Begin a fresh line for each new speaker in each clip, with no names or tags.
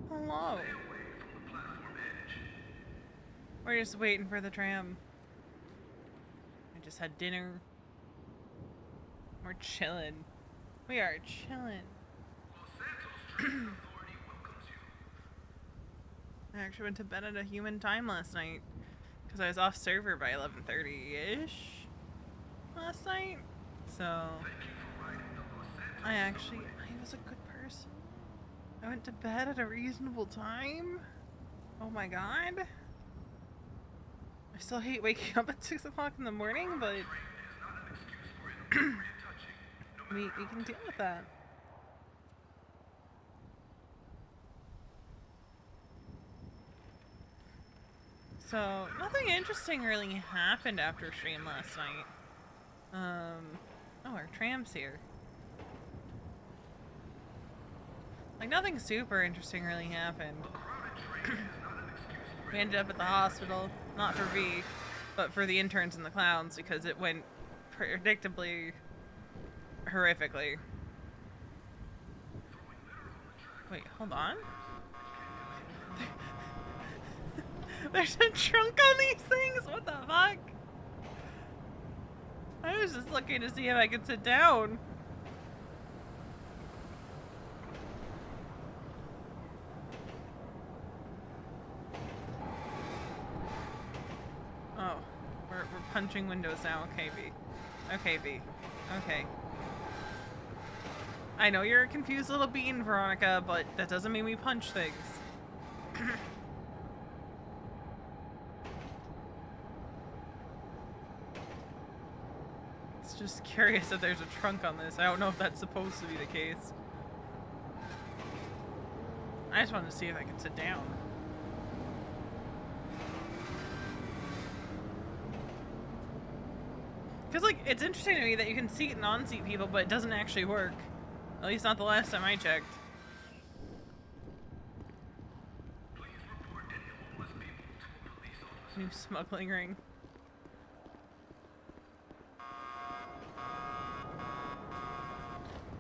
Hello. We're just waiting for the tram. I just had dinner. We're chilling. We are chilling. I actually went to bed at a human time last night because I was off server by 11:30-ish last night. So I was a good person. I went to bed at a reasonable time. Oh my god. I still hate waking up at 6 o'clock in the morning, but we can deal with that. So, nothing interesting really happened after stream last night. Oh, our tram's here. Like, nothing super interesting really happened. We ended up at the hospital, not for V, but for the interns and the clowns, because it went predictably horrifically. Wait, hold on. There's a trunk on these things? What the fuck? I was just looking to see if I could sit down. Oh, we're punching windows now. Okay, V. Okay, V. Okay. I know you're a confused little bean, Veronica, but that doesn't mean we punch things. It's just curious if there's a trunk on this. I don't know if that's supposed to be the case. I just wanted to see if I could sit down. Because, like, it's interesting to me that you can seat and on-seat people, but it doesn't actually work. At least not the last time I checked. New smuggling ring.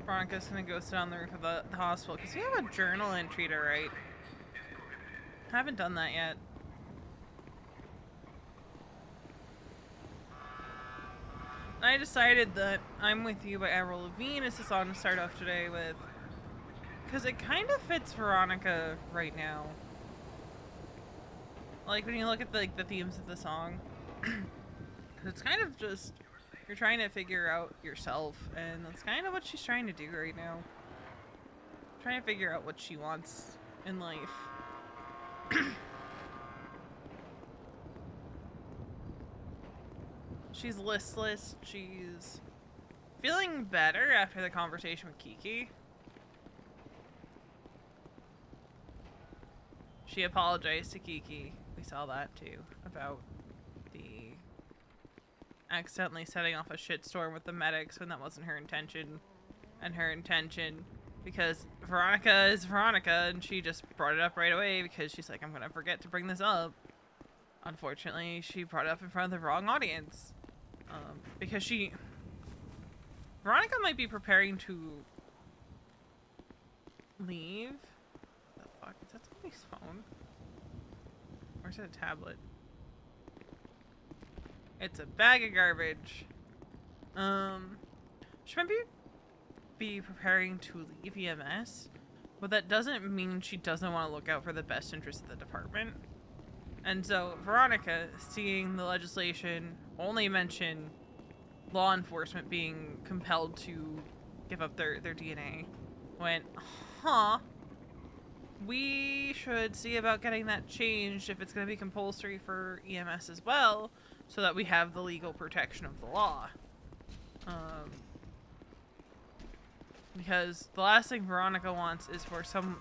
Veronica's gonna go sit on the roof of the hospital, because we have a journal entry to write. Haven't done that yet. I decided that I'm With You by Avril Lavigne is the song to start off today with, because it kind of fits Veronica right now. Like, when you look at the themes of the song, it's kind of just, you're trying to figure out yourself, and that's kind of what she's trying to do right now. Trying to figure out what she wants in life. She's listless. She's feeling better after the conversation with Kiki. She apologized to Kiki. We saw that too, about the accidentally setting off a shitstorm with the medics when that wasn't her intention. And her intention, because Veronica is Veronica, and she just brought it up right away because she's like, I'm gonna forget to bring this up. Unfortunately, she brought it up in front of the wrong audience. Because Veronica might be preparing to leave. What the fuck? Is that somebody's phone? Or is it a tablet? It's a bag of garbage. She might be preparing to leave EMS, but that doesn't mean she doesn't want to look out for the best interests of the department. And so Veronica, seeing the legislation only mention law enforcement being compelled to give up their DNA, went, huh, we should see about getting that changed if it's going to be compulsory for EMS as well, so that we have the legal protection of the law. Because the last thing Veronica wants is for some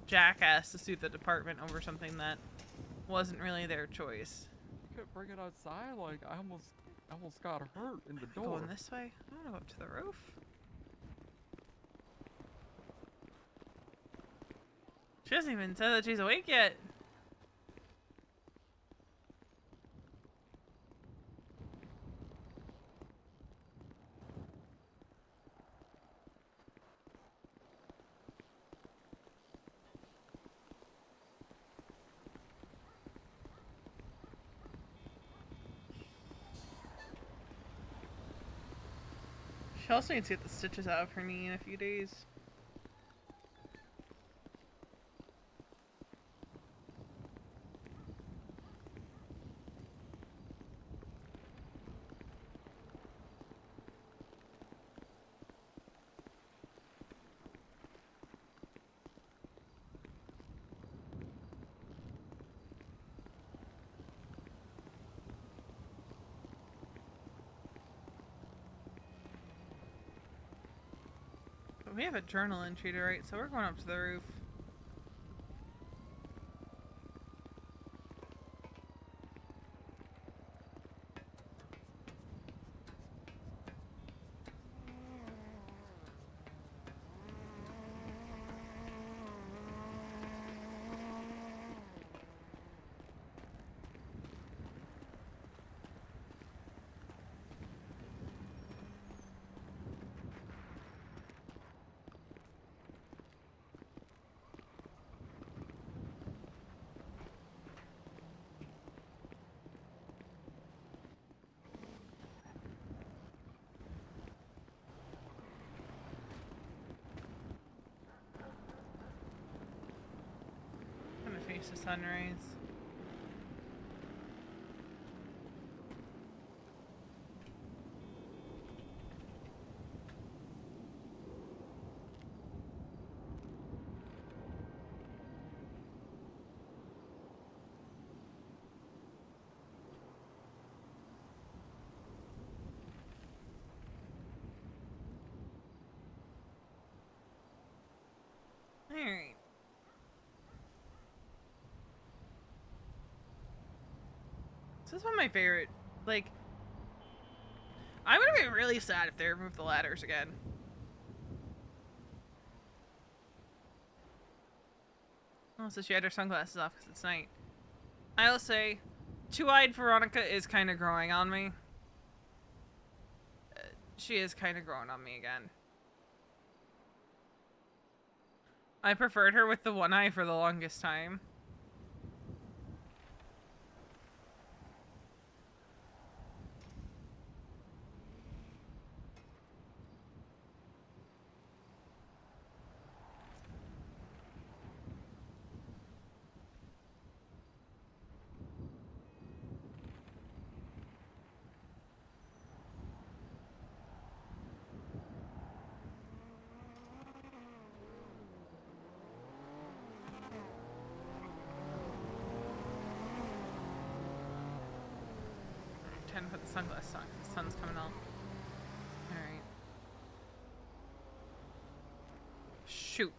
jackass to sue the department over something that wasn't really their choice.
You could bring it outside. Like, I almost got hurt in the door.
Going this way? I want to go up to the roof. She hasn't even said that she's awake yet. She also needs to get the stitches out of her knee in a few days. But we have a journal entry to write, so we're going up to the roof. I'm gonna face the sunrise. Alright. This is one of my favorite. Like, I would be really sad if they removed the ladders again. Oh, so she had her sunglasses off because it's night. I will say, two-eyed Veronica is kind of growing on me. She is kind of growing on me again. I preferred her with the one eye for the longest time. Trying to put the sunglasses on because the sun's coming out. Alright. Shoot.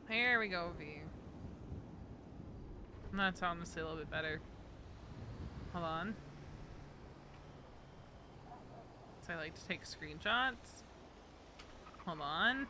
Here we go, V. That's honestly a little bit better. Hold on. So I like to take screenshots. Hold on.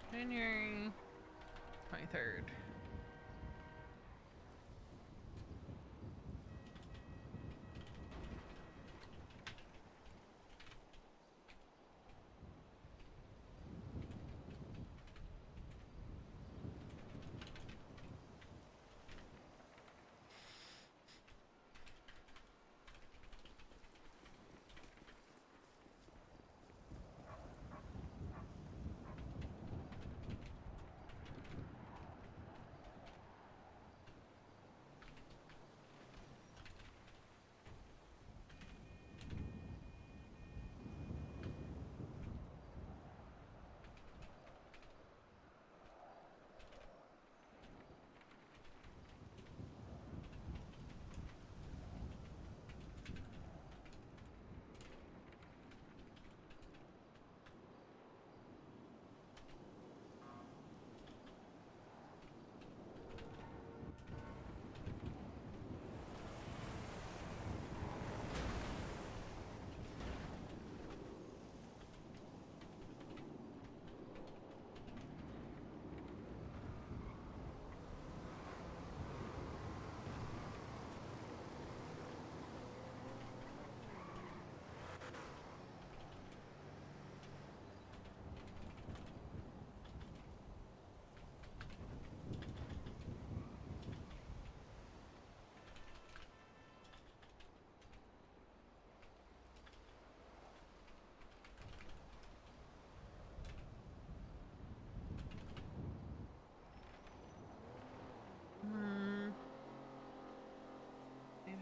January 23rd.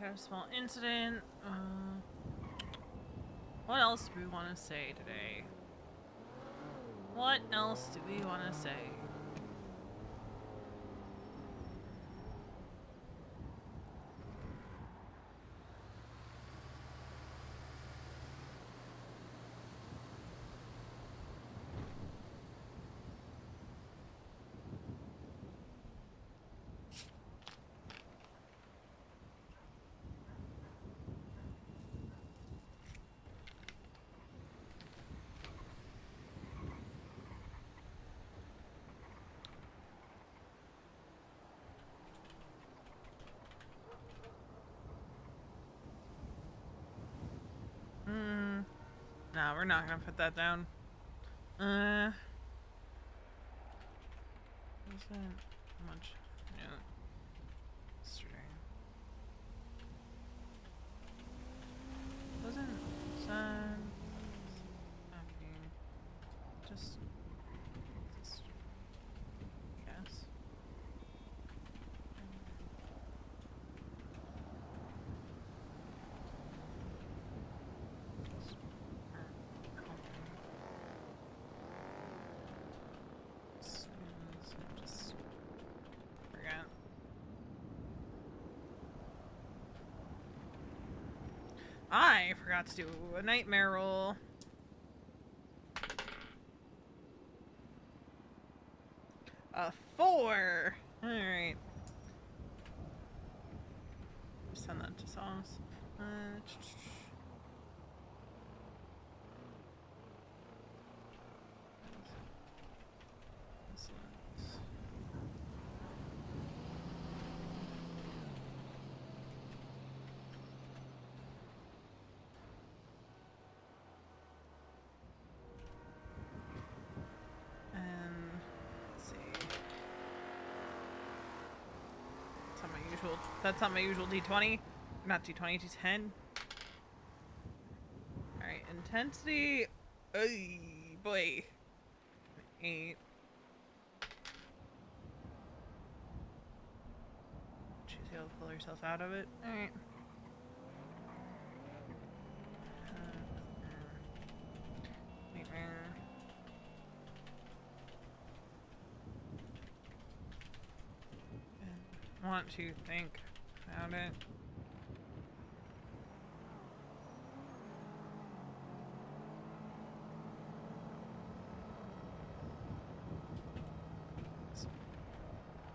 had a small incident. What else do we want to say today? What else do we want to say? No, we're not gonna put that down. Isn't much new yesterday. Wasn't sad. Happy. Just yes. Just forget. I forgot to do a nightmare roll. A 4. All right. Send that to Sauce. That's not my usual D20. Not D20, D10. Alright, intensity. Oy, boy. 8. She's able to pull herself out of it. Alright. Nightmare. Want to think about it. It's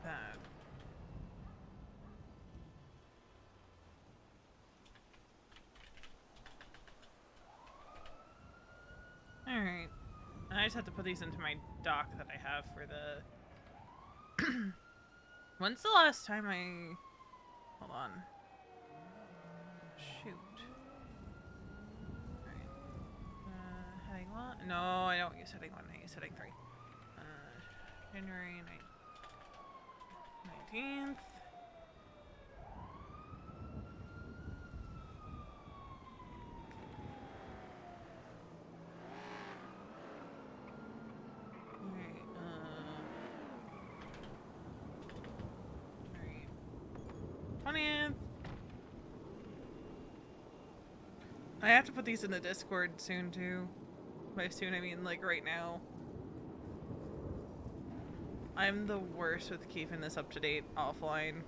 bad. Alright. I just have to put these into my dock that I have for the... When's the last time I... Hold on. Shoot. Alright. Heading 1? No, I don't use heading 1. I use heading 3. January 19th. I have to put these in the Discord soon too. By soon I mean like right now. I'm the worst with keeping this up to date offline.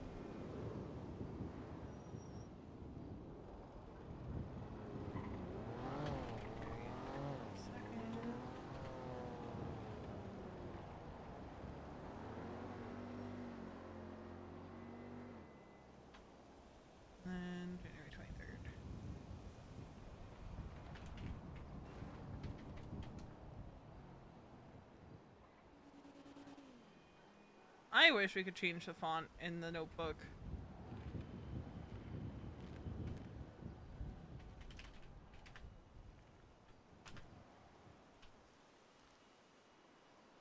Then January 23rd. I wish we could change the font in the notebook.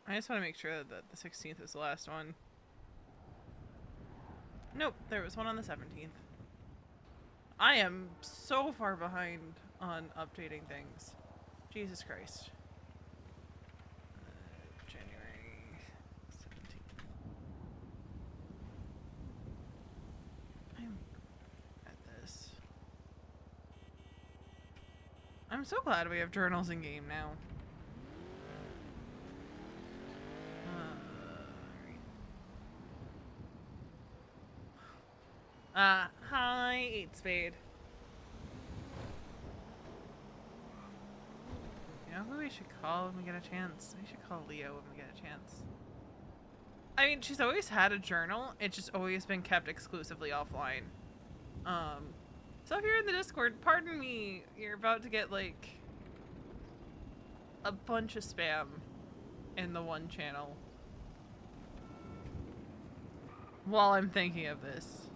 I just want to make sure that the 16th is the last one. Nope, there was one on the 17th. I am so far behind on updating things. Jesus Christ. January 17th. I'm at this. I'm so glad we have journals in game now. Hi, 8 Spade. You know who we should call when we get a chance? We should call Leo when we get a chance. I mean, she's always had a journal. It's just always been kept exclusively offline. So if you're in the Discord, pardon me, you're about to get, like, a bunch of spam in the one channel. While I'm thinking of this.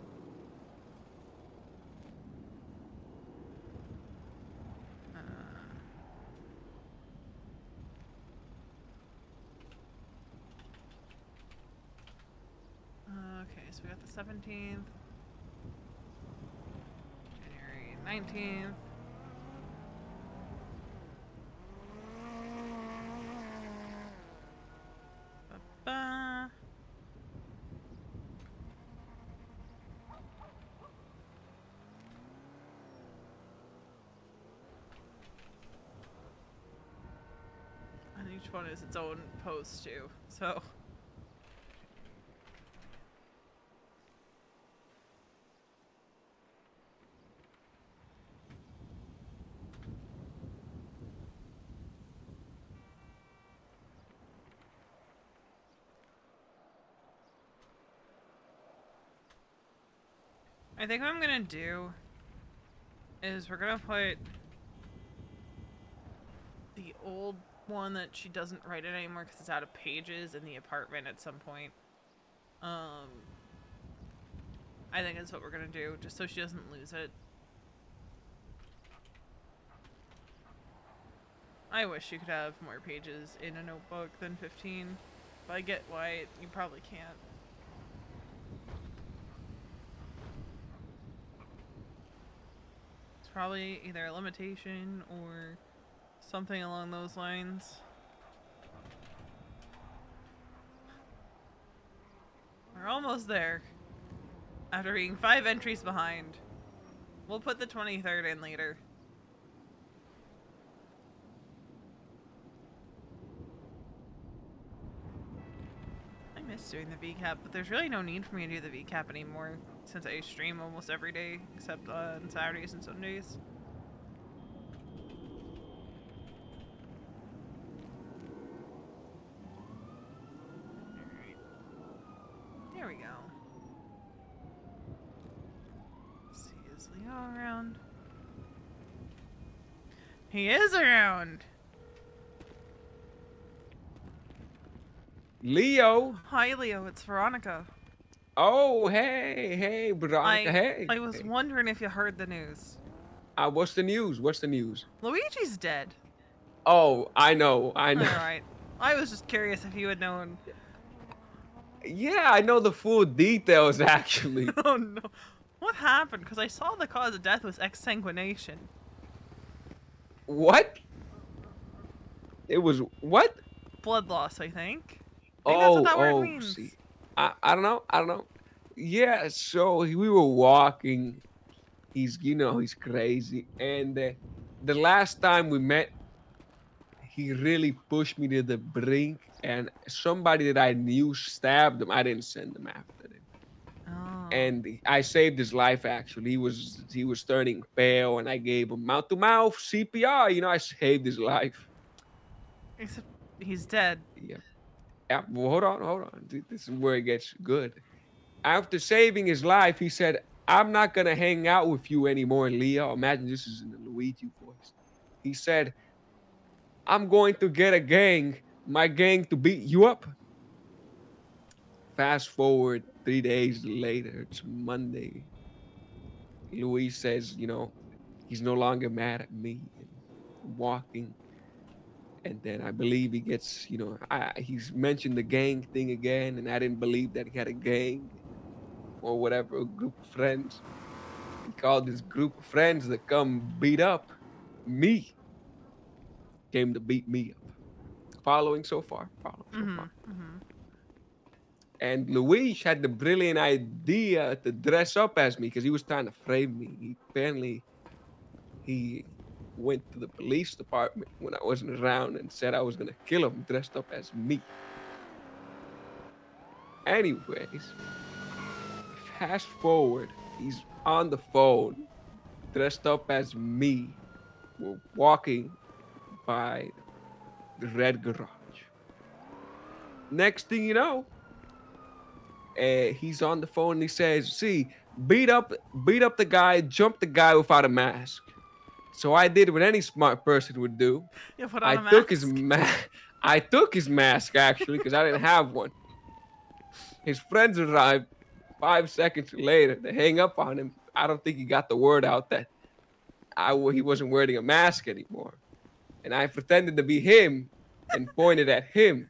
Okay, so we got the 17th. January 19th. Ba-ba. And each one is its own post too, so. I think what I'm gonna do is we're gonna put the old one that she doesn't write it anymore because it's out of pages in the apartment at some point. I think that's what we're gonna do, just so she doesn't lose it. I wish you could have more pages in a notebook than 15, but I get why you probably can't. It's probably either a limitation or something along those lines. We're almost there. After being 5 entries behind. We'll put the 23rd in later. I miss doing the VCAP, but there's really no need for me to do the VCAP anymore since I stream almost every day except on Saturdays and Sundays. Alright. There we go. Let's see, is Leo around? He is around!
Leo.
Hi, Leo. It's Veronica.
Oh, hey, Veronica, hey.
I was wondering if you heard the news.
What's the news? What's the news?
Luigi's dead.
Oh, I know.
Alright. I was just curious if you had known.
Yeah, I know the full details, actually.
Oh no. What happened? Because I saw the cause of death was exsanguination.
What? It was what?
Blood loss, I think. I think that's what that word means.
See. I don't know. Yeah, so we were walking. He's crazy. And the last time we met, he really pushed me to the brink, and somebody that I knew stabbed him. I didn't send him after him.
Oh.
And I saved his life. Actually, he was turning pale, and I gave him mouth to mouth CPR. I saved his life.
Except he's dead.
Yeah. Well, hold on. This is where it gets good. After saving his life, he said, "I'm not gonna hang out with you anymore, Leo." Imagine this is in the Luigi voice. He said, "I'm going to get a gang, my gang, to beat you up." Fast forward 3 days later, it's Monday. Luis says, he's no longer mad at me and walking. And then I believe he gets, he's mentioned the gang thing again, and I didn't believe that he had a gang or whatever, a group of friends. He called this group of friends that come beat up me. Came to beat me up. Following so far. And Luis had the brilliant idea to dress up as me because he was trying to frame me. He went to the police department when I wasn't around and said I was gonna kill him dressed up as me. Anyways, fast forward, he's on the phone, dressed up as me. We're walking by the red garage. Next thing you know, he's on the phone and he says, "See, beat up the guy, jump the guy without a mask." So I did what any smart person would do.
You put
I
on a
took his
mask.
I took his mask actually because I didn't have one. His friends arrived 5 seconds later. They hang up on him. I don't think he got the word out that he wasn't wearing a mask anymore. And I pretended to be him and pointed at him,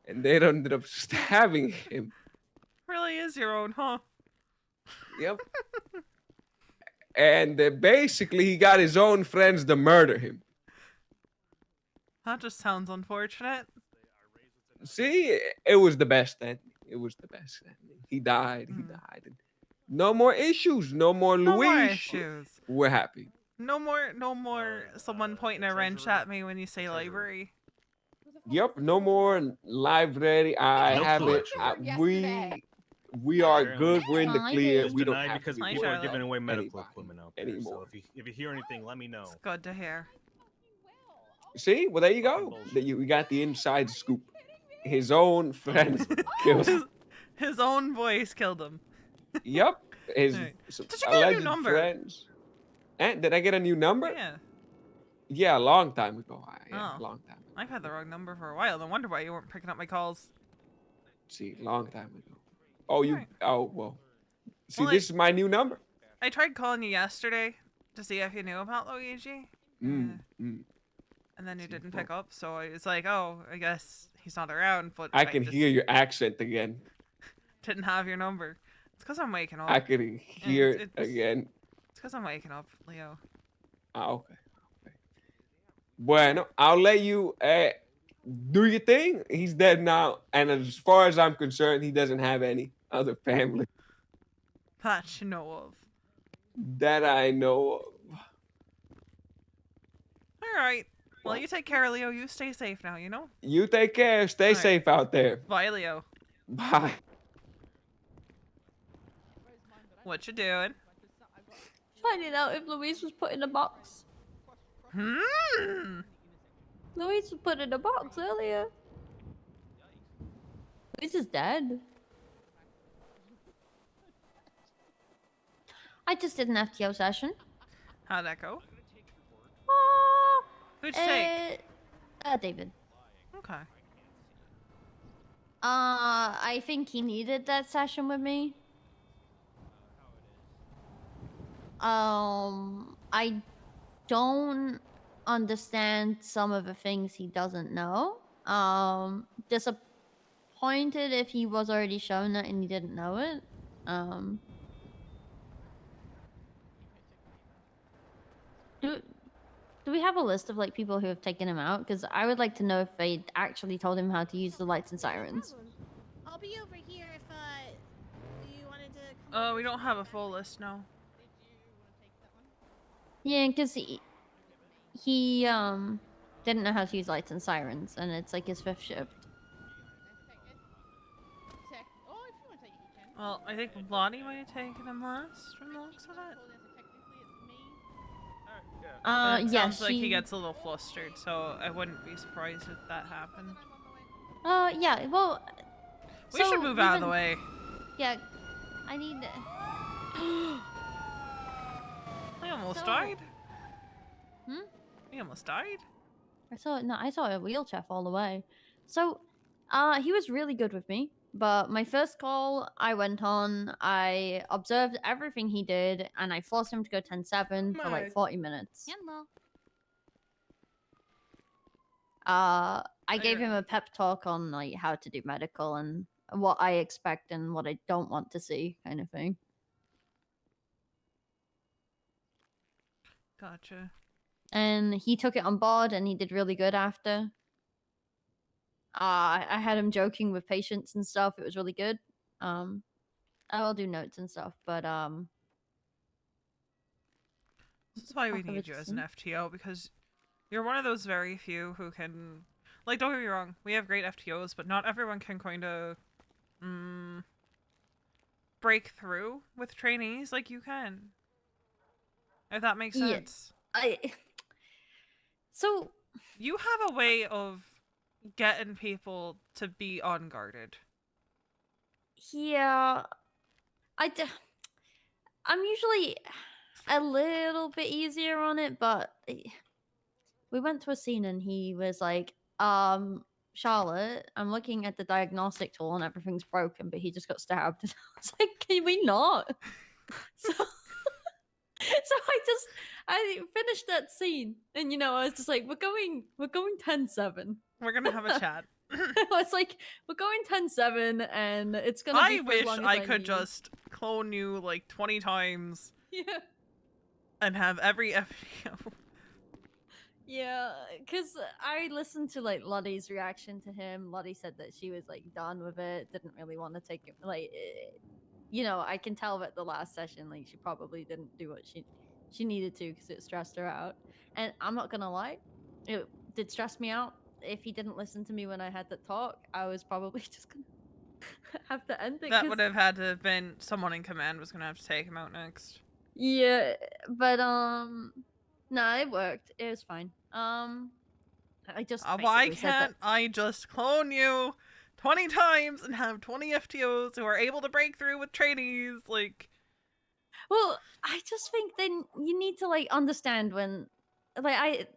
and they ended up stabbing him.
Really is your own, huh?
Yep. And basically, he got his own friends to murder him.
That just sounds unfortunate.
See, it was the best ending. It was the best ending. He died. He died. And no more issues. No more
No more
Louise.
issues.
We're happy.
No more someone pointing a wrench at me when you say library.
Yep. No more library. I
No
have
clue,
it.
actually.
We are
Apparently.
good. We're in the
I
clear.
did.
We don't
Denied
have
because
to
Hi,
people are
Charlotte.
giving away medical
anybody
equipment out there.
anymore.
So if you hear anything, let me know.
It's good to hear.
See, well, there you go. We got the inside scoop. His own friends killed him.
His own voice killed him.
Yep. His
Alright.
some
Did you get a new
alleged
number?
friends. And did I get a new number?
Yeah.
Yeah, a long time ago. Yeah,
Oh.
a long time ago.
I've had the wrong number for a while. No wonder why you weren't picking up my calls.
See, long time ago. Oh, you.
Alright.
Oh, well. See,
Well,
this is my new number.
I tried calling you yesterday to see if you knew about Luigi.
Mm, mm.
And then you
See,
didn't
well-
pick up, so I was like, oh, I guess he's not around, but
I can
just
hear your accent again.
didn't have your number. It's because I'm waking up.
I can hear it
it's-
again.
It's because I'm waking up, Leo.
Ah, okay. Bueno, I'll let you do your thing. He's dead now, and as far as I'm concerned, he doesn't have any other family
That you know of.
that I know of.
All right. Well, you take care, Leo. You stay safe now, you know?
You take care. Stay
Alright.
safe out there.
Bye, Leo.
Bye.
What you doing?
Finding out if Louise was put in a box. Louise was put in a box earlier. Louise is dead. I just did an FTO session.
How'd that go?
Ah,
Who'd you take?
David.
Okay.
I think he needed that session with me. I don't understand some of the things he doesn't know. Disappointed if he was already shown it and he didn't know it. Do we have a list of like people who have taken him out? Because I would like to know if they actually told him how to use the lights and sirens.
I'll be over here if you wanted to come
We don't have a full list, no.
Yeah, because he didn't know how to use lights and sirens, and it's like his 5th shift.
Oh, if you want to take it, you can.
Well, I think Lonnie might have taken him last from the looks of it. But it
Yeah,
sounds like he gets a little flustered, so I wouldn't be surprised if that happened.
Yeah, well...
We should move out of the way.
Yeah, I need...
I almost
So-
died.
Hmm?
He almost died.
I saw a wheelchair fall away. So, he was really good with me. But my first call, I went on, I observed everything he did, and I forced him to go 10-7 for like 40 minutes.
Hello.
I gave him a pep talk on like how to do medical and what I expect and what I don't want to see, kind of thing.
Gotcha.
And he took it on board and he did really good after. I had him joking with patients and stuff. It was really good. I will do notes and stuff, but
This is why we
Fuck, I've
need you
just
as an
seen.
FTO, because you're one of those very few who can, like, don't get me wrong, we have great FTOs, but not everyone can kind of break through with trainees like you can. If that makes
Yeah.
sense.
I. So
You have a way of getting people to be unguarded.
yeah, I'm usually a little bit easier on it, but we went to a scene and he was like, Charlotte, I'm looking at the diagnostic tool and everything's broken, but he just got stabbed. And I was like, can we not? So, so I finished that scene, and I was just like, we're going 10-7.
We're gonna have a chat.
I was like, we're going 10-7 and it's gonna be
I
for as
wish
long as
I could
need.
just clone you like 20 times
Yeah.
and have every FTO.
Yeah, because I listened to like Lottie's reaction to him. Lottie said that she was like done with it, didn't really want to take it. Like, I can tell that the last session, like, she probably didn't do what she needed to because it stressed her out. And I'm not gonna lie, it did stress me out. If he didn't listen to me when I had that talk, I was probably just gonna have to end it.
That would have had to have been someone in command was gonna have to take him out next.
Yeah, but no, it worked. It was fine. I just
Why
basically said that.
can't I just clone you 20 times and have 20 FTOs who are able to break through with trainees? Like,
Well, I just think then you need to like understand when, like,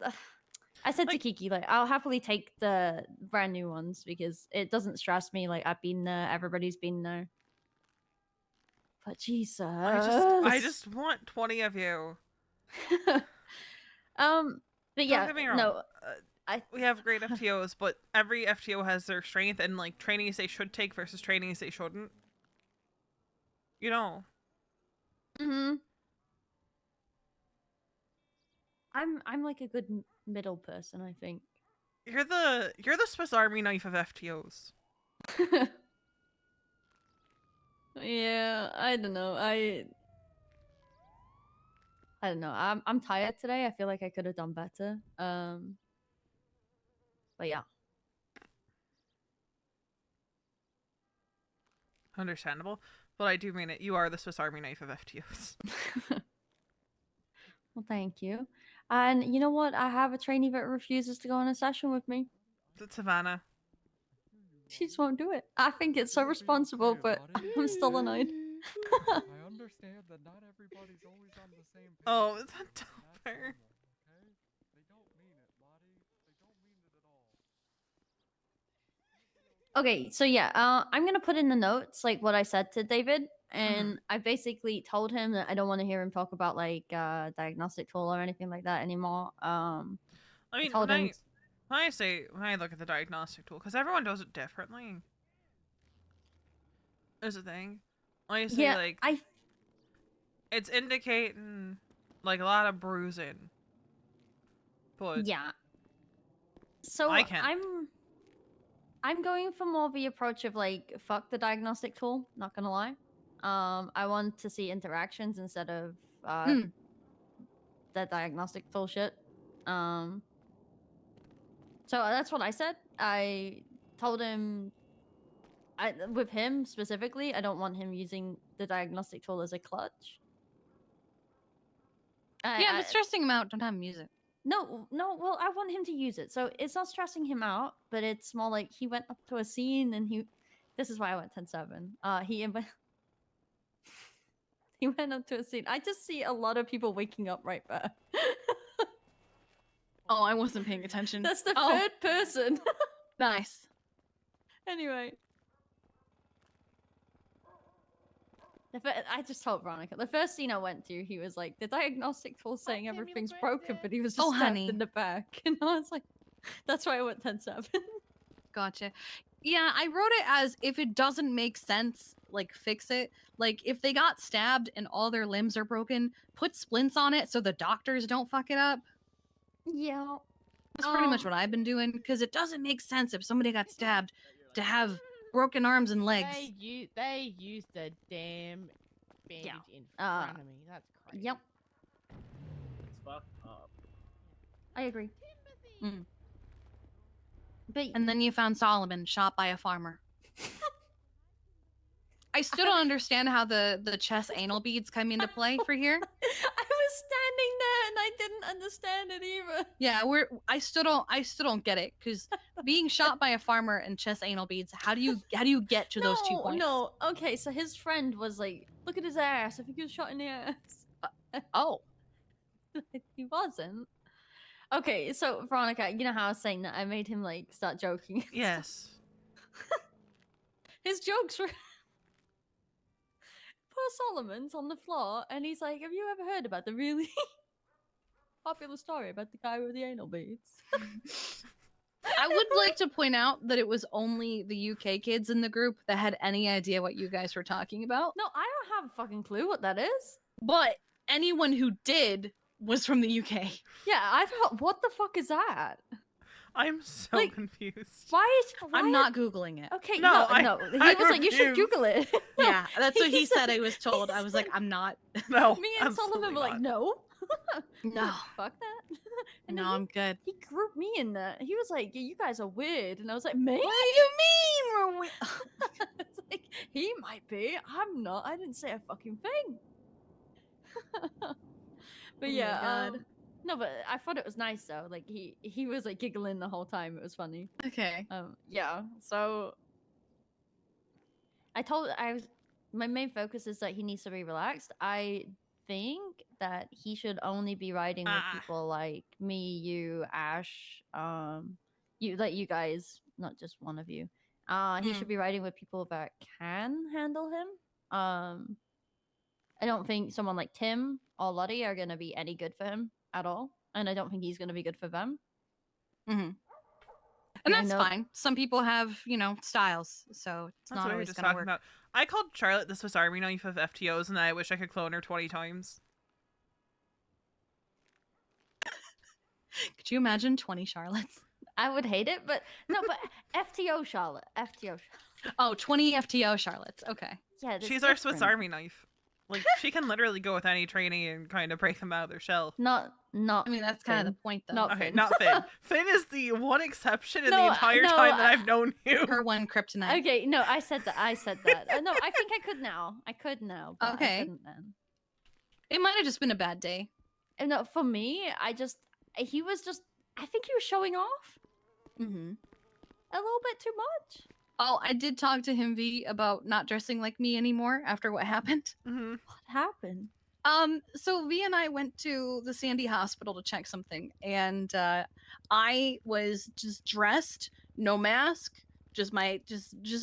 I said to
Like-
Kiki, like, I'll happily take the brand new ones because it doesn't stress me. Like, I've been there, everybody's been there. But Jesus,
I just want 20 of you.
but yeah,
Don't get me wrong.
no,
We have great FTOs, but every FTO has their strength and like trainees they should take versus trainees they shouldn't. You know.
mm-hmm. I'm like a good middle person, I think.
You're the Swiss Army knife of FTOs.
Yeah, I don't know. I don't know. I'm tired today. I feel like I could have done better. But yeah.
Understandable. But I do mean it. You are the Swiss Army knife of FTOs.
Well, thank you. And you know what? I have a trainee that refuses to go on a session with me.
That's Savannah.
She just won't do it. I think it's so
You'll be
responsible,
okay,
but
Lottie.
I'm still annoyed.
I understand that not everybody's always on the same page.
Oh, is that
and that's
Topper?
normal, okay? They don't mean it, Lottie. They don't mean it at all.
Okay, so yeah, I'm gonna put in the notes like what I said to David, and I basically told him that I don't want to hear him talk about like diagnostic tool or anything like that anymore.
I mean,
told him
when I look at the diagnostic tool, because everyone does it differently. Is a thing. I say
yeah,
like
I
it's indicating like a lot of bruising. But
yeah. So
I can't.
I'm going for more the approach of like fuck the diagnostic tool. Not gonna lie, I want to see interactions instead of the diagnostic tool shit. So that's what I said. I told him, with him specifically, I don't want him using the diagnostic tool as a clutch.
Yeah, but stressing him out, don't have him use it.
No, well, I want him to use it. So it's not stressing him out, but it's more like he went up to a scene and this is why I went 10-7. He went up to a scene. I just see a lot of people waking up right there.
Oh, I wasn't paying attention.
That's the
Oh.
third person.
Nice.
Anyway. I just told Veronica. The first scene I went to, he was like, the diagnostic tool saying
Samuel
everything's
birthday.
broken, but he was just
Oh,
stabbed
honey.
in the back. And I was like, that's why I went 10-7.
Gotcha. Yeah, I wrote it as if it doesn't make sense, like fix it. Like if they got stabbed and all their limbs are broken, put splints on it so the doctors don't fuck it up.
Yeah.
That's pretty much what I've been doing because it doesn't make sense if somebody got stabbed to have broken arms and legs.
They used a damn bandage in front of me. That's crazy.
Yep.
fuck up.
I agree.
Mm.
But
And then you found Solomon shot by a farmer. I still don't understand how the chess anal beads come into play for here.
I was standing there and I didn't understand it either.
Yeah, I still don't get it because being shot by a farmer and chest anal beads, how do you get to those 2 points?
No. Okay, so his friend was like, "Look at his ass. I think he was shot in the ass."
Oh,
He wasn't. Okay, so Veronica, you know how I was saying that I made him like start joking.
Yes.
His jokes were. Poor Solomon's on the floor, and he's like, "Have you ever heard about the really popular story about the guy with the anal beads?"
I would like to point out that it was only the UK kids in the group that had any idea what you guys were talking about.
No, I don't have a fucking clue what that is.
But anyone who did was from the UK.
Yeah, I thought, what the fuck is that?
I'm so
Like,
confused.
Why is?
I'm not Googling it.
Okay,
No,
no. He
I
was like, "You should
refuse.
Google it."
Yeah, that's what he
said-
said. I was told.
he
I was like,
said-
I'm not.
No.
Me and Solomon were like,
absolutely
"No,
No.
fuck that." And
No,
then
I'm good.
he grouped me in that. He was like, "Yeah, you guys are weird," and I was like, "Me?"
What do you mean we're
It's like, he might be. I'm not. I didn't say a fucking thing. But
Oh my
yeah,
God.
no, but I thought it was nice though. Like he was like giggling the whole time. It was funny.
Okay.
Yeah. So my main focus is that he needs to be relaxed. I think that he should only be riding with
Ah.
people like me, you, Ash, you guys, not just one of you. He should be riding with people that can handle him. I don't think someone like Tim or Lottie are gonna be any good for him at all, and I don't think he's gonna be good for them.
And
I
that's
know-
fine. Some people have, styles, so it's
That's
not
what we were
always
just
gonna
talking
work.
about. I called Charlotte the Swiss Army knife of FTOs, and I wish I could clone her 20 times.
Could you imagine 20 Charlottes?
I would hate it, but no, but FTO Charlotte, FTO.
Oh, 20 FTO Charlottes. Okay.
Yeah, that's
She's our Swiss
different.
Army knife. Like, she can literally go with any training and kind of break them out of their shell.
Not.
I mean, that's kind of
Finn.
the point, though.
Not
Okay,
Finn.
not Finn. Finn is the one exception in
No,
the entire
no,
time that I've known you.
Her one kryptonite.
Okay, no, I said that. No, I think I could now. I could now. But
Okay.
I couldn't then.
It might have just been a bad day.
And no, for me, he was just. I think he was showing off
Mm-hmm.
a little bit too much.
Oh, I did talk to him, V, about not dressing like me anymore after what happened.
Hmm.
What happened?
So V and I went to the Sandy Hospital to check something, and I was just dressed, no mask, just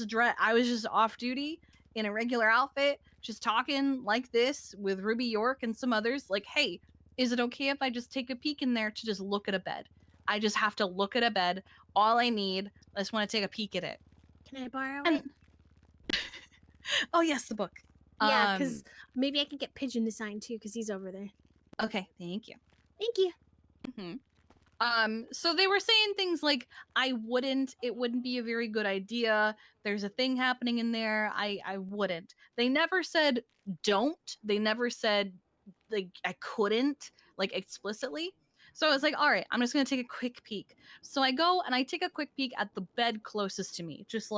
dress. I was just off duty in a regular outfit, just talking like this with Ruby York and some others. Like, hey, is it okay if I just take a peek in there to just look at a bed? I just have to look at a bed. All I need, I just want to take a peek at it.
Can I borrow
And
it?
oh yes, the book.
Yeah, because maybe I can get Pigeon to sign too, because he's over there.
Okay, thank you.
Thank you.
So they were saying things like, it wouldn't be a very good idea. There's a thing happening in there. I wouldn't. They never said don't. They never said like I couldn't, like explicitly. So I was like, all right, I'm just gonna take a quick peek. So I go and I take a quick peek at the bed closest to me, just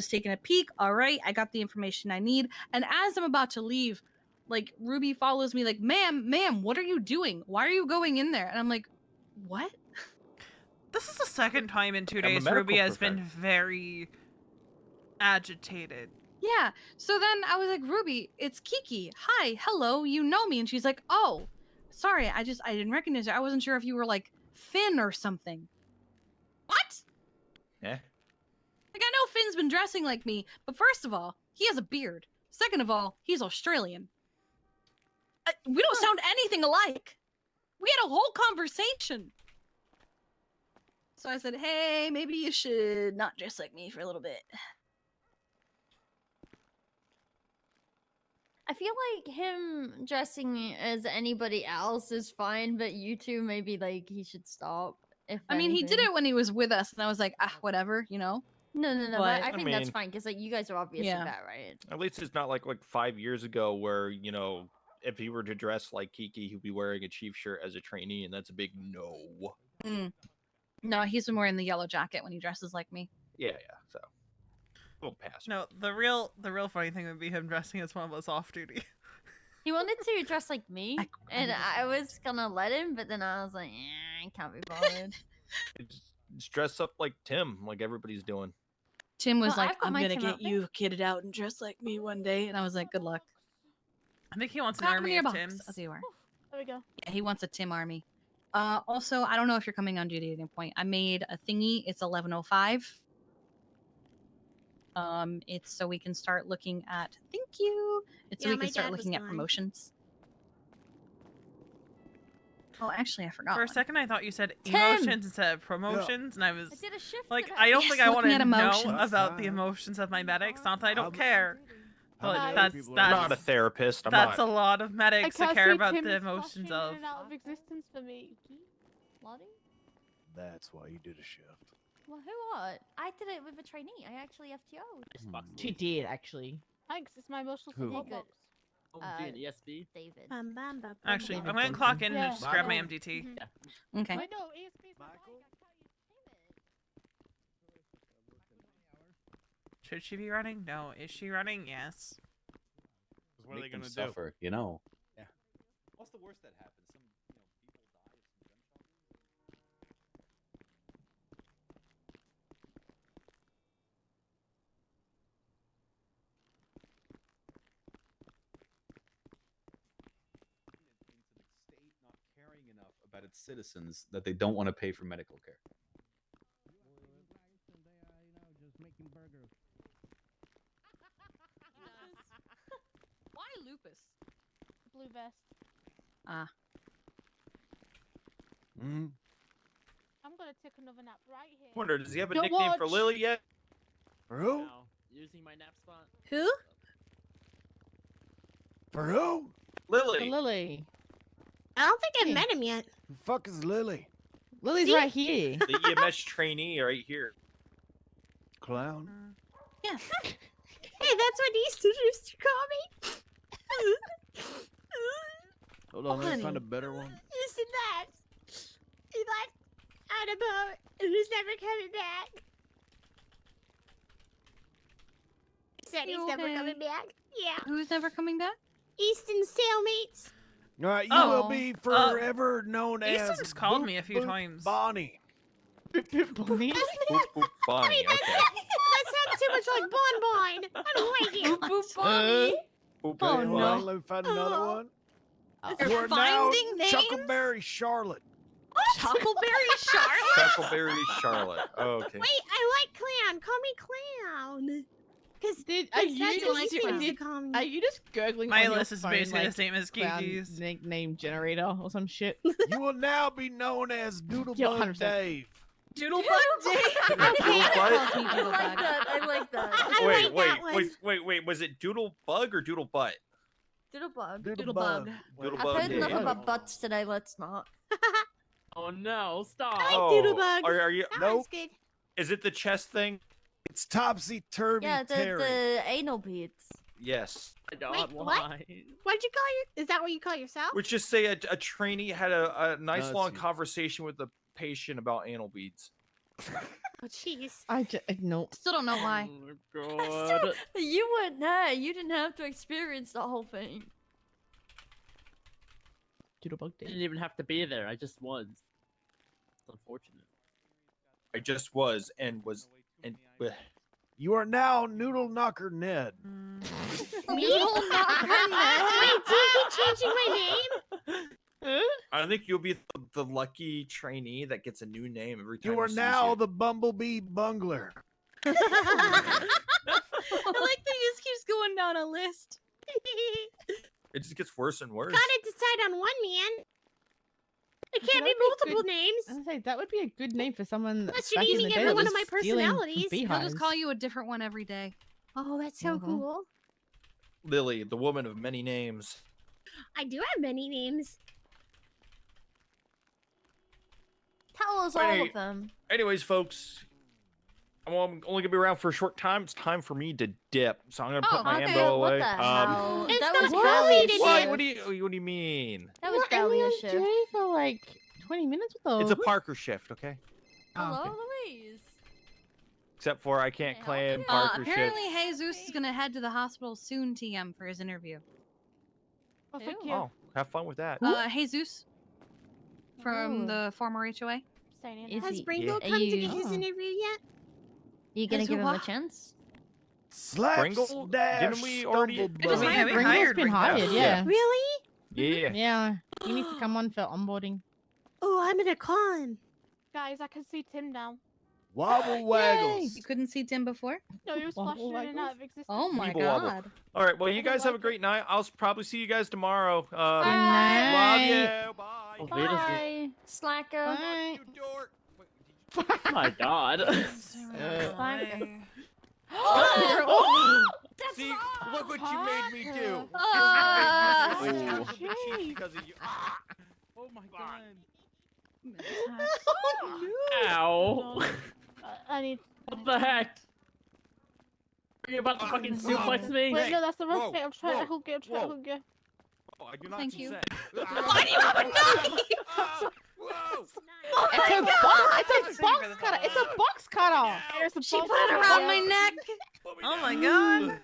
taking a peek. All right, I got the information I need. And as I'm about to leave, like Ruby follows me like, ma'am, what are you doing? Why are you going in there? And I'm like, what?
This is the second time in 2
I'm a
days
medical
Ruby has been
professional.
very agitated.
Yeah. So then I was like, Ruby, it's Kiki. Hi, hello, you know me. And she's like, oh, sorry, I didn't recognize you. I wasn't sure if you were like Finn or something. What?
Yeah.
Like, I know Finn's been dressing like me, but first of all, he has a beard. Second of all, he's Australian. We don't sound anything alike. We had a whole conversation. So I said, hey, maybe you should not dress like me for a little bit.
I feel like him dressing as anybody else is fine, but you two maybe like he should stop. If
I mean, he did
anything.
it when he was with us, and I was like, whatever,
No, but
But,
I
I
think that's
mean-
fine because like you guys are obviously
Yeah.
that, right?
At least it's not like 5 years ago where if he were to dress like Kiki, he'd be wearing a chief shirt as a trainee, and that's a big no.
No, he's been wearing the yellow jacket when he dresses like me.
Yeah. So we'll pass.
No, the real funny thing would be him dressing as one of us off duty.
He wanted to dress like me, and I
wanted
was gonna let him, but then I was like, I can't be bothered.
Just dress up like Tim, like everybody's doing.
Tim was
Well,
like,
I've got
I'm
my
gonna
Tim
get
outfit.
you kitted out and dressed like me one day. And I was like, good luck.
I think he wants an
Grab him in
army
your
of
box.
Tims.
Oh, there you are.
There we go.
Yeah, he wants a Tim army. Also, I don't know if you're coming on duty at any point. I made a thingy. It's 11:05. It's so we can start looking at. Thank you. It's so
Yeah,
we
my
can start
dad was
looking at
gone.
promotions. Oh, actually, I forgot.
For a
one.
second, I thought you said
Tim!
emotions instead of promotions, and I was
I did a shift.
like,
today.
I don't
Yes,
think I want
looking
to
at
know
emotions.
about the emotions of my medics. Not that I don't care, but
many
that's
people
I'm
are
not a therapist. I'm
that's
not.
a lot of
I
medics that
can't
care
see
about
Tim's
the emotions
flashing
of.
in and out of existence for me.
Lottie?
That's why you did a shift.
Well, who what? I did it with a trainee. I actually FTO'd.
She did actually.
Thanks, it's my emotional
Who?
support
Good.
box.
Oh,
Uh,
gee, the SB.
David.
Bam, bam, bam,
Actually,
bam,
I'm
bam.
gonna clock in
Yeah.
and just grab my
Michael.
MDT.
Mhm.
Okay.
Wait, no, ESP's my
Michael?
Should she be running? No. Is she running? Yes.
What are they
Make them
gonna do?
suffer, you know?
Yeah.
What's the worst that happens? Some, people die of some gunshot wounds? Into the state not caring enough about its citizens that they don't want to pay for medical care.
Why lupus?
Blue vest.
Ah.
Mm.
I'm gonna take another nap right here.
Wonder, does he have a
Don't
nickname for
watch.
Lily yet?
For who?
Now, using my nap spot.
Who?
For who?
Lily.
Lily.
I don't think
Hey.
I've met him yet.
Who the fuck is Lily?
Lily's
See?
right here.
The EMS trainee right here.
Clown?
Yeah.
Hey, that's what Easton used to call me.
Hold on, let me
Honey.
find a better one.
Listen, that. He left on a boat and he's never coming back. He said
You
he's never
okay?
coming back. Yeah.
Who's never coming back?
Easton's sailmates.
All right, you
Oh,
will be forever known as
Easton's called
Boop
me a few
Boop
times.
Bonnie.
Boop, boop, Bonnie.
That
Okay.
sounds too much like Bon Bon. I don't like it.
Boop,
Oh,
boop,
no.
Bonnie.
Let me find another
Oh.
one.
You're
You are now
finding names?
Chuckleberry Charlotte.
Huckleberry Charlotte?
Chuckleberry Charlotte. Okay.
Wait, I like Clown. Call me Clown. Because
Did
that's
are you
what Easton used to
did,
call me.
are you just googling
My
on your
list is
phone,
basically
like,
the same as
clown
Kiki's.
nickname generator or some shit?
You will now be known as Doodlebug
100%.
Dave.
Doodlebug
Okay.
What?
I like that. I like that.
I
Wait,
like
wait,
that one.
wait. Was it Doodle Bug or Doodle Butt?
Doodlebug.
Doodlebug.
Doodle
I've
Bug.
heard enough
yeah.
about butts today. Let's not.
Oh no, stop.
I like
Oh,
Doodlebug.
are you?
That
Nope.
one's good.
Is it the chest thing?
It's Topsy Turvy
Yeah,
Terry.
the anal beads.
Yes.
God,
Wait, what?
why?
What'd you call your? Is that what you call yourself?
Let's just say a trainee had a nice
That's
long
you.
conversation with the patient about anal beads.
Oh, jeez.
I just no.
Still don't know why.
Oh god.
You weren't there. You didn't have to experience the whole thing.
Doodlebug Dave. Didn't even have to be there. I just was. It's unfortunate.
I just was and was and.
You are now Noodle Knocker Ned.
Me?
Noodle knocker Ned.
Wait, do you keep changing my name?
I think you'll be the lucky trainee that gets a new name every time.
You are
he sees
now
you.
the Bumblebee Bungler.
I like that he just keeps going down a list.
It just gets worse and worse.
Gotta decide on one, man. It can't
That'd
be
be
multiple
good.
names.
I was gonna say that would be a good name for someone.
Unless you're
back in the
using
day
every
that
one
was
of my
stealing from
personalities. He'll
He'll
beehives.
just call you a different one every day.
Oh, that's so
Mhm.
cool.
Lily, the woman of many names.
I do have many names.
Tell us all
Wait.
of them.
Anyways, folks, I'm only gonna be around for a short time. It's time for me to dip, so I'm gonna put my
okay,
ambo
what
away.
the hell?
It's
That
not
was
cool
barely a
to
What?
shift.
What do you mean?
That was barely a shift.
Jerry for like 20 minutes with
It's a Parker shift, okay?
Hello, Louise.
Except for I can't
Can I help
claim
you?
Parker
Apparently,
shift.
Jesus is gonna head to the hospital soon, TM, for his interview.
Oh, thank
Who?
you.
Oh, have fun with that.
Jesus from
Ooh.
the former HOA.
Is
Has
he-
Bringle
are
come to
you-
get his
Oh.
interview yet?
You gonna
Has
give
who
him a
what?
chance?
Slaps
Pringle?
dash
Didn't we already-
stumbled
It just
blow.
meant we
Bringle's
hired
been
Ringo.
hired, yeah.
Really?
Yeah.
Yeah, he needs to come on for onboarding.
Oh, I'm gonna call him.
Guys, I can see Tim now.
Wobble waggles.
You couldn't see Tim before?
No, he was
Wobble
flashed in and out of existence.
Oh my
Feeble wobble.
god.
All right. Well, you
I don't
guys have a
like
great night. I'll probably see you guys tomorrow.
Good
Love
night.
you. Bye.
Oh, Veda's
Bye, slacker.
Bye.
You dork. Wait,
Oh my god.
Slacker.
Oh,
That's
See,
wrong.
look what you made me do.
Ah.
You made me switch
Oh.
cheek because of you.
Oh my god.
Ow.
I need.
What the heck? Are you about to fucking suplex me?
Wait, no, that's the wrong
Whoa,
thing. I'm trying
whoa,
to hook you. I'm trying to
whoa.
hook you.
Oh, I do not
Thank you.
consent.
Why do you have a knife?
Whoa.
it's a box. It's a box cutter. It's a box cutter.
There's a
She
box
put it
cutter.
around my neck.
Oh my god.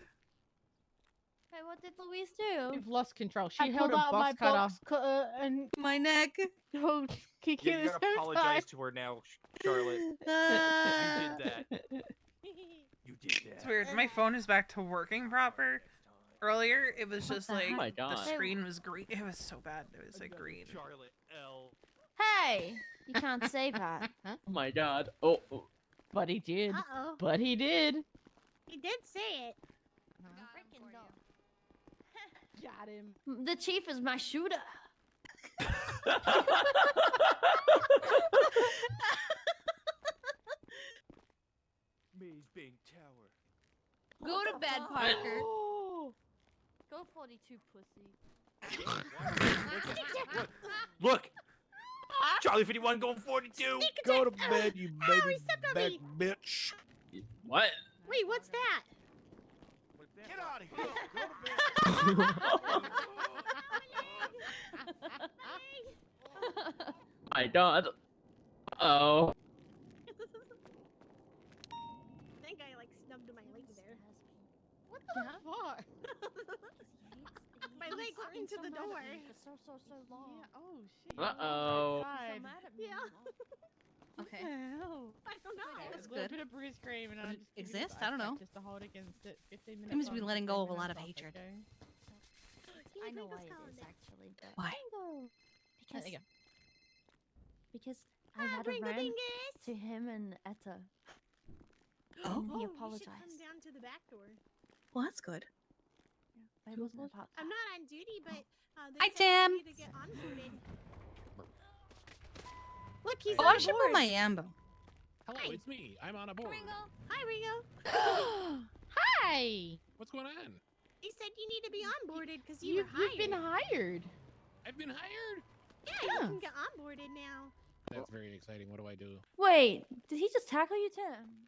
Hey, what did Louise do?
You've lost control.
I
She held
pulled
a
out my
box cutter.
box cutter and
My neck.
hold Kiki
Yeah,
at
you
the
gotta
same
apologize
time.
to her now, Charlotte. You
Ah.
did that. You did that.
It's weird. My phone is back to working proper. Earlier, it was just
the
like
heck?
Oh my
the
god.
screen was green. It was so bad. It was like green.
Charlotte L.
Hey, you can't say that.
Oh my god. Oh.
But he did.
Uh-oh.
But he did.
He did say it.
Freaking dog.
Got him.
The chief is my shooter.
Maze Bank Tower.
Go to bed, Parker.
Oh.
Go 42, pussy.
Look! Charlie 51 going 42!
Go to bed, you baby
stepped on
back
me.
bitch.
What?
Wait, what's that?
Get out of here. Go to bed.
My god. Oh.
I think I like snubbed my leg there.
What the fuck?
My leg went into the door.
So long.
Yeah, oh shit.
Uh-oh.
Outside.
Yeah.
Okay.
I don't know.
That's
A little
good.
bit of bruise cream and
Does
I
it
just give you
exist?
the
I don't
ice
know.
pack Just to hold against it. 15 minutes.
Seems to be
on,
letting go
15
of a lot of
minutes off,
hatred.
okay?
I know why
Bringle's
it
calling
is
it.
actually, but
Why?
because
There you go.
because I had a
Bringle
rant
dingus.
to him and Etta.
Oh.
And he
You should
apologized.
come down to the back door.
Well, that's good.
But it wasn't about that.
I'm not on duty, but they
Hi,
said
Tim.
you need to get onboarded. Look, he's
Oh,
on
I should
board.
put my ambo.
Hello,
Hi.
it's me. I'm on a board.
Hi, Ringo.
Hi.
What's going on?
He said you need to be onboarded because you were
You've
hired.
been hired.
I've been hired.
Yeah,
Yeah.
you can get onboarded now.
That's very exciting. What do I do?
Wait, did he just tackle you, Tim?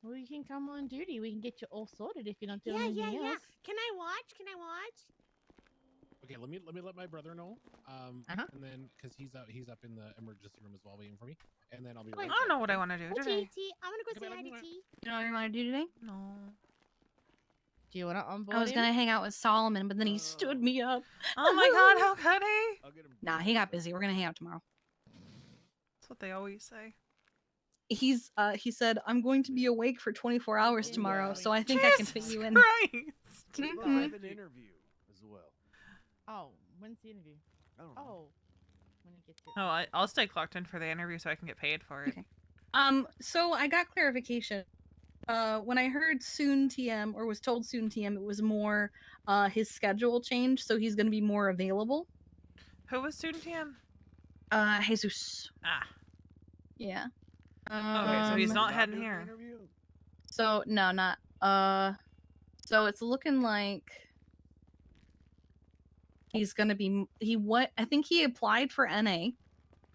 Well, you can come on duty. We can get you all sorted if you're not doing
Yeah,
anything
yeah.
else.
Can I watch? Can I watch?
Okay, let me let my brother know.
Uh-huh.
And then because he's up in the emergency room as well waiting for me, and then I'll be.
I
Right
don't know what I want to do
Hi,
today.
T. I'm gonna go
Okay,
say
bye,
hi to
bye.
T.
You know what you want to do today?
No.
Do you want to onboard
I was
him?
gonna hang out with Solomon, but then he stood me up.
Oh my god, how could he?
I'll get him.
Nah, he got busy. We're gonna hang out tomorrow.
That's what they always say.
He said I'm going to be awake for 24 hours tomorrow, so I think I can fit
Jesus
you in.
Christ.
Well, I
Mhm.
have an interview as well.
Oh, when's the interview?
I don't know.
Oh, when it gets here.
Oh, I'll stay clocked in for the interview so I can get paid for it.
Okay. So I got clarification. When I heard soon TM or was told soon TM, it was more his schedule changed, so he's gonna be more available.
Who was student TM?
Jesus.
Ah.
Yeah.
Okay, so he's not heading
doing the
here.
interview?
So no, not so it's looking like he's gonna be I think he applied for NA,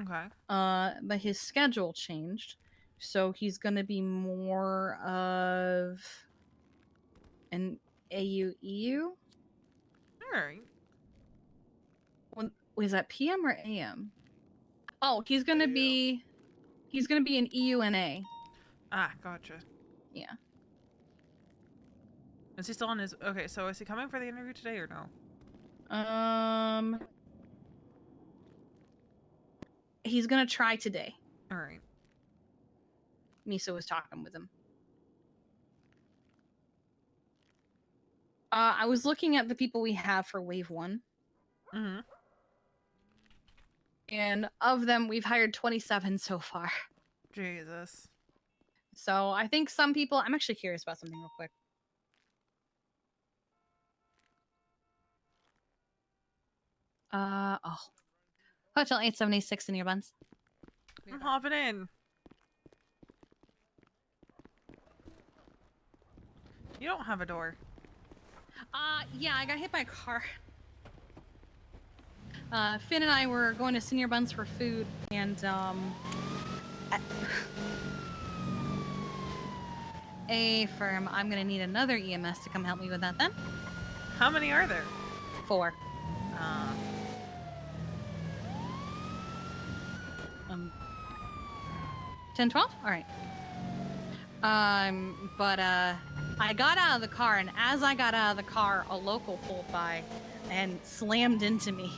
Okay.
but his schedule changed. So he's gonna be more of an AU-EU?
Alright.
Was that PM or AM? Oh, he's gonna be an EUNA.
Ah, gotcha.
Yeah.
Is he still on his... Okay, so is he coming for the interview today or no?
He's gonna try today.
Alright.
Misa was talking with him. I was looking at the people we have for Wave 1.
Mm-hmm.
And of them, we've hired 27 so far.
Jesus.
So I think some people... I'm actually curious about something real quick. Hotel 876 in your buns.
I'm hopping in. You don't have a door.
Yeah, I got hit by a car. Finn and I were going to Senior Buns for food, and Affirm, I'm gonna need another EMS to come help me with that then.
How many are there?
4. 10, 12? Alright. I got out of the car, and as I got out of the car, a local pulled by and slammed into me.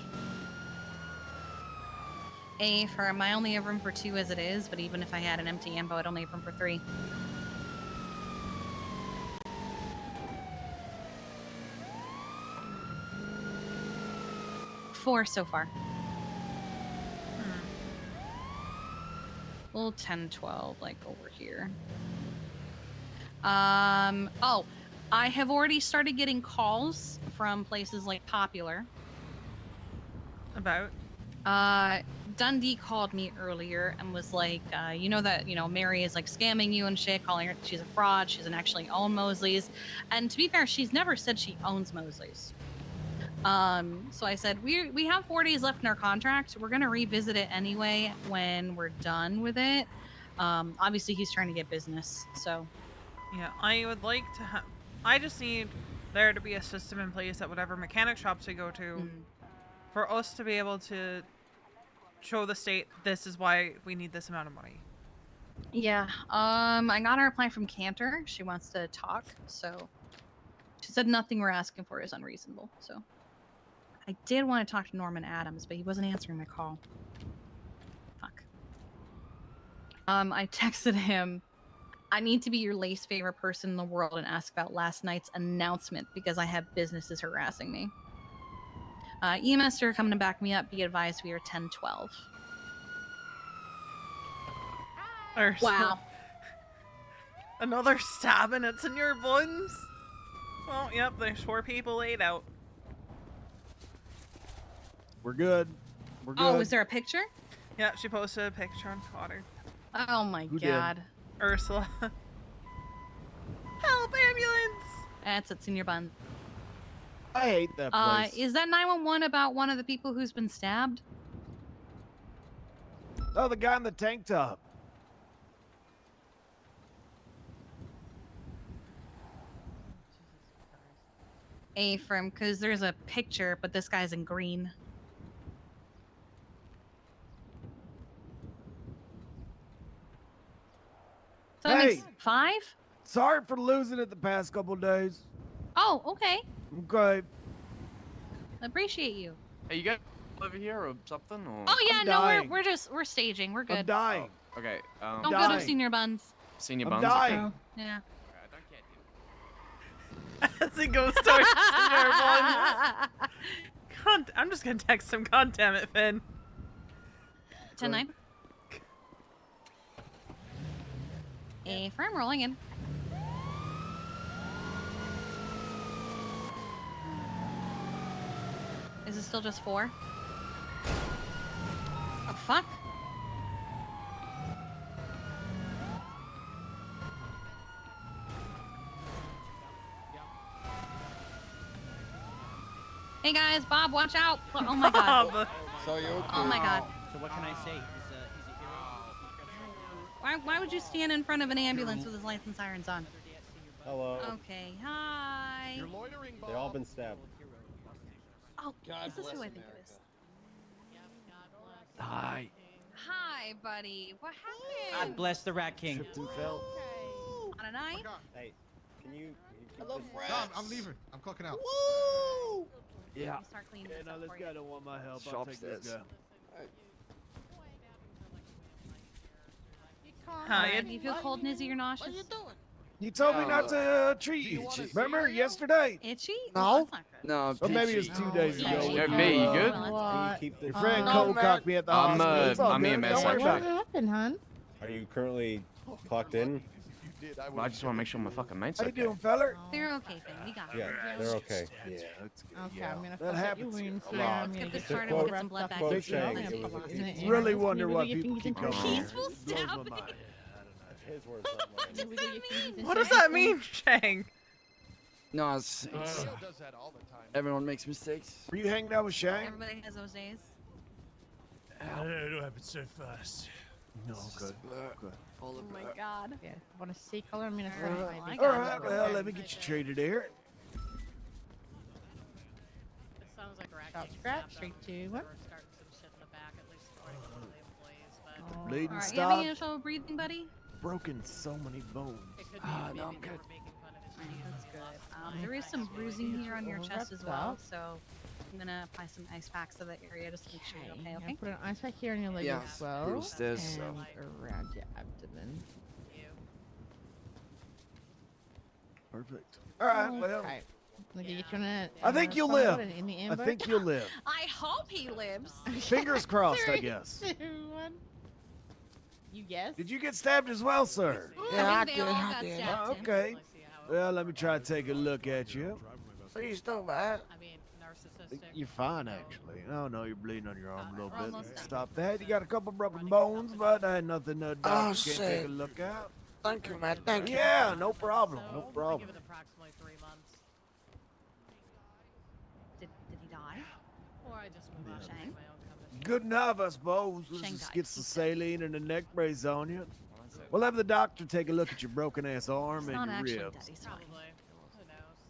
Affirm, I only have room for 2 as it is, but even if I had an empty ambo, I'd only have room for 3. Four so far. Well, 10, 12, like over here. Oh, I have already started getting calls from places like Popular.
About?
Dundee called me earlier and was like, you know that, Mary is like scamming you and shit, calling her she's a fraud, she doesn't actually own Mosley's. And to be fair, she's never said she owns Mosley's. So I said, we have 4 days left in our contract. We're gonna revisit it anyway when we're done with it. Obviously he's trying to get business, so.
Yeah, I would like to have... I just need there to be a system in place at whatever mechanic shops we go to for us to be able to show the state this is why we need this amount of money.
Yeah, I got her reply from Cantor. She wants to talk, so she said nothing we're asking for is unreasonable, so. I did want to talk to Norman Adams, but he wasn't answering my call. Fuck. I texted him, I need to be your least favorite person in the world and ask about last night's announcement because I have businesses harassing me. EMS are coming to back me up. Be advised we are 10-12. Wow.
Another stabbing at Senor Buns? Well, yep, there's 4 people laid out.
We're good. We're good.
Oh, is there a picture?
Yeah, she posted a picture on Twitter.
Oh my
Who
god.
did?
Ursula. Help, ambulance!
That's at Senior Bun.
I hate that place.
Is that 911 about one of the people who's been stabbed?
Oh, the guy in the tank top.
Affirm, because there's a picture, but this guy's in green. So that makes 5?
Sorry for losing it the past couple days.
Oh, okay.
Okay.
Appreciate you.
Hey, you got over here or something? Or...
Oh yeah,
I'm
no,
dying.
we're staging. We're good.
I'm dying.
Oh, okay.
Don't go to
dying.
Senior Buns.
Senior
I'm
Buns.
dying.
Okay.
Yeah.
As it goes towards Senor Buns. I'm just gonna text him, God damn it, Finn.
10-9. Affirm, rolling in. Is it still just 4? Oh, fuck. Hey guys, Bob, watch out! Oh my god.
Bob.
So you
Oh my god.
So what can I say? He's a hero.
Why would you stand in front of an ambulance with his lights and sirens on?
Hello.
Okay, hi.
You're loitering,
They all been stabbed.
Oh,
God
is this who I
bless
think it is?
Hi.
Hi, buddy. What
God
happened?
bless the Rat King.
Tripped and fell.
On a knife?
Hey, can you keep
Hello,
this-
friends.
I'm leaving. I'm clocking out.
Woo!
Yeah.
Let me start cleaning this up for you.
don't want my help.
I'll take this guy.
Hi,
Do you feel coldness in your nauseous?
What are you doing?
You told me not to treat
you
you.
wanna
Remember
see?
yesterday?
Itchy?
No.
That's not good.
No,
Or maybe it's
Peachy.
2 days ago.
Itchy.
Yeah,
when
B, you
uh,
good?
Can you
What?
keep this?
Your friend
No,
Cole
man.
cocked me at the
I'm,
hospital. It's all
I'm
good.
EMS
Don't worry
What
about it.
happened, hon?
Are you currently clocked in?
I just want to make sure my fucking night's
How you
okay.
doing, feller?
They're okay, Finn. We got it.
Yeah, they're okay.
Yeah, that's good.
Okay,
yeah.
I'm gonna
that
fuck up your
happens
wounds
a
here.
lot.
I'm
Let's
gonna
get this
get
started.
you
We'll
all
get some
wrapped
blood
up
back
in
Quote
in
steel.
you.
I'm
saying
gonna
it was
put this
a
in
peaceful-
the
Really
ambulance.
wonder
Wiggle
why
your
people
fingers and
keep coming
toes.
here.
Peaceful
It blows my
stabbing.
mind.
His words, not mine.
Wiggle your fingers and
what does
toes.
that mean, Shang?
No, it's
Leo does that all the time.
everyone makes mistakes.
Were you hanging out with Shane?
Everybody has those days.
It happened so fast. No, good. Good.
Oh my god.
Yeah. Want to see color? I'm gonna
All
send
right,
my
well, I
big
got
All
it.
right, well, let me get you treated here.
It sounds like Rat
Shot
King
scratch.
stabbed
3,
them.
2, 1.
They were starting some shit in the back, at least according to one of the employees, but
Bleeding
Alright, you having any
stopped.
trouble breathing, buddy?
Broken so many bones.
it could be
Ah,
maybe
no, I'm
they
good.
were making fun of his
Alright,
teeth
that's
when he
good.
left.
There is some bruising here on your
All
chest as
wrapped
well,
up.
so I'm gonna apply some ice packs to that area just to make sure you're okay,
I'm
okay?
gonna put an ice pack here on your leg
Yeah,
as well,
bruised this, so.
and around your abdomen.
You.
Perfect. All right, well,
Okay. I'm gonna get you on a.
I think you'll
somewhat
live.
in the
I
amber.
think you'll live.
I hope he lives.
Fingers crossed, I
3,
guess.
2, 1. You guess?
Did you get stabbed as well, sir?
I think they all got stabbed,
Oh,
Tim.
okay. Well, let me try to take a look at you.
Please don't laugh. I mean, narcissistic.
You're fine, actually. Oh, no, you're bleeding on your arm a little
we're
bit.
almost done.
Stop that. You got a couple broken bones, but nothing the doctor can't take a look at.
Thank you, man. Thank
Yeah, no problem. No
So, I
problem.
give it approximately 3 months.
Did he die?
Or I just move on to
Shang?
my own company.
Good enough, I suppose. Let's
Shang
just
died.
get some saline and a neck brace on you. We'll have the doctor take a look at your broken ass arm
He's not
and
actually
your
dead.
ribs.
He's fine.
Probably. Who knows?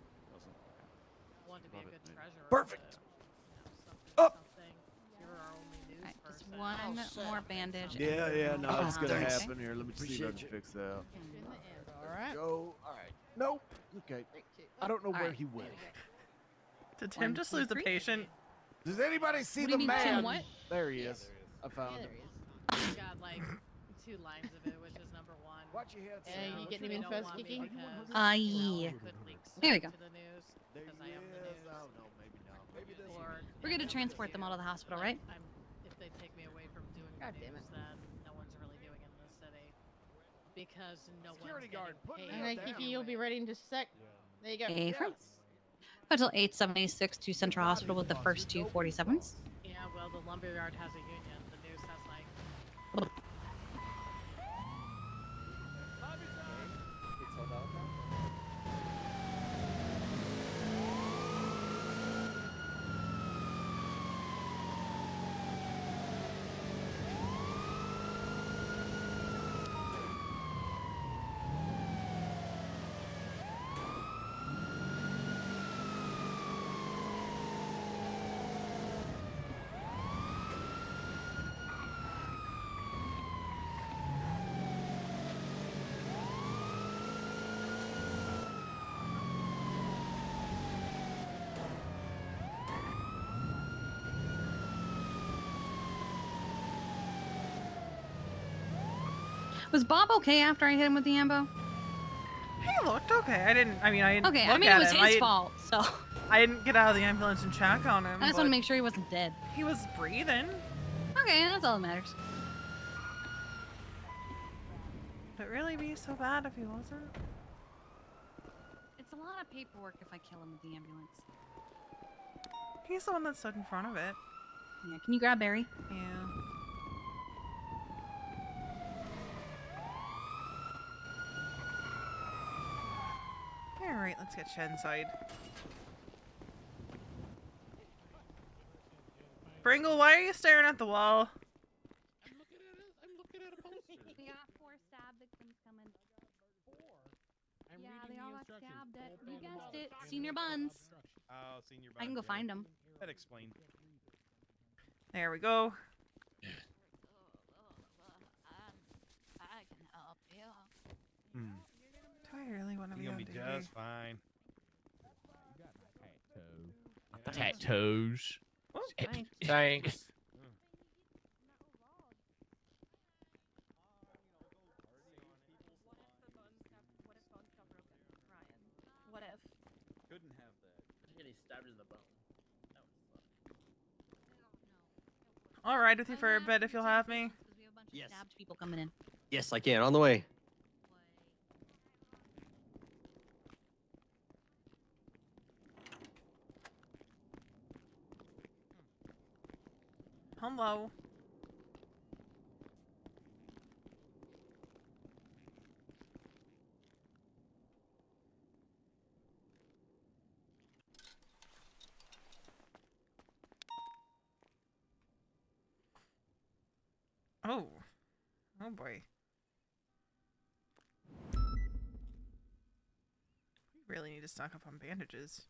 Want to be a good treasurer.
Perfect.
But,
Up.
something. You're our only news
Alright, just
person.
one more bandage.
Yeah,
and
yeah,
we'll
no,
be
it's
on,
gonna
okay?
happen here. Let me see if I
Appreciate
can
you.
fix that.
In the amber. All right.
Go. All right. Nope. Okay. I don't know where
Alright.
he went.
Did Tim
1,
just
2,
lose a
3.
patient?
Does anybody see
What do
the
you mean, Tim,
man?
what?
There he is. I found
Yeah,
him.
there he is.
We've got like 2 lines of it, which is number 1.
Watch your head.
Yeah, you
So,
getting
they
him in
don't
first,
want me
Kiki?
because,
Yeah.
you know, it could leak
There we
straight
go.
to the news
There
because
he
I am the
is.
news.
Oh, no, maybe not. Maybe this
Or
We're gonna transport them all to the hospital, right?
if they take me away from doing
God
the
damn
news,
it.
then no one's really doing it in the city because no
Security
one's
guard,
getting
put me
paid.
up
Alright,
there.
Kiki, you'll be ready in just a sec. There you go.
April. Hotel 876 to Central Hospital with the first 2 47s.
Yeah, well, the lumberyard has a union. The news has like.
It's sold out now?
Was Bob okay after I hit him with the ambo?
He looked okay. I didn't look
Okay, I mean
at
it was
him.
his fault, so
I didn't get out of the ambulance and check on him.
I just
but
want to make sure he wasn't dead.
he was breathing.
Okay, that's all that matters.
Would it really be so bad if he wasn't?
It's a lot of paperwork if I kill him with the ambulance.
He's the one that stood in front of it.
Yeah, can you grab Barry?
Yeah. Alright, let's get you inside. Pringle, why are you staring at the wall?
I'm looking at a poster.
We got 4 Senior Buns.
Oh, senior.
I can go find him.
That explains.
There we go.
I can help you.
Do I really want to be
You're
on
gonna be
TV?
just fine.
Tattoos.
Thanks.
Thanks.
What if?
Couldn't have that.
Getting stabbed in the bone. That would suck.
I'll ride with you for a bit if you'll have me.
Yes. Stabbed people coming in.
Yes, I can. On the way.
Hello. Oh. Oh boy. We really need to stock up on bandages.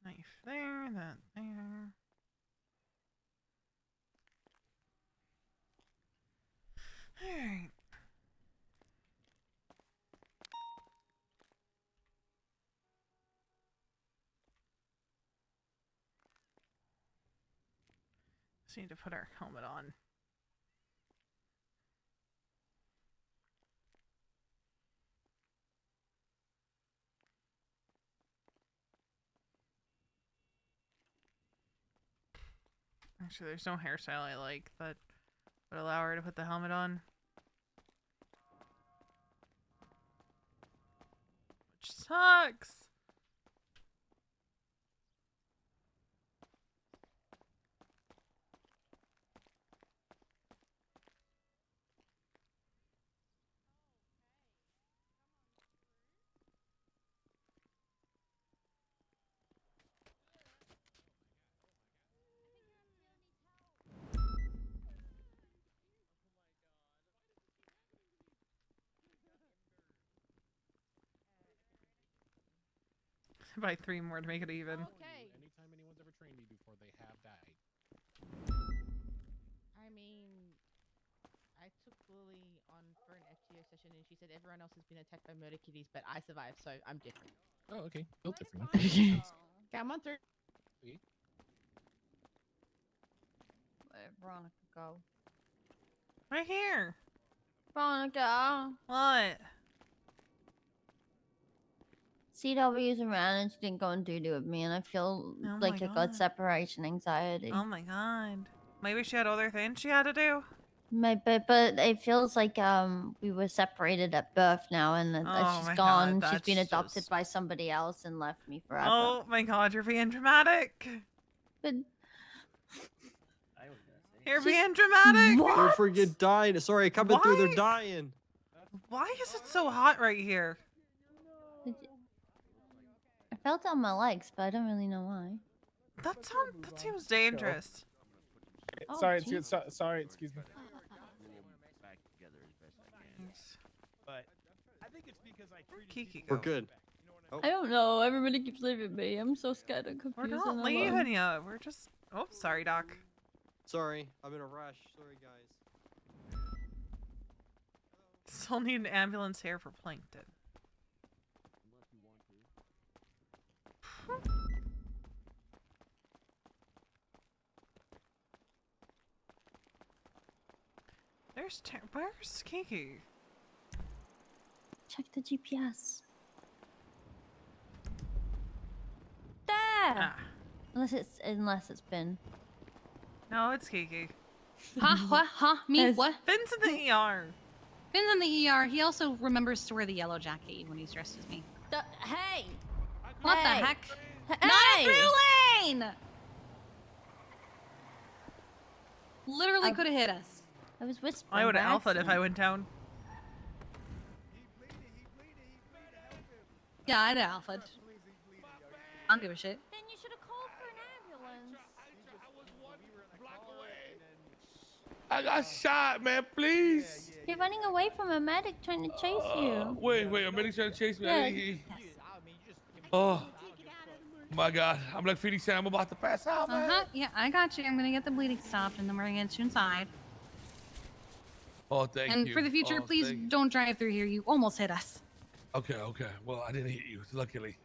Knife there, that there. Alright. Just need to put our helmet on. Actually, there's no hairstyle I like that would allow her to put the helmet on. Which sucks! By 3 more to make it even.
Okay.
Anytime anyone's ever trained me before, they have died.
I mean, I took Lily on for an FTO session, and she said everyone else has been attacked by murder kitties, but I survived, so I'm different.
Oh, okay. Built different.
Come on through.
Where'd Veronica go?
Right here.
Veronica.
What?
CW's around and she didn't go and do with me, and I feel
Oh
like
my
I got
God.
separation anxiety.
Oh my god. Maybe she had other things she had to do?
But it feels like we were separated at birth now, and
Oh
she's
my
gone.
God,
She's been
that's
adopted
just-
by somebody else and left me forever.
Oh my god, you're being dramatic.
But
You're being dramatic.
They're freaking dying. Sorry, coming through. They're dying.
Why is it so hot right here?
I felt it on my legs, but I don't really know why.
That seems dangerous.
Oh,
Sorry,
geez.
sorry, excuse me.
But I think it's because I treated
Kiki
We're good.
I don't know. Everybody keeps leaving me. I'm so scared and
We're
confused.
not
and
leaving
alone.
you. We're just. Oh, sorry, Doc.
Sorry, I'm in a rush. Sorry, guys.
Still need an ambulance here for Plankton. Where's Kiki?
Check the GPS. There.
Ah.
Unless it's been.
No, it's Kiki.
Huh? What? Huh? Me?
Yes.
What?
Finn's in the ER.
Finn's in the ER. He also remembers to wear the yellow jacket when he's dressed as me.
Hey!
What
Hey!
the heck?
Hey!
Not a through lane! Literally could have hit us.
I was whispering.
I would
by
have alphaed if I
accident.
went down.
Yeah, I'd have alphaed. I don't give a shit.
Then you should have called for an ambulance.
I got shot, man. Please.
You're running away from a medic trying to chase you.
Wait, a medic trying to chase me.
Yeah.
Oh my God, I'm like feeling sad. I'm about to pass out, man.
Yeah, I got you. I'm gonna get the bleeding stopped, and then we're gonna get you inside.
Oh, thank
And
you.
for the future,
Oh,
please
thank you.
don't drive through here. You almost hit us.
Okay. Well, I didn't hit you, luckily.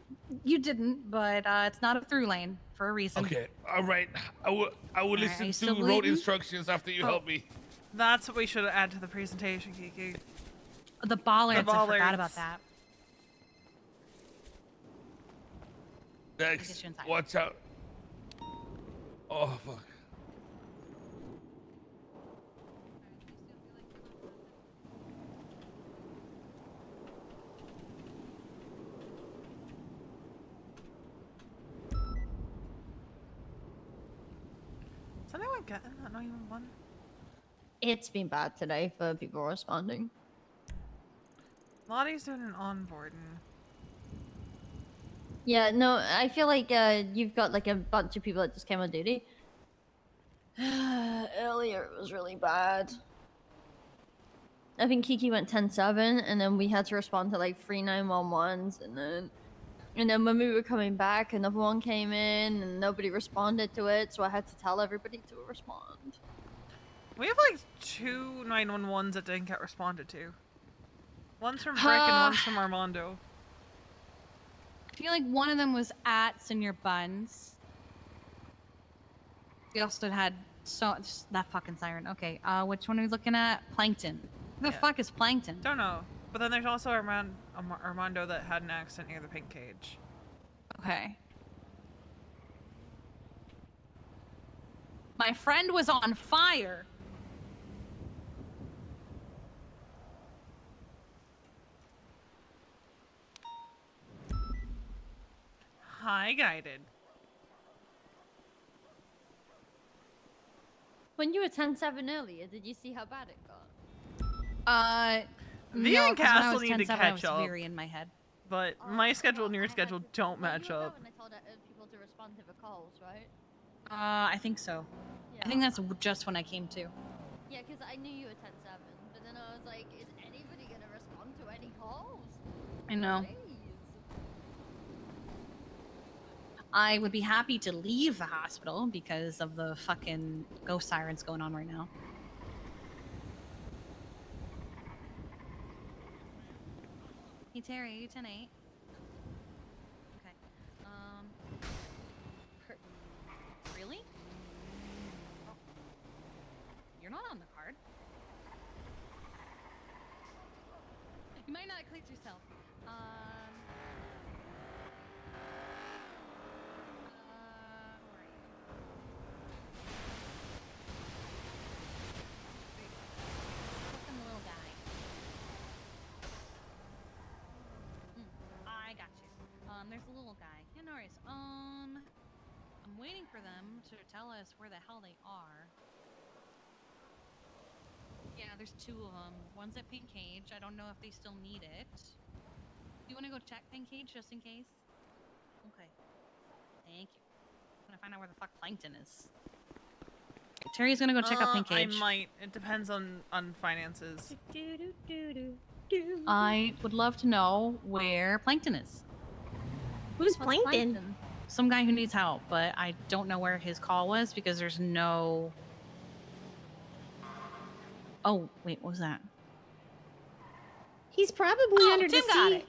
You didn't, but it's not a through lane for a reason.
Okay, all right. I will
All right, are
listen
you
to
still
road
bleeding?
instructions after you help me.
That's what we should add to the presentation, Kiki.
The bollards, I
bollards.
forgot about that.
Next,
you inside.
watch out. Oh, fuck.
Is anyone getting that 911?
It's been bad today for people responding.
Lottie's doing an onboarding.
Yeah, no, I feel like you've got like a bunch of people that just came on duty. Earlier it was really bad. I think Kiki went 10-7, and then we had to respond to like 3 911s, and then when we were coming back, another one came in, and nobody responded to it, so I had to tell everybody to respond.
We have like 2 911s that didn't get responded to. One's from Brick and one's from Armando.
I feel like one of them was at Senior Buns. We also had that fucking siren. Okay, which one are we looking at? Plankton. Who the fuck is Plankton?
Don't know. But then there's also Armando that had an accident near the pink cage.
Okay. My friend was on fire.
Hi, Guided.
When you were 10-7 earlier, did you see how bad it got?
V
no,
and
'cause when I
Castle
was
need to
10-7, I
catch
was
up.
very in my head.
But my schedule and your schedule don't match
You were there
up.
when I told people to respond to the calls, right?
I think so. I think that's just when I came to.
Yeah, because I knew you were 10-7, but then I was like, is anybody gonna respond to any calls?
I know.
Please.
I would be happy to leave the hospital because of the fucking ghost sirens going on right now. Hey Terry, are you 10-8? Okay. Really? Oh. You're not on the card. You might not have clicked yourself. Where are you? Fucking little guy. I got you. There's a little guy. Yeah, no worries. I'm waiting for them to tell us where the hell they are. Yeah, there's 2 of them. One's at Pink Cage. I don't know if they still need it. You want to go check Pink Cage just in case? Okay. Thank you. I'm gonna find out where the fuck Plankton is. Okay, Terry's gonna go check out Pink Cage.
I might. It depends on finances.
I would love to know where Plankton is.
Who's Plankton?
Some guy who needs help, but I don't know where his call was because there's no... Oh, wait, what was that?
He's probably under
Tim
the
got
sea.
it.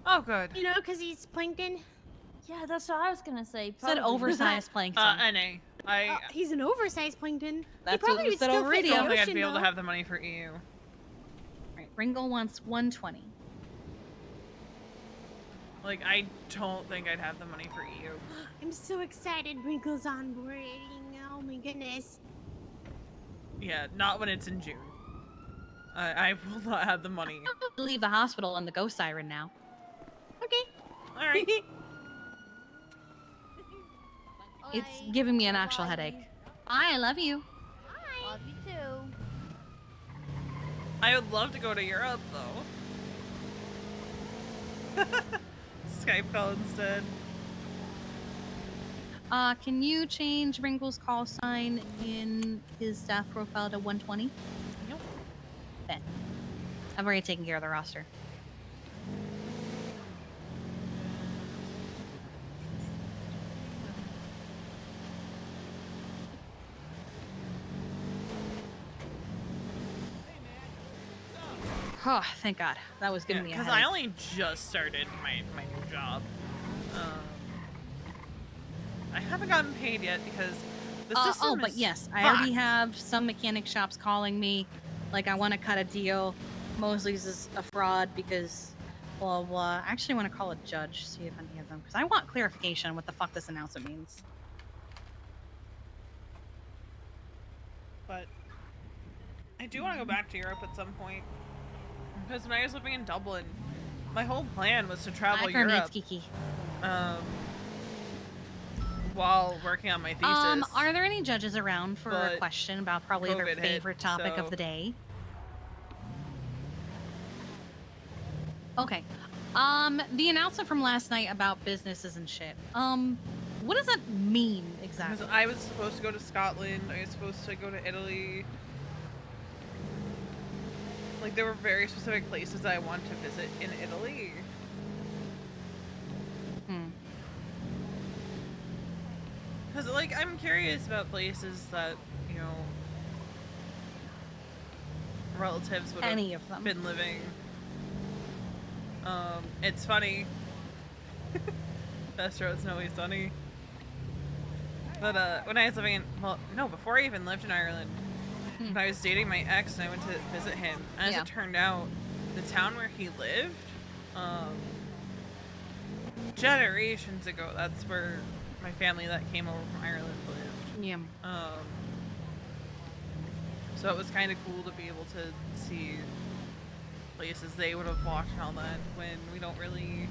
Oh, good.
You know, because he's plankton.
Yeah, that's what I was gonna say.
Said
probably.
oversized Plankton.
NA.
He's an oversized plankton.
That's
he probably
what we
would
said
still
over
fit the
radio.
I don't think I'd
ocean,
be able to
though.
have the money for EU.
Right, Ringo wants 120.
Like, I don't think I'd have the money for EU.
I'm so excited Wrinkle's onboarding. Oh my goodness.
Yeah, not when it's in June. I will not have the money.
Leave the hospital and the ghost siren now.
Okay.
All right.
It's giving me an actual headache. I love you.
Love you too.
I would love to go to Europe, though. Skype call instead.
Can you change Wrinkle's call sign in his staff profile to 120?
Nope.
Bet. I've already taken care of the roster. Oh, thank God. That was giving me a
Because
headache.
I only just started my new job. I haven't gotten paid yet because the system
Oh, but
is
yes, I already
fucked.
have some mechanic shops calling me, like I want to cut a deal. Mosley's is a fraud because blah blah. I actually want to call a judge, see if any of them, because I want clarification on what the fuck this announcement means.
But I do want to go back to Europe at some point. Because when I was living in Dublin, my whole plan was to travel
Hi, Kermit,
Europe.
Kiki.
While working on my thesis.
Are there any judges around for a
but
question about probably their
COVID hit,
favorite topic
so-
of the day? Okay. The announcement from last night about businesses and shit. What does that mean exactly?
Because I was supposed to go to Scotland, I was supposed to go to Italy. Like, there were very specific places that I wanted to visit in Italy. Because, like, I'm curious about places that, you know, relatives would
Any
have
of them.
been living. It's funny. Best roads know he's funny. But, when I was living in, well, no, before I even lived in Ireland, when I was dating my ex and I went to visit him, as
Yeah.
it turned out, the town where he lived, generations ago, that's where my family that came over from Ireland lived.
Yeah.
So it was kind of cool to be able to see places they would have walked and all that when we don't really.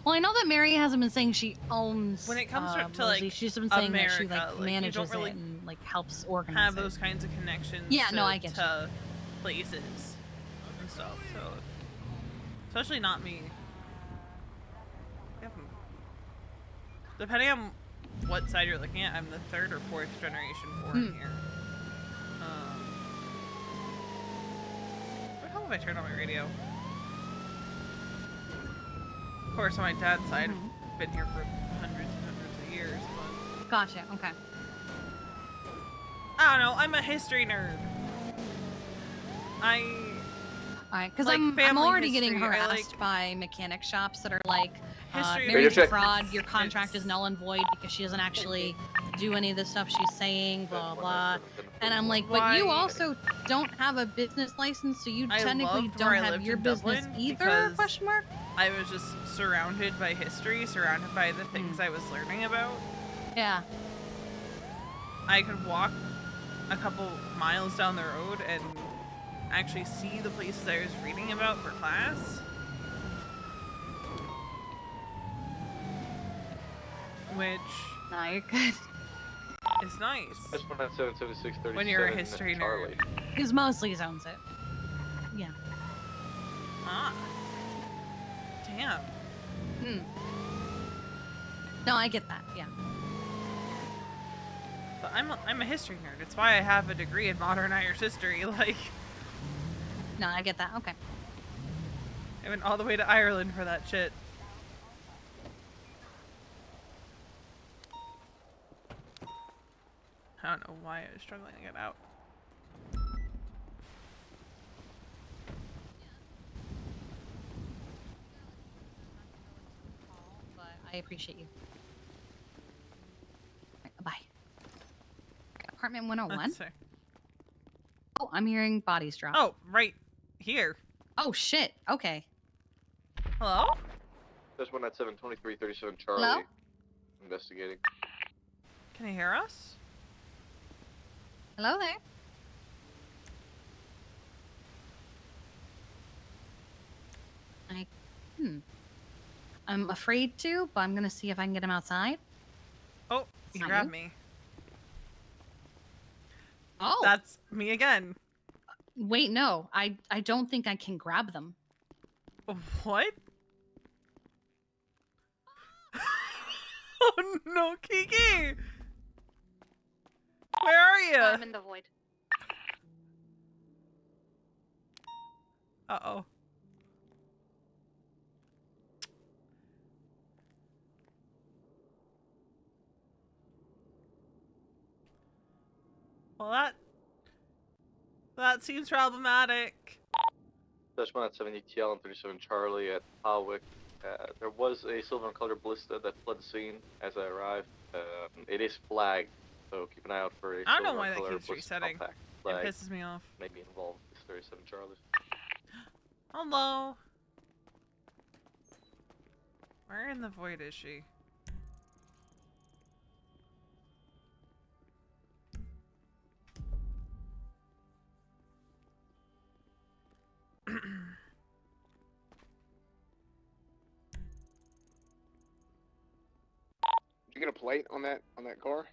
Well, I know that Mary hasn't been saying she owns.
When it comes to
Mosley.
like
She's been saying
America,
that she like
you
manages
don't really
it and like helps organize
have
it.
those kinds of connections.
Yeah,
to,
no, I get
to places and stuff. So, especially not me. Depending on what side you're looking at, I'm the third or fourth generation born here. What the hell have I turned on my radio? Of course, on my dad's side, I've been here for hundreds and hundreds of years. But
Gotcha. Okay.
I don't know. I'm a history nerd.
Alright, because
like
I'm
family
already getting
history, I
harassed by mechanic shops that are like,
History
Mary's a
history-
fraud, your contract is null and void because she doesn't actually do any of the stuff she's saying, blah blah. And I'm like, but you
Why-
also don't have a business license, so you
I
technically
loved
don't
where I
have
lived
your
in
business
Dublin
either?
because
Question mark.
I was just surrounded by history, surrounded by the things I was learning about.
Yeah.
I could walk a couple miles down the road and actually see the places I was reading about for class. Which
no, you're good.
Is nice.
That's 1977637.
When you're a history nerd.
Because Mosley owns it. Yeah.
Ah. Damn.
No, I get that. Yeah.
But I'm a history nerd. It's why I have a degree in modern Irish history. Like,
No, I get that. Okay.
I went all the way to Ireland for that shit. I don't know why I was struggling to get out.
But I appreciate you. Right, bye. Apartment 101.
Let's see.
Oh, I'm hearing bodies drop.
Oh, right here.
Oh shit. Okay.
Hello?
That's 1972337 Charlie.
Hello?
Investigating.
Can you hear us?
Hello there. I'm afraid to, but I'm gonna see if I can get him outside.
Oh,
It's
you
not
grabbed
you?
me.
Oh.
That's me again.
Wait, no. I don't think I can grab them.
What? Oh no, Kiki! Where are you?
I'm in the void.
Uh-oh. Well, that seems problematic.
Dash 170 TL and 37 Charlie at Hawick. There was a silver and color ballista that fled the scene as I arrived. It is flagged, so keep an eye out for a
I don't know
silver
why
and
that
color
keeps
ballista
resetting.
compact.
It
Flag
pisses me off.
may be involved with 37 Charlie.
Hello. Where in the void is she?
Did you get a plate on that car?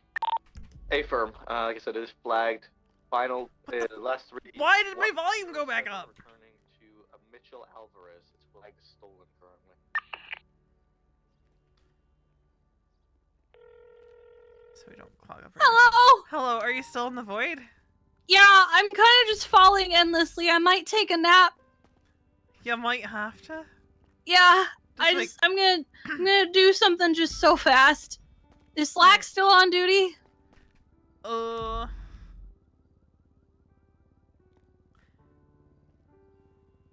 A firm. Like I said, it is flagged. Final. Last three.
Why did my volume go back up?
Returning to Mitchell Alvarez. It's flagged as stolen currently.
So we don't clog up.
Hello?
Hello, are you still in the void?
Yeah, I'm kind of just falling endlessly. I might take a nap.
You might have to.
Yeah,
Just
I'm gonna do something just so fast. Is Slack still on duty?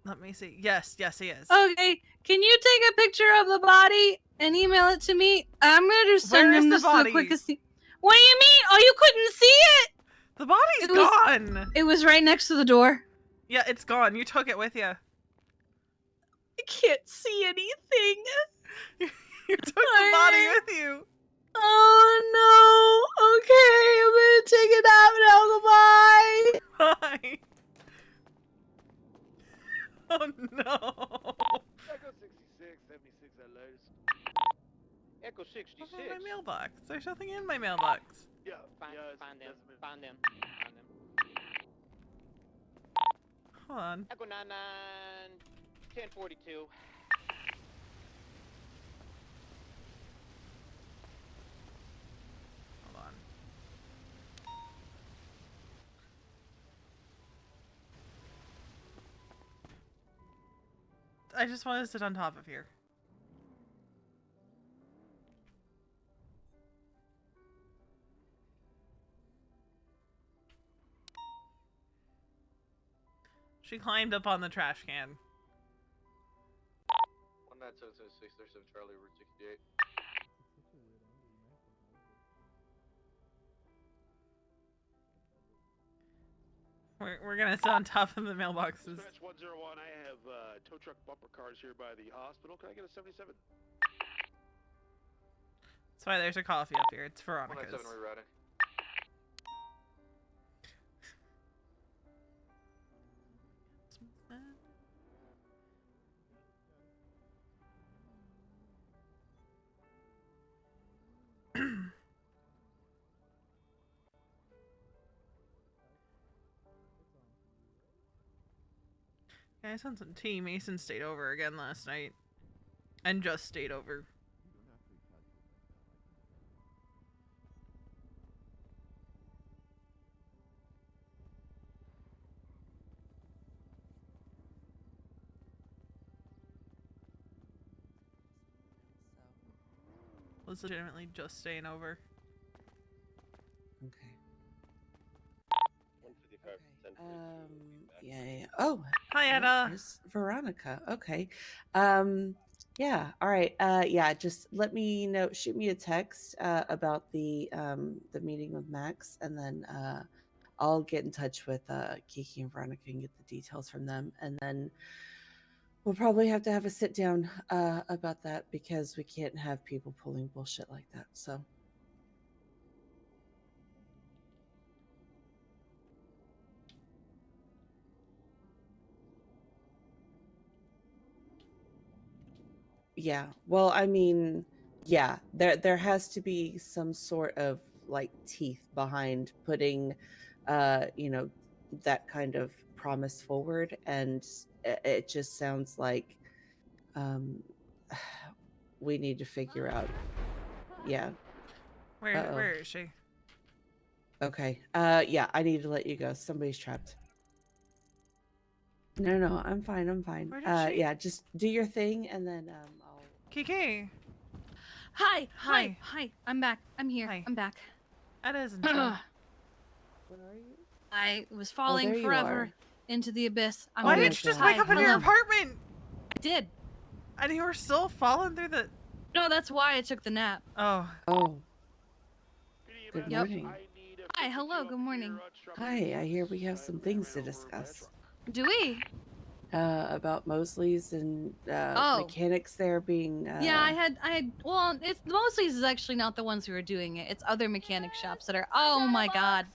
Let me see. Yes, he is.
Okay, can you take a picture of the body and email it to me? I'm gonna just send
Where is
him
the
this
body?
the quickest. What do you mean? Oh, you couldn't see it?
The body's
It was-
gone.
It was right next to the door.
Yeah, it's gone. You took it with you.
I can't see anything.
You took the body with you.
Oh no. Okay, I'm gonna take it out now. Goodbye.
Bye. Oh no.
Echo 66, 76 at latest.
Echo 66.
What's in my mailbox? There's nothing in my mailbox.
Yeah,
Find them. Found them.
Hold on.
Echo 99, 1042.
Hold on. I just want to sit on top of here. She climbed up on the trash can.
19776 37 Charlie, Route 68.
We're gonna sit on top of the mailboxes.
Dispatch 101, I have tow truck bumper cars here by the hospital. Can I get a 77?
That's why there's a coffee up here. It's Veronica's.
197 rerouting. Yeah, I sent some tea. Mason stayed over again last night. And just stayed over. Was legitimately just staying over.
Okay.
155.
Yeah. Oh.
Hi, Anna.
There's Veronica. Okay. Yeah. All right. Yeah. Just let me know. Shoot me a text about the meeting with Max, and then I'll get in touch with Kiki and Veronica and get the details from them, and then we'll probably have to have a sit down about that because we can't have people pulling bullshit like that. So. Yeah. Well, I mean, yeah, there has to be some sort of like teeth behind putting that kind of promise forward, and it just sounds like we need to figure out Yeah. Uh-oh.
Where is she?
Okay. Yeah, I need to let you go. Somebody's trapped. No, I'm fine. I'm fine.
Where did she?
Yeah, just do your thing and then I'll.
Kiki.
Hi. I'm back. I'm here.
Hi.
I'm back.
That isn't so.
Where are you?
I was
Oh,
falling
there you
forever
are.
into the abyss. I'm
Why
good.
didn't you just wake up in your
Hello.
apartment?
I did.
And you were still falling through the.
No, that's why I took the nap.
Oh.
Oh. Good
Yep.
morning.
Hi. Hello. Good morning.
Hi. I hear we have some things to discuss.
Do we?
About Mosley's and
Oh.
mechanics there being.
Yeah, I had. Well, it's Mosley's is actually not the ones who are doing it. It's other mechanic shops that are. Oh my god.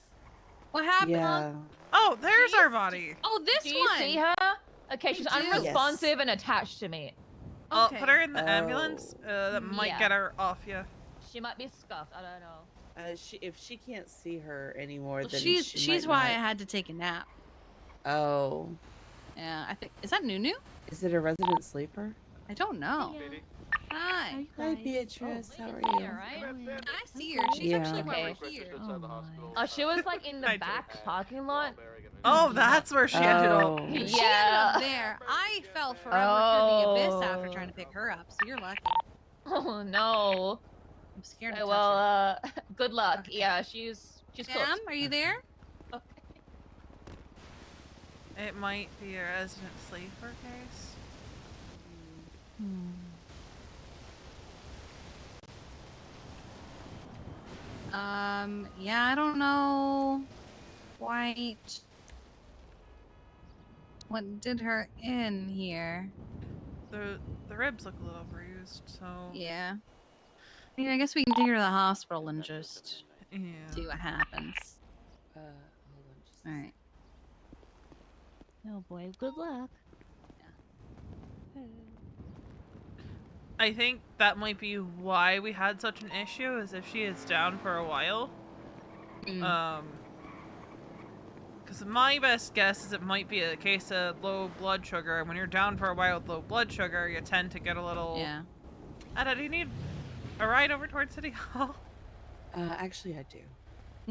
What happened?
Yeah.
Oh, there's our body.
Oh, this
Do you
one.
see her? Okay, she's
I do.
unresponsive and attached to me.
I'll
Okay.
put her in the ambulance. That might
Yeah.
get her off you.
She might be scuffed. I don't know.
If she can't see her anymore,
Well,
then
she's
she might
why I
not-
had to take a nap.
Oh.
Yeah, I think is that Nunu?
Is it a resident sleeper?
I don't know. Hi.
Hi, Beatrice. How are you?
I see her. She's
Yeah.
actually right
Okay.
here.
Oh, she was like in the back parking lot.
Oh, that's where she ended up.
Oh.
She ended
Yeah.
up there. I fell forever through the abyss after
Oh.
trying to pick her up, so you're lucky.
Oh no.
I'm scared
Okay,
to touch
well,
her.
good luck.
Okay.
Yeah, she's
Sam,
cooked.
are you there?
It might be a resident sleeper case.
Yeah, I don't know quite what did her in here.
The ribs look a little bruised, so
Yeah. I mean, I guess we can take her to the hospital and just
yeah.
see what happens.
Hold on just.
All right.
Oh boy, good luck.
I think that might be why we had such an issue, is if she is down for a while. Because my best guess is it might be a case of low blood sugar, and when you're down for a while with low blood sugar, you tend to get a little.
Yeah.
Ada, do you need a ride over towards City Hall?
Actually, I do.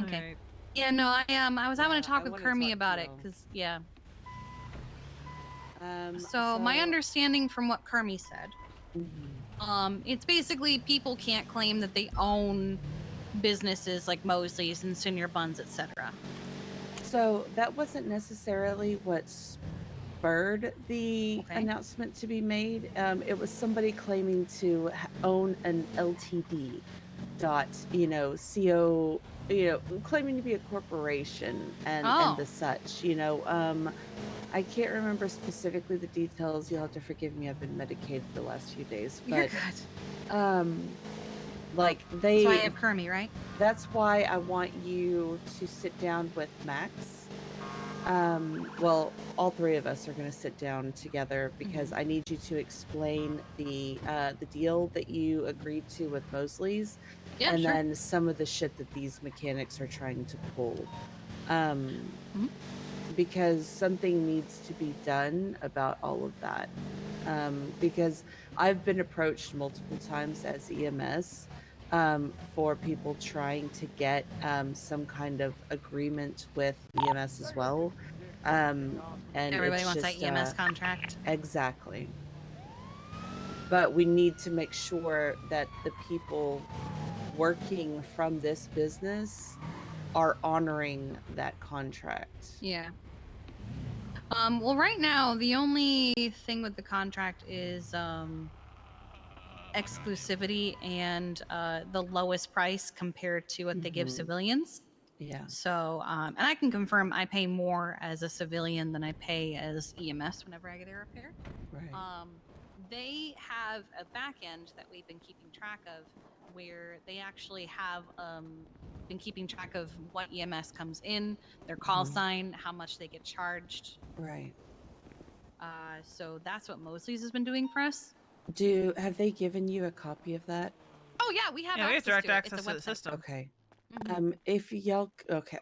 Okay.
Alright.
Yeah, no, I was having a talk
I
with
wanna
Kermie
talk
about
to
it,
him.
because, yeah.
So
My understanding from what Kermie said,
Mhm.
it's basically people can't claim that they own businesses like Mosley's and Senior Buns, etc.
So that wasn't necessarily what spurred the announcement to be made. It was somebody claiming to own an LTD dot, CO, claiming to be a corporation and the such, I can't remember specifically the details. You'll have to forgive me. I've been medicated the last few days,
You're
but
good.
like they.
So I have Kermie, right?
That's why I want you to sit down with Max. Well, all three of us are going to sit down together because I need you to explain the deal that you agreed to with Mosley's,
Yeah,
and
sure.
then some of the shit that these mechanics are trying to pull. Because something needs to be done about all of that. Because I've been approached multiple times as EMS for people trying to get some kind of agreement with EMS as well. And
Everybody
it's
wants
just,
that EMS contract.
Exactly. But we need to make sure that the people working from this business are honoring that contract.
Yeah. Well, right now, the only thing with the contract is exclusivity and the lowest price compared to what they give civilians.
Yeah.
So, and I can confirm I pay more as a civilian than I pay as EMS whenever I get a repair.
Right.
They have a back end that we've been keeping track of where they actually have been keeping track of what EMS comes in, their call sign, how much they get charged.
Right.
So that's what Mosley's has been doing for us.
Have they given you a copy of that?
Oh yeah, we have
Yeah, we have
access
direct
to it.
access
It's a
to the
website.
system.
Okay.
Mhm.
If y'all okay,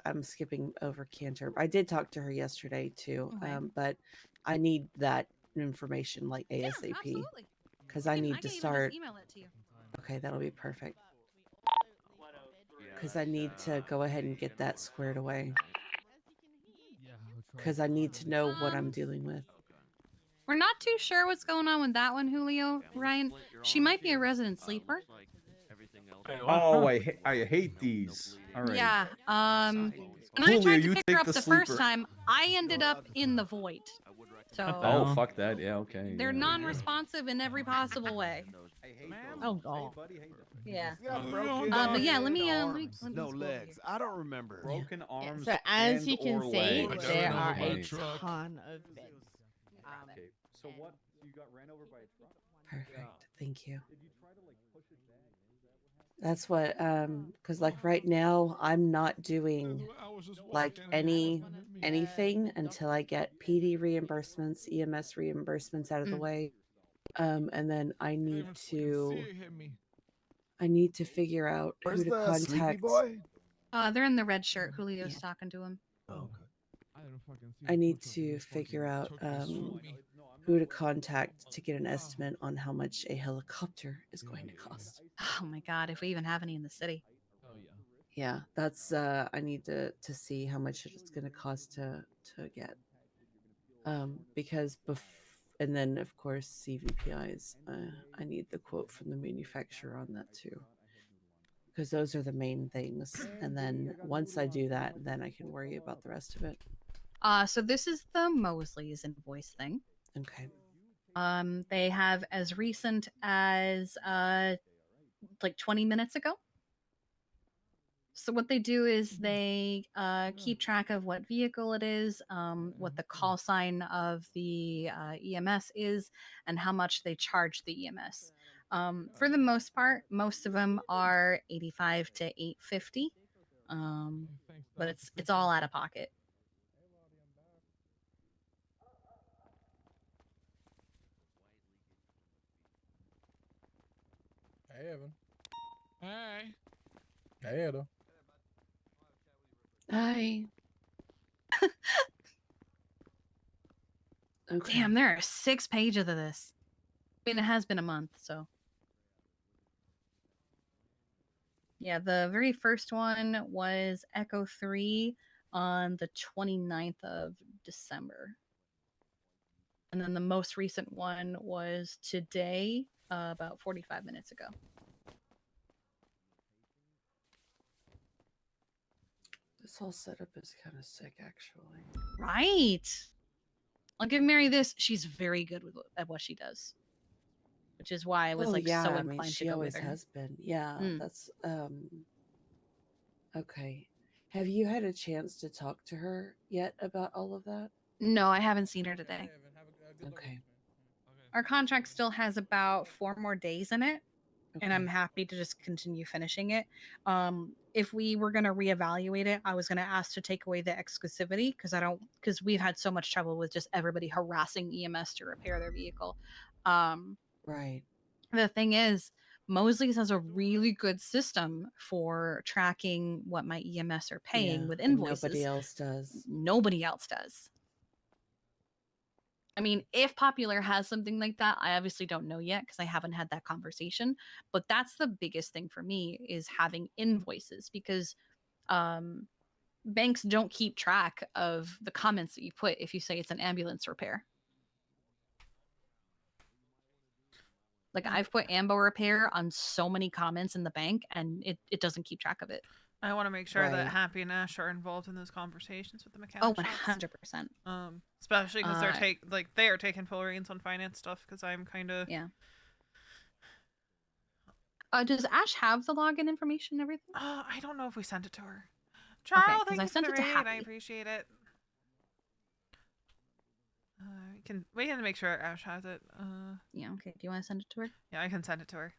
I'm skipping over Cantor. I did talk to her yesterday too.
Okay.
But I need that information like ASAP.
Absolutely.
Because I need to
can even
start.
just email it to you.
Okay, that'll be perfect. Because I need to go ahead and get that squared away. Because I need to know what I'm dealing with.
We're not too sure what's going on with that one, Julio. Ryan, she might be a resident sleeper.
Oh, I hate these. All right.
Yeah. And I
Julio,
tried to
you
pick her
take
up
the
the first
sleeper.
time. I ended up in the void. So
Oh, fuck that. Yeah, okay.
they're
yeah.
non-responsive in every possible way.
Oh god.
Yeah.
But
yeah, let me
arms, no legs. I don't remember.
Broken
Yeah,
arms.
so as
and
you can
or
see,
legs.
there are a ton of beds.
Okay. So what? So you got ran over by a truck?
Perfect. Thank you.
Did you try to like push it back?
That's what because like right now I'm not doing like anything until I get PD reimbursements, EMS reimbursements out of the way. And then I need to figure out
Where's
who to
the sleepy
contact.
boy?
They're in the red shirt. Julio's talking to him.
Oh,
I need to figure out who to contact to get an estimate on how much a helicopter is going to cost.
Oh my god, if we even have any in the city.
Yeah, that's I need to see how much it's going to cost to get. Because and then of course CVPIs. I need the quote from the manufacturer on that too. Because those are the main things. And then once I do that, then I can worry about the rest of it.
So this is the Mosley's invoice thing.
Okay.
They have as recent as like 20 minutes ago. So what they do is they keep track of what vehicle it is, what the call sign of the EMS is, and how much they charge the EMS. For the most part, most of them are 85 to 850, but it's all out of pocket.
Hey, Evan. Hey. Hey, Edo.
Hi. Okay.
Damn, there are 6 pages of this. I mean, it has been a month, so. Yeah, the very first one was Echo 3 on the 29th of December. And then the most recent one was today, about 45 minutes ago.
This whole setup is kind of sick, actually.
Right. I'll give Mary this. She's very good at what she does. Which is why I was like
yeah,
so
I mean,
inclined to
she
go
always
with her.
has been. Yeah,
Mm.
that's okay. Have you had a chance to talk to her yet about all of that?
No, I haven't seen her today.
Okay.
Our contract still has about 4 more days in it, and I'm happy to just continue finishing it. If we were going to reevaluate it, I was going to ask to take away the exclusivity because we've had so much trouble with just everybody harassing EMS to repair their vehicle.
Right.
The thing is, Mosley's has a really good system for tracking what my EMS are paying with
and
invoices.
nobody else does.
Nobody else does. I mean, if Popular has something like that, I obviously don't know yet because I haven't had that conversation. But that's the biggest thing for me is having invoices because banks don't keep track of the comments that you put if you say it's an ambulance repair. Like I've put ambo repair on so many comments in the bank and it doesn't keep track of it.
I want to make sure that
Right.
Happy and Ash are involved in those conversations with the
Oh,
mechanic shops.
100%.
Especially because they are taking full reins on finance stuff. Because I'm kind of
Yeah. Does Ash have the login information and everything?
I don't know if we sent it to her. Charles,
Okay, 'cause
thank
I
you for
sent
the
it to
raid. I
Happy.
appreciate it. We can make sure Ash has it.
Yeah. Okay. Do you want to send it to her?
Yeah, I can send it to her.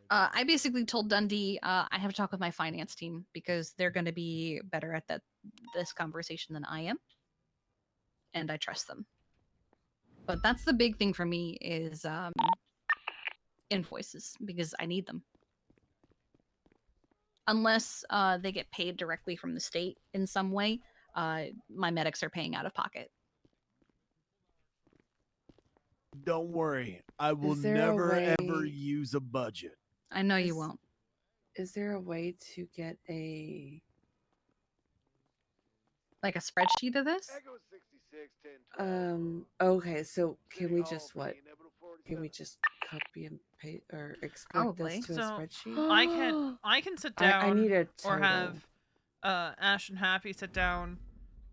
I basically told Dundee I have to talk with my finance team because they're going to be better at this conversation than I am, and I trust them. But that's the big thing for me is invoices because I need them. Unless they get paid directly from the state in some way, my medics are paying out of pocket.
Don't worry. I will
Is there a
never ever
way-
use a budget.
I know you
Is-
won't.
Is there a way to get a
Like a spreadsheet of this?
okay, so can we just what? Can we just copy and paste or export this
Probably.
to a
So
spreadsheet?
I can sit down
I need a
or
total.
have Ash and Happy sit down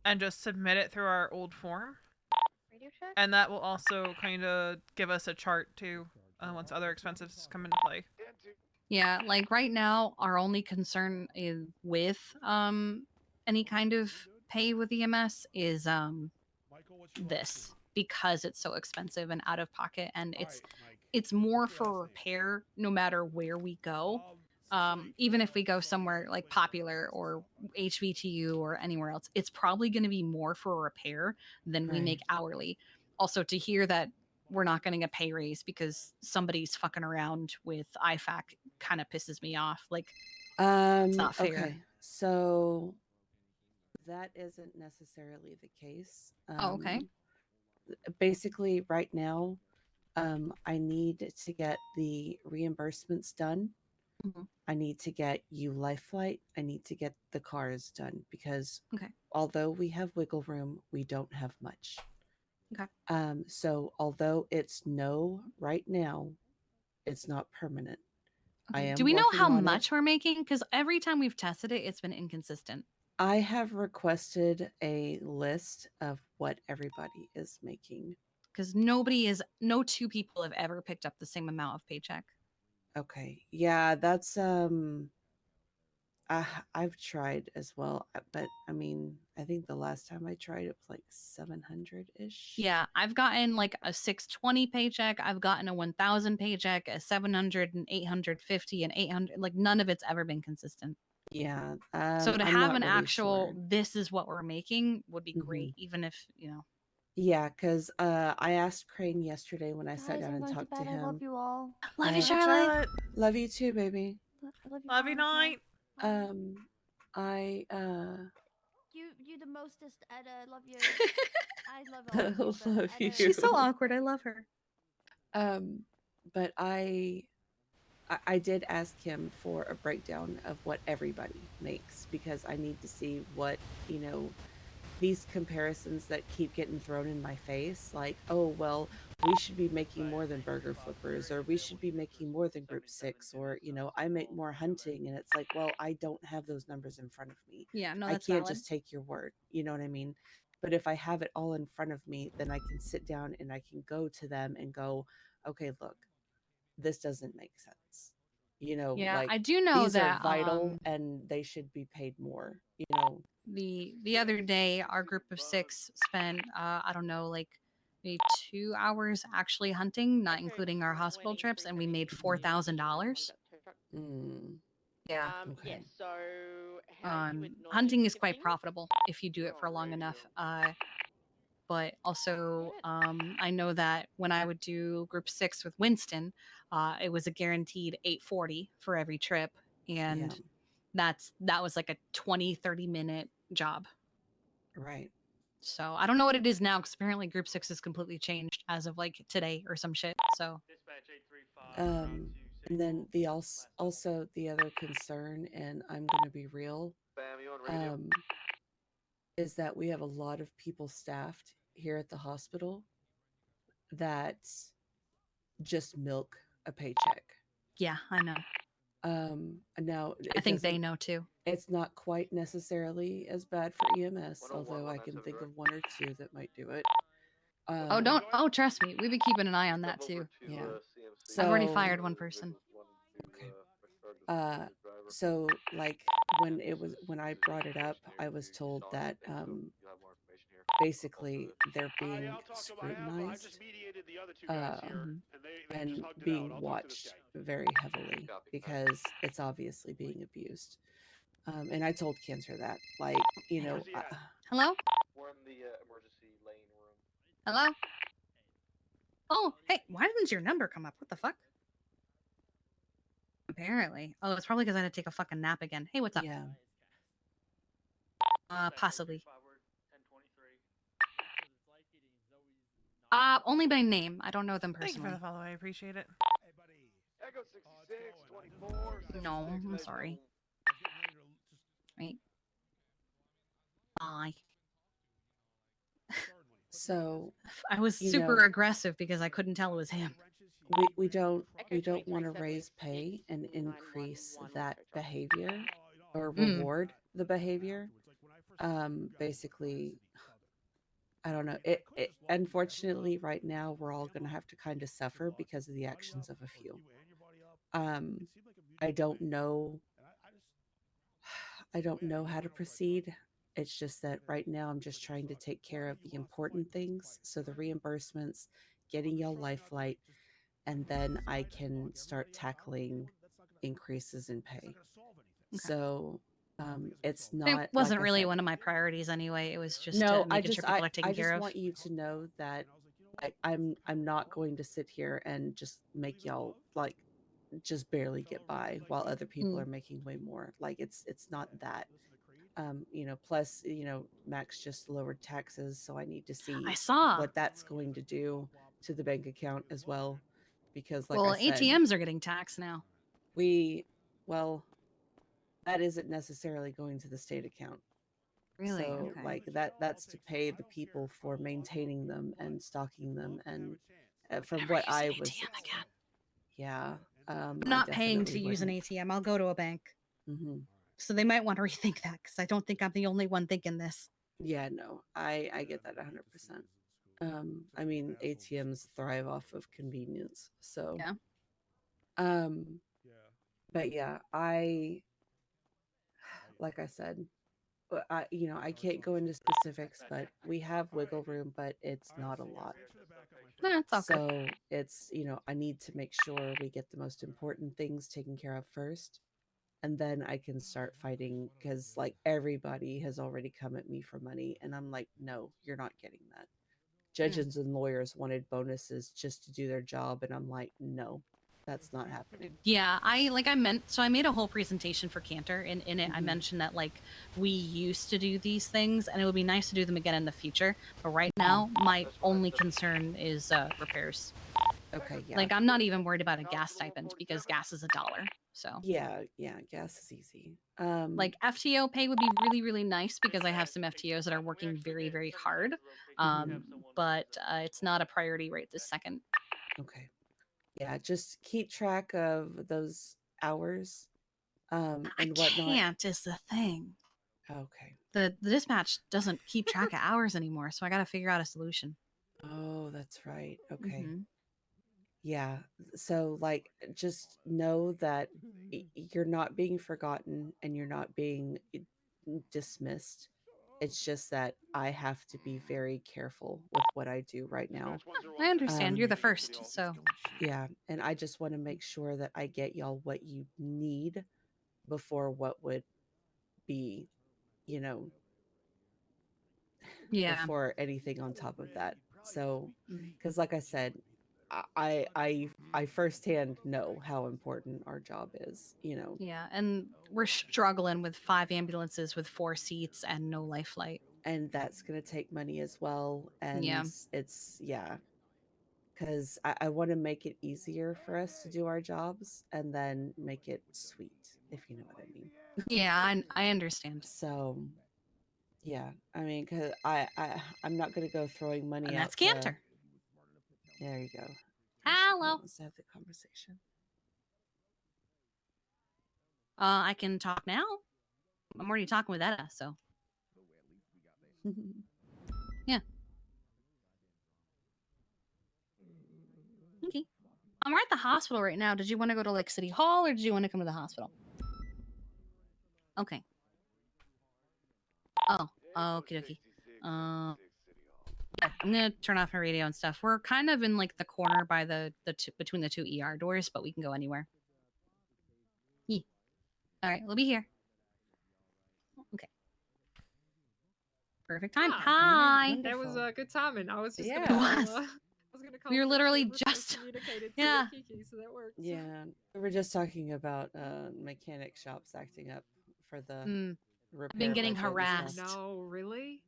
and just submit it through our old form. And that will also kind of give us a chart too once other expenses come into play.
Yeah, like right now, our only concern is with any kind of pay with EMS is this because it's so expensive and out of pocket, and it's more for repair no matter where we go. Even if we go somewhere like Popular or HVTU or anywhere else, it's probably going to be more for repair than we make hourly. Also, to hear that we're not getting a pay raise because somebody's fucking around with IFAC kind of pisses me off. Like, it's not fair.
Okay, so that isn't necessarily the case.
Okay.
Basically, right now, I need to get the reimbursements done.
Mhm.
I need to get you life flight. I need to get the cars done because
Okay.
although we have wiggle room, we don't have much.
Okay.
So although it's no right now, it's not permanent. I
Okay.
am
Do we know
working
how
on it.
much we're making? Because every time we've tested it, it's been inconsistent.
I have requested a list of what everybody is making.
Because no two people have ever picked up the same amount of paycheck.
Okay. Yeah, that's I've tried as well, but I mean, I think the last time I tried it was like 700-ish.
Yeah, I've gotten like a 620 paycheck. I've gotten a 1000 paycheck, a 700 and 850 and 800. Like none of it's ever been consistent.
Yeah.
So to
I'm
have
not
an
really
actual,
sure.
this is what we're making would be
Mhm.
great, even if, you know.
Yeah, because I asked Crane yesterday when I sat
Guys,
down
I'm
and
going to
talked to
bed. I love
him.
you all.
Love you,
Uh,
Charlotte.
Love you too, baby.
I love you.
Love you,
Veronica.
night.
I
You the mostest, Eda. I love you. I love all of you. But
love
Eda,
you.
She's so awkward. I love her.
But I did ask him for a breakdown of what everybody makes because I need to see what, these comparisons that keep getting thrown in my face, like, oh, well, we should be making more than burger flippers, or we should be making more than group 6, or, I make more hunting. And it's like, well, I don't have those numbers in front of me.
Yeah, no,
I
that's
can't
valid.
just take your word. You know what I mean? But if I have it all in front of me, then I can sit down and I can go to them and go, okay, look, this doesn't make sense.
Yeah,
Like
I do know
these
that
are vital and they should be paid more.
the other day our group of 6 spent I don't know, like maybe 2 hours actually hunting, not including our hospital trips, and we made $4,000.
Mm,
Yeah.
okay.
Yes. So how you would normally
Hunting is
look at
quite
things?
profitable if you do it for long enough. But also I know that when I would do group 6 with Winston, it was a guaranteed 840 for every trip, and that was like a 20-30 minute job.
Right.
So I don't know what it is now because apparently group 6 has completely changed as of like today or some shit. So
And then the also the other concern, and I'm going to be real, is that we have a lot of people staffed here at the hospital that just milk a paycheck.
yeah, I know.
Now
I think they know too.
It's not quite necessarily as bad for EMS, although I can think of one or two that might do it.
Oh, trust me, we've been keeping an eye on that too.
Yeah.
I've already fired one person.
So like when I brought it up, I was told that basically they're being scrutinized and being watched very heavily because it's obviously being abused. And I told Cancer that, like,
Hello?
We're in the emergency lane room.
Hello? Oh, hey, why didn't your number come up? What the fuck? Apparently. Oh, it's probably because I had to take a fucking nap again. Hey, what's up?
Yeah.
Possibly. Only by name. I don't know them
Thank you for
personally.
the follow. I appreciate it.
Echo 66, 24,
No,
76,
I'm
nice
sorry. Right. Bye.
So
I was
you
super
know,
aggressive because I couldn't tell it was him.
we don't want to raise pay and increase that behavior or reward the behavior. Basically, I don't know. It unfortunately right now we're all going to have to kind of suffer because of the actions of a few. Um, I don't know. I don't know how to proceed. It's just that right now I'm just trying to take care of the important things. So the reimbursements, getting y'all life flight, and then I can start tackling increases in pay. So it's
It
not
wasn't
like I
really
said.
one of my priorities anyway. It was just
No,
making sure people are taken care of.
want you to know that I'm not going to sit here and just make y'all like just barely get by while other people are making way more. Like it's not that. Plus, Max just lowered taxes, so I need to see
I saw.
what that's going to do to the bank account as well. Because like
Well,
I said,
ATMs are getting taxed now.
well, that isn't necessarily going to the state account.
Really?
So
Okay.
like that's to pay the people for maintaining them and stocking them. And from
Never
what
use
I
an
was,
ATM again.
yeah,
I'm
I
not paying to
definitely
use an
wouldn't.
ATM. I'll go to a bank.
Hmm.
So they might want to rethink that because I don't think I'm the only one thinking this.
Yeah, no, I get that 100%. I mean, ATMs thrive off of convenience. So,
Yeah.
But yeah, like I said, I can't go into specifics, but we have wiggle room, but it's not a lot.
No, it's all good.
So it's, I need to make sure we get the most important things taken care of first. And then I can start fighting because like everybody has already come at me for money. And I'm like, no, you're not getting that. Judges and lawyers wanted bonuses just to do their job. And I'm like, no, that's not happening.
Yeah, I made a whole presentation for Cantor, and in it I
Mhm.
mentioned that like we used to do these things and it would be nice to do them again in the future. But right now my only concern is repairs.
Okay, yeah.
Like I'm not even worried about a gas stipend because gas is $1. So
Yeah, gas is easy.
like FTO pay would be really, really nice because I have some FTOs that are working very, very hard. But it's not a priority right this second.
Okay. Yeah, just keep track of those hours and whatnot.
I can't is the thing.
Okay.
The dispatch doesn't keep track of hours anymore, so I got to figure out a solution.
Oh, that's right. Okay.
Mhm.
Yeah. So like just know that you're not being forgotten and you're not being dismissed. It's just that I have to be very careful with what I do right now.
I understand. You're the first, so
yeah, and I just want to make sure that I get y'all what you need before what would be,
yeah.
before anything on top of that. So, because like I said, I firsthand know how important our job is.
Yeah, and we're struggling with 5 ambulances with 4 seats and no life flight.
And that's gonna take money as well. And
Yeah.
it's because I want to make it easier for us to do our jobs and then make it sweet, if you know what I mean.
Yeah, I understand.
So, yeah, I mean, because I'm not gonna go throwing money
And
out.
that's Cantor.
There you go.
Hello.
Let's have the conversation.
I can talk now. I'm already talking with Etta, so. Yeah. Okay. I'm at the hospital right now. Did you want to go to like City Hall or did you want to come to the hospital? Okay. Oh, okie dokie. Yeah, I'm gonna turn off my radio and stuff. We're kind of in like the corner by between the 2 ER doors, but we can go anywhere. Yeah. All right, we'll be here. Okay. Perfect time. Hi.
That was good timing. I was just
Yeah.
gonna
It was.
I was gonna call
We were
first,
literally
but we're
just
communicated
yeah.
to Kiki, so that works.
Yeah, we were just talking about mechanic shops acting up for the
I've been getting
budget and
harassed.
stuff.
No, really?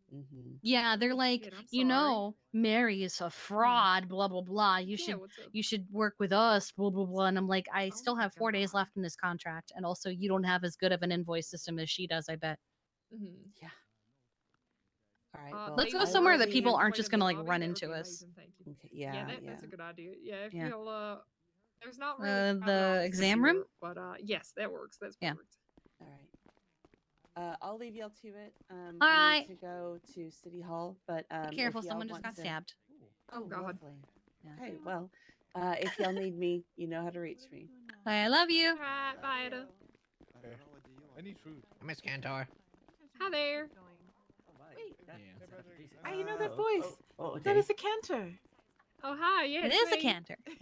Yeah, they're like,
Shit, I'm
you
sorry.
know, Mary is a fraud, blah blah blah. You
Yeah,
should
what's up?
you should work with us, blah blah blah. And I'm like, I
Oh
still
my
have 4 days
God.
left in this contract, and also you don't have as good of an invoice system as she does, I bet.
Yeah. All right.
Uh,
Well,
Let's
they
go
I
somewhere
will
that people
leave.
aren't
right
just
in the
gonna like
lobby,
run
that would
into
be
us.
amazing, thank you.
Okay, yeah,
That's a good idea. Yeah, if
Yeah.
you'll there's not really
The
private offices
exam room?
here, but yes, that works. That's
Yeah.
perfect.
All right. I'll leave y'all to it.
All
I
right.
need to go to City Hall, but
Be
if
careful,
y'all
someone just
want
got
to...
stabbed.
Oh,
God.
lovely.
Yeah.
Okay, well, if y'all need me, you know how to reach me.
I love you.
All right, bye, Ada.
I need food.
Miss Cantor.
Hi there.
I know that voice. That is a canter.
Oh, hi. Yeah,
It
it's
is a
me.
canter.
That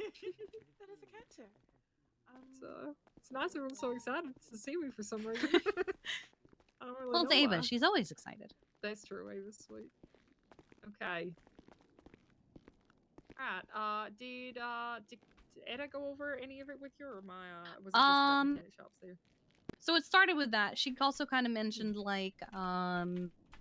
is a canter.
It's nice everyone's so excited to see me for some reason. I don't really
Well,
know
it's Ava.
why.
She's always excited.
That's true. Ava's sweet. Okay. Alright, did Eda go over any of it with you, or was it just about the mechanic shops there?
So it started with that. She also kind of mentioned like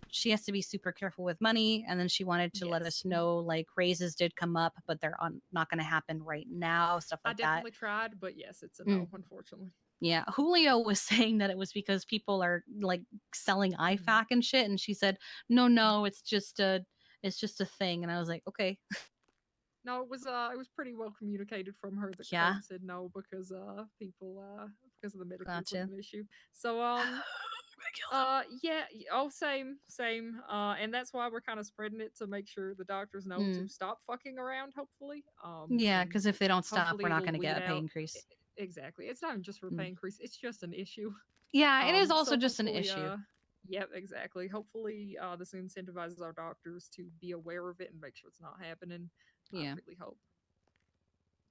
she has to be super careful with money, and then she wanted to let us know like raises did come up, but they're not going to happen right now, stuff
I
like
definitely tried, but yes, it's a no, unfortunately.
Yeah, Julio was saying that it was because people are like selling IFAC and shit, and she said, "No, it's just a thing." And I was like, "Okay."
No, it was pretty well communicated from her that
Yeah.
Code said no because people because of the medical
Gotcha.
equipment issue. So yeah, same and that's why we're kind of spreading it to make sure the doctors know to stop fucking around, hopefully.
Yeah,
and
because if they don't stop,
hopefully
we're not
it'll
going to get a
weed
pay
out-
increase.
Exactly, it's not even just for pay increase, it's just an issue.
Yeah, it is
So
also just an
hopefully,
issue.
Yep, exactly. Hopefully, this incentivizes our doctors to be aware of it and make sure it's not happening.
Yeah.
I really hope.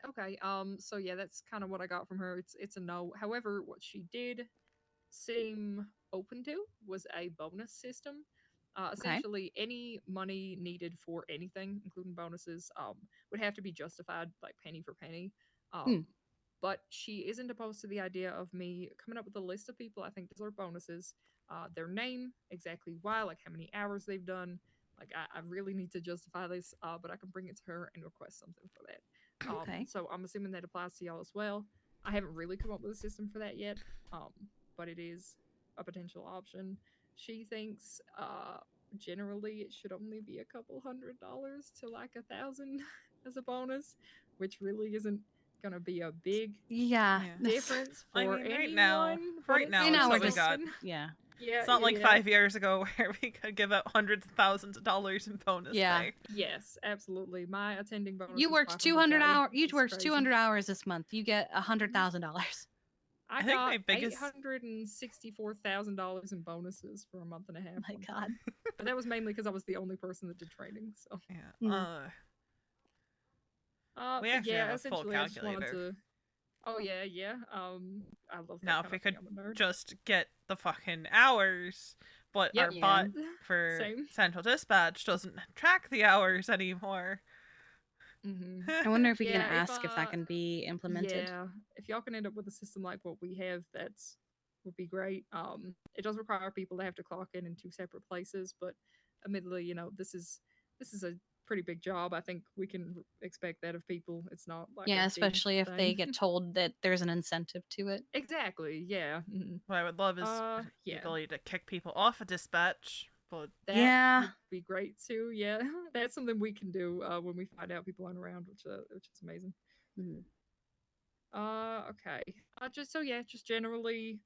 Okay, so yeah, that's kind of what I got from her. It's a no. However, what she did seem open to was a bonus system. Essentially, any money needed for anything, including bonuses, would have to be justified like penny for penny. But she isn't opposed to the idea of me coming up with a list of people I think deserve bonuses, their name, exactly why, like how many hours they've done. Like I really need to justify this, but I can bring it to her and request something for that.
Okay.
So I'm assuming that applies to y'all as well. I haven't really come up with a system for that yet, but it is a potential option. She thinks generally it should only be a couple $100 to like $1,000 as a bonus, which really isn't gonna be a big difference for
I mean,
anyone.
right now,
but
right
it's
now,
still
it's
we're
what we
just-
got.
Yeah.
Yeah,
It's not
yeah,
like
yeah.
5 years ago where we could give out hundreds of thousands of dollars in bonus pay.
Yes, absolutely. My attending bonus.
You
was
worked
500K,
200 hours.
which
You
is
worked
crazy.
200 hours this month. You get $100,000.
I
think
got
my biggest-
$864,000 in bonuses for a month and a half.
My
one
God.
time. But that was mainly because I was the only person that did training. So
Yeah. We
but
actually
yeah,
have a full
essentially, I just wanted
calculator.
to. Oh yeah, yeah. I love that.
Now,
kind
if we
of thing.
could
I'm a nerd.
just get the fucking hours, but
Yep.
our
Yeah.
bot for
Same.
Central Dispatch doesn't track the hours anymore.
I wonder if we can
Yeah,
ask if that can be implemented.
Yeah, if y'all can end up with a system like what we have, that's would be great. It does require people to have to clock in 2 separate places, but admittedly, this is a pretty big job. I think we can expect that of people. It's not like
Yeah,
a big
especially if they
thing.
get told that there's an incentive to it.
Exactly. Yeah.
What I would love is the
yeah.
ability to kick people off of dispatch, but
That would be great too. Yeah, that's something we can do when we find out people aren't around, which is amazing. Okay. Just generally,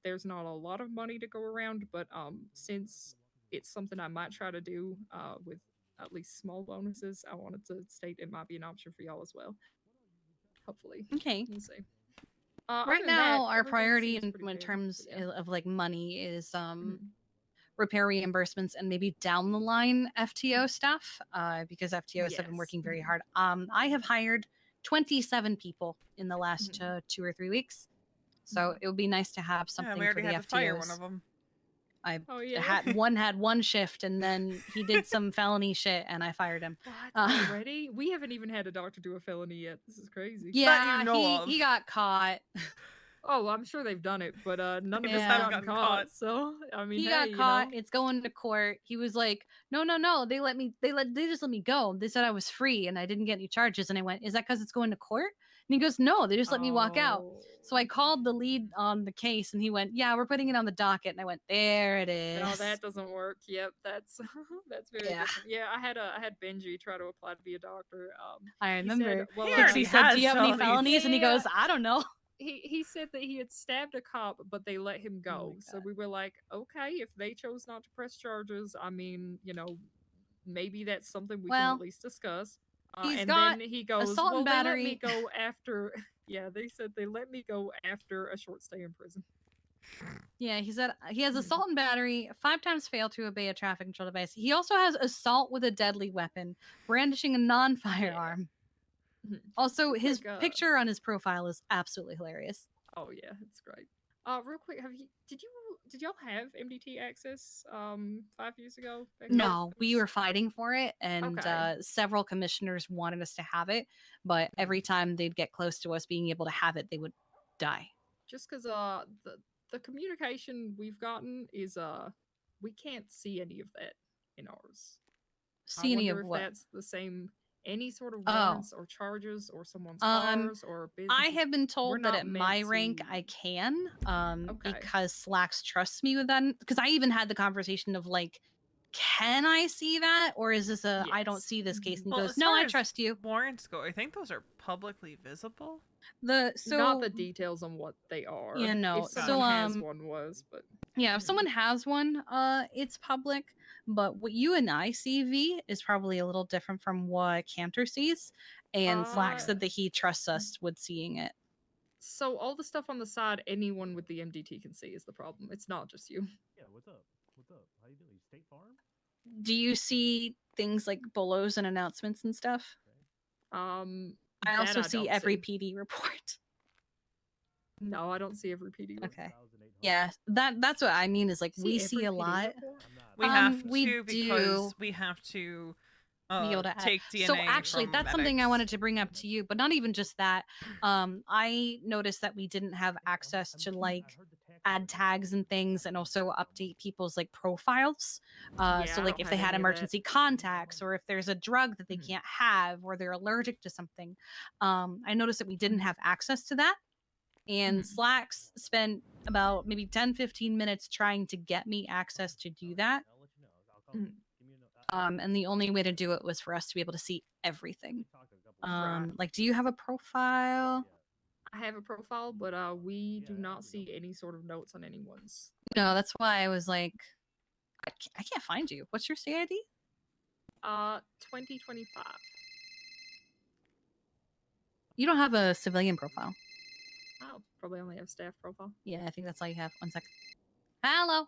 there's not a lot of money to go around, but since it's something I might try to do with at least small bonuses, I wanted to state it might be an option for y'all as well. Hopefully.
Okay.
We'll see.
Right
Other than
now,
that,
our
everything
priority
seems
in
pretty fair,
terms
but yeah.
of like money is repair reimbursements and maybe down the line FTO stuff because FTOs have been working very hard. I have hired 27 people in the last 2 or 3 weeks, so it would be nice to have something
we already
for the
had
FTOs.
to fire one of them.
I
yeah.
had one shift, and then he did some felony shit, and I fired him.
Already? We haven't even had a doctor do a felony yet. This is crazy.
Yeah, he got caught.
Oh, I'm sure they've done it, but none of
just
us
haven't
got
gotten
caught.
caught.
So I mean,
He
hey,
got
you
caught.
know.
It's going to court. He was like, no. They just let me go. They said I was free and I didn't get any charges. And I went, is that because it's going to court? And he goes, no, they just let me walk out. So I called the lead on the case and he went, yeah, we're putting it on the docket. And I went, there it is.
No, that doesn't work. Yep, that's that's very
Yeah.
different. Yeah, I had Benji try to apply to be a doctor.
I
He
remember.
said, well,
Pixie said, do you have any felonies? And he goes, I don't know.
He said that he had stabbed a cop, but they let him go. So we were like, okay, if they chose not to press charges, I mean, you know, maybe that's something we can
Well,
at least discuss.
he's
And
got
then he goes,
assault
well,
and
they let me
battery.
go after. Yeah, they said they let me go after a short stay in prison.
Yeah, he said he has assault and battery, 5 times fail to obey a traffic control device. He also has assault with a deadly weapon, brandishing a non-firearm. Also, his
Quick,
picture on his profile is absolutely hilarious.
Oh yeah, it's great. Real quick, did y'all have MDT access 5 years ago? back
No, we were fighting for it, and
Okay.
several commissioners wanted us to have it, but every time they'd get close to us being able to have it, they would die.
Just because the communication we've gotten is we can't see any of that in ours.
See
I
any
wonder
of
if
what?
that's the same, any sort of
Oh.
warrants or charges or someone's cars or business.
I have been told that
not
at my
meant
rank
to-
I can,
Okay.
because Slacks trusts me with that. Because I even had the conversation of like, can I see that, or is this a I don't see this case? And he
Well,
goes,
as
no,
far
I
as
trust you.
warrants go, I think those are publicly visible.
Not
the details on what they are.
Yeah, no.
If someone
So
has one was, but
yeah, if someone has one, it's public. But what you and I see, V, is probably a little different from what Cantor sees. And Slack said that he trusts us with seeing it.
So all the stuff on the side, anyone with the MDT can see is the problem. It's not just you.
Yeah, what's up? What's up? How you doing? State Farm?
Do you see things like bolos and announcements and stuff? I
that
also
I
see
don't
every
see.
PD report.
No, I don't see every PD.
Okay. Yeah, that's what I mean. Is like
See
we
every
see a
PD
lot.
report?
We have
we
to because we have to
be able to
take DNA.
So actually,
from
that's something I
medics.
wanted to bring up to you, but not even just that. I noticed that we didn't have access to like add tags and things, and also update people's like profiles.
Yeah,
So
I
like
don't
if
have
they had
any of that.
emergency contacts, or if there's a drug that they can't have, or they're allergic to something. I noticed that we didn't have access to that. And Slacks spent about maybe 10-15 minutes trying to get me access to do that. And the only way to do it was for us to be able to see everything. Like, do you have a profile?
I have a profile, but we do not see any sort of notes on anyone's.
No, that's why I was like, I can't find you. What's your CID?
2025.
You don't have a civilian profile.
Oh, probably only have staff profile.
Yeah, I think that's all you have. 1 sec. Hello.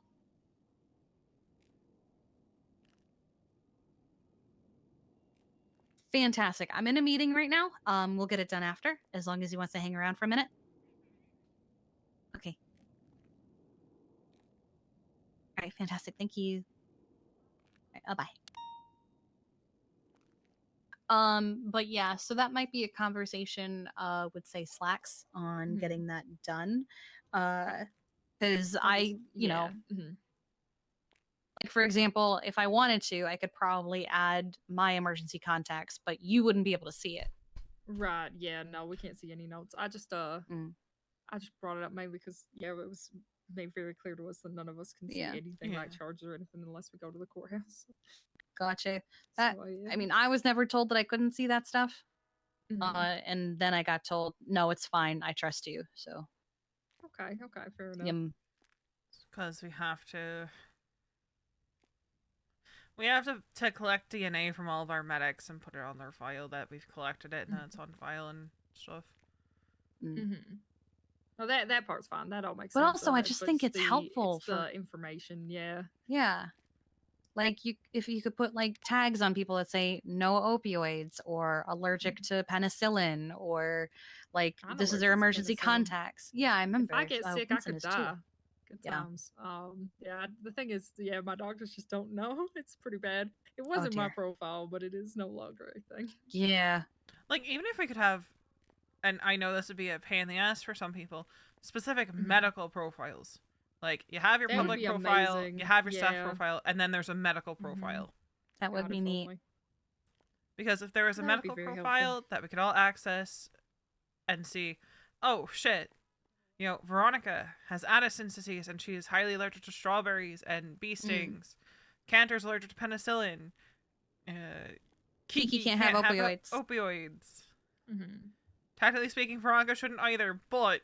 Fantastic. I'm in a meeting right now. We'll get it done after, as long as he wants to hang around for a minute. Okay. All right, fantastic. Thank you. All right, bye. But yeah, so that might be a conversation with say Slacks on getting that done. Because I, you know, like for example, if I wanted to, I could probably add my emergency contacts, but you wouldn't be able to see it.
Right. Yeah. No, we can't see any notes. I just I just brought it up mainly because yeah, it was made very clear to us that none of us can see
Yeah.
anything like charges or anything unless we go to the courthouse.
Gotcha. That,
So, yeah.
I mean, I was never told that I couldn't see that stuff. And then I got told, no, it's fine. I trust you. So.
Okay. Okay. Fair enough.
Because we have to. We have to collect DNA from all of our medics and put it on their file that we've collected it and then it's on file and stuff.
Well, that part's fine. That all makes
But
sense.
also, I just think it's helpful
it's
for
the information. Yeah.
Yeah. Like if you could put like tags on people that say no opioids or allergic to penicillin or like
I'm
this is their
allergic to
emergency
penicillin.
contacts. Yeah, I remember.
If I get sick, I
Vincent
could
is too.
die. Good
Yeah.
times. Yeah. The thing is, yeah, my doctors just don't know. It's pretty bad. It wasn't my
dear.
profile, but it is no longer a thing.
Yeah.
Like, even if we could have, and I know this would be a pain in the ass for some people, specific medical profiles. Like you have your
That would
public
be
profile,
amazing.
you have your staff
Yeah.
profile, and then there's a medical profile.
That would
God,
be
if
neat.
only.
Because if there was a
That would be
medical
very
profile
helpful.
that we could all access and see, oh shit, you know, Veronica has Addison's disease and she is highly allergic to strawberries and bee stings. Cantor's allergic to penicillin.
Kiki can't have opioids.
Opioids.
Mm-hmm.
Technically speaking, Veronica shouldn't either, but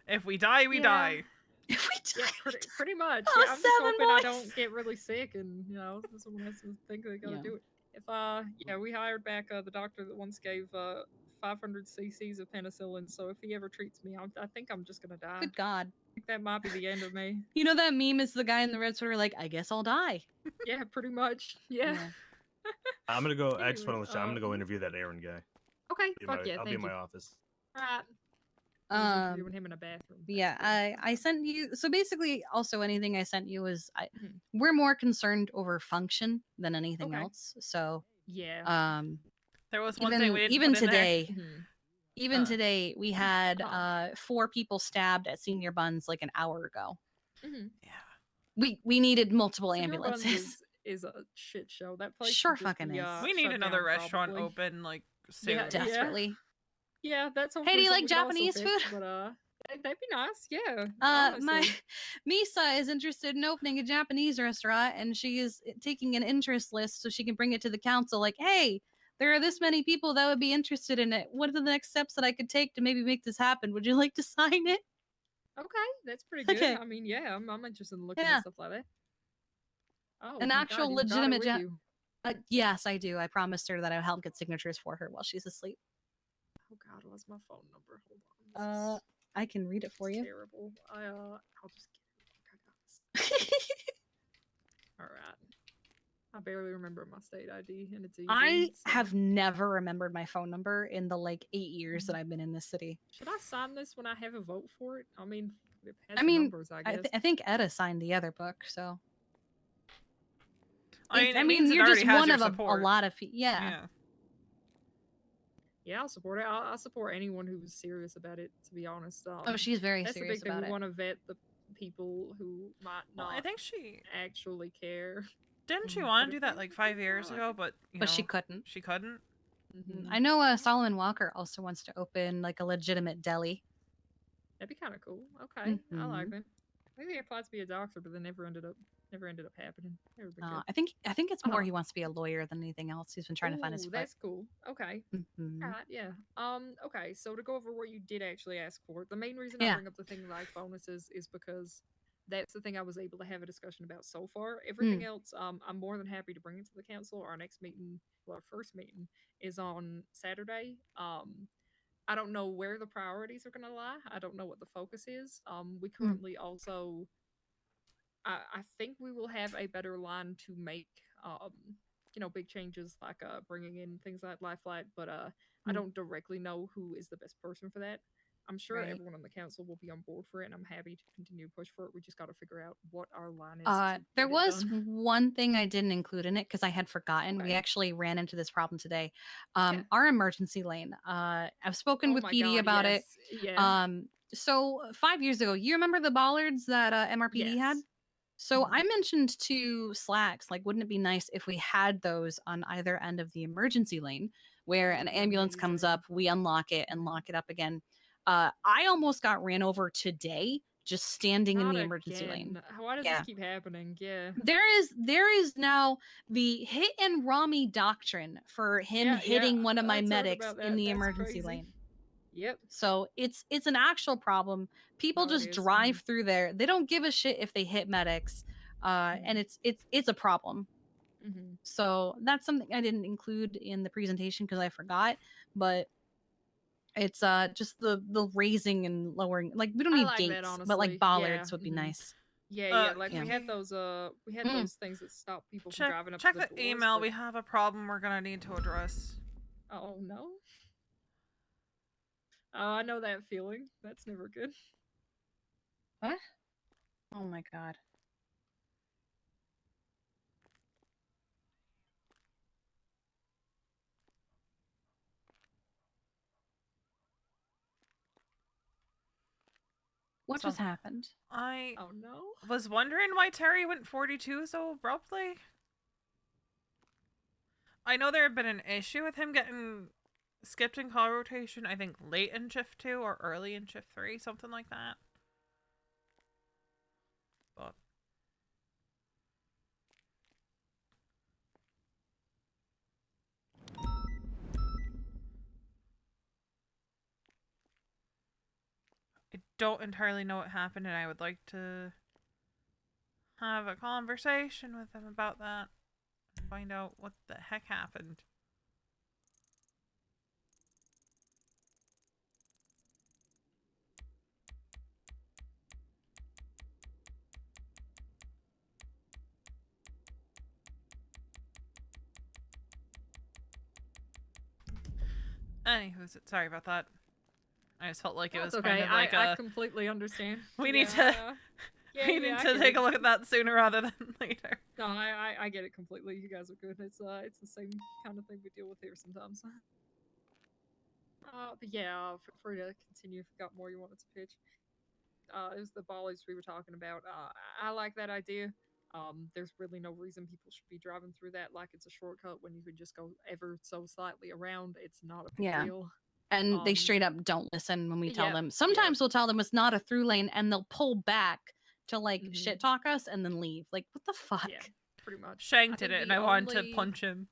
if we die, we
Yeah.
die.
If we die,
Yeah, pretty much.
Oh,
Yeah, I'm just
7
hoping I
boys.
don't get really sick and, you know, someone has to think they gotta
Yeah.
do it. If, yeah, we hired back the doctor that once gave 500 cc's of penicillin, so if he ever treats me, I think I'm just gonna die.
Good God.
I think that might be the end of me.
You know that meme is the guy in the red sweater like, I guess I'll die.
Yeah, pretty much. Yeah.
I'm gonna go. I just want
Anyway,
to let you. I'm gonna go interview that Aaron guy.
Okay,
Be
fuck
my-
yeah,
I'll be
thank
in my
you.
office.
Right. I was interviewing him in a bathroom.
Yeah, I sent you. So basically, also anything I sent you was
Mhm.
we're more concerned over function than anything
Okay.
else. So
Yeah.
There was one
even
thing we didn't
even
put in there.
today,
Mhm.
even today we had 4 people stabbed at Senior Buns like an hour ago.
Mhm.
We needed multiple
Senior Buns
ambulances.
is a shit show. That place
Sure
should just
fucking
be,
is.
We need
shut
another
down,
restaurant
probably.
open, like, soon.
Yeah,
Desperately.
Yeah, that's
Hey,
hopefully
do you like
something we can also
Japanese
fix,
food?
but that'd be nice. Yeah.
My
honestly.
Misa is interested in opening a Japanese restaurant, and she is taking an interest list so she can bring it to the council. Like, hey, there are this many people that would be interested in it. What are the next steps that I could take to maybe make this happen? Would you like to sign it?
Okay, that's pretty good.
Okay.
I mean, yeah, I'm interested in looking
Yeah.
at stuff like that. Oh,
An
my
actual
God, you got it
legitimate
with you.
yes, I do. I promised her that I would help get signatures for her while she's asleep.
Oh God, what's my phone number? Hold on.
I can read it for you.
Terrible. I'll just get it. All right. I barely remember my state ID, and it's easy.
I
so-
have never remembered my phone number in the like 8 years that I've been in this city.
Should I sign this when I have a vote for it? I mean, it has
I
the
mean,
numbers, I guess.
I think Etta signed the other book, so.
I mean, it means it
you're just
already has
one
your
of a
support.
lot of yeah.
Yeah, I'll support it. I'll support anyone who's serious about it. To be honest,
Oh, she's very
that's
serious
the big thing.
about
We
it.
want to vet the people who might
Well,
not.
I think she
actually care.
didn't she want to do that like 5 years ago, but you
But she
know,
couldn't.
She couldn't.
I know Solomon Walker also wants to open like a legitimate deli.
That'd be kind of cool. Okay, I like
Mhm.
that. I think they applied to be a doctor, but they never ended up happening. That would be good.
I think it's more he wants to be a lawyer than anything else. He's been trying to find his
Ooh,
foot.
That's cool. Okay.
Mhm.
Alright, yeah. Okay, so to go over what you did actually ask for, the main reason
Yeah.
I bring up the thing like bonuses is because that's the thing I was able to have a discussion about so far. Everything else, I'm more than happy to bring it to the council. Our next meeting, well, our first meeting, is on Saturday. I don't know where the priorities are going to lie. I don't know what the focus is. We currently also, I think we will have a better line to make, big changes like bringing in things like Lifelight, but I don't directly know who is the best person for that. I'm sure
Right.
everyone on the council will be on board for it, and I'm happy to continue to push for it. We just got to figure out what our line is. To
There
get it
was
done.
one thing I didn't include in it because I had forgotten. We
Okay.
actually ran into this problem today.
Yeah.
Our emergency lane. I've spoken
Oh
with
my
PD
God,
about
yes.
it.
Yeah.
So 5 years ago, you remember the bollards that MRPD had?
Yes.
So I mentioned to Slacks, like, wouldn't it be nice if we had those on either end of the emergency lane, where an
That'd be
ambulance comes up, we unlock it and lock it up again. I almost got ran over today just standing in
Not
the emergency lane.
again. Why does
Yeah.
this keep happening? Yeah.
There is now the hit and Rami doctrine for him hitting one of my
I've heard
medics
about
in
that.
the
That's
emergency
crazy.
lane.
Yep.
So it's an actual problem. People
No, it
just
is.
drive through there. They don't give a shit if they hit medics. And it's a problem.
Mhm.
So that's something I didn't include in the presentation because I forgot, but it's just the raising and lowering, like we don't
I
need
like that,
gates, but like
honestly.
bollards
Yeah.
would be
Mhm.
nice.
Yeah. Like
yeah.
we had those things that stop people from
Check
driving up
check
to
the
the doors.
email.
but-
We have a problem we're gonna need to address.
Oh no. Oh, I know that feeling. That's never good.
What? Oh my god. What just happened?
I
Oh no.
was wondering why Terry went 42 so abruptly. I know there had been an issue with him getting skipped in call rotation, I think late in shift 2 or early in shift 3, something like that. But I don't entirely know what happened, and I would like to have a conversation with him about that. Find out what the heck happened. Anywho, sorry about that. I just felt like it was
That's
kind
okay.
of like
I completely understand.
we need to
Yeah,
we need
I
to
get
take
it.
a look at that sooner rather than later.
No, I get it completely. You guys are good. It's the same kind of thing we deal with here sometimes. But yeah, feel free to continue if you got more you wanted to pitch. It was the bollies we were talking about. I like that idea. There's really no reason people should be driving through that like it's a shortcut when you could just go ever so slightly around. It's not a big
Yeah.
deal.
And they straight up don't listen when we tell
yeah,
them. Sometimes we'll tell them it's not a through lane and they'll pull back to like
Mhm.
shit talk us and then leave. Like, what the fuck?
Yeah, pretty much.
Shank
I
did
think
it, and
the
I wanted to
only-
punch him.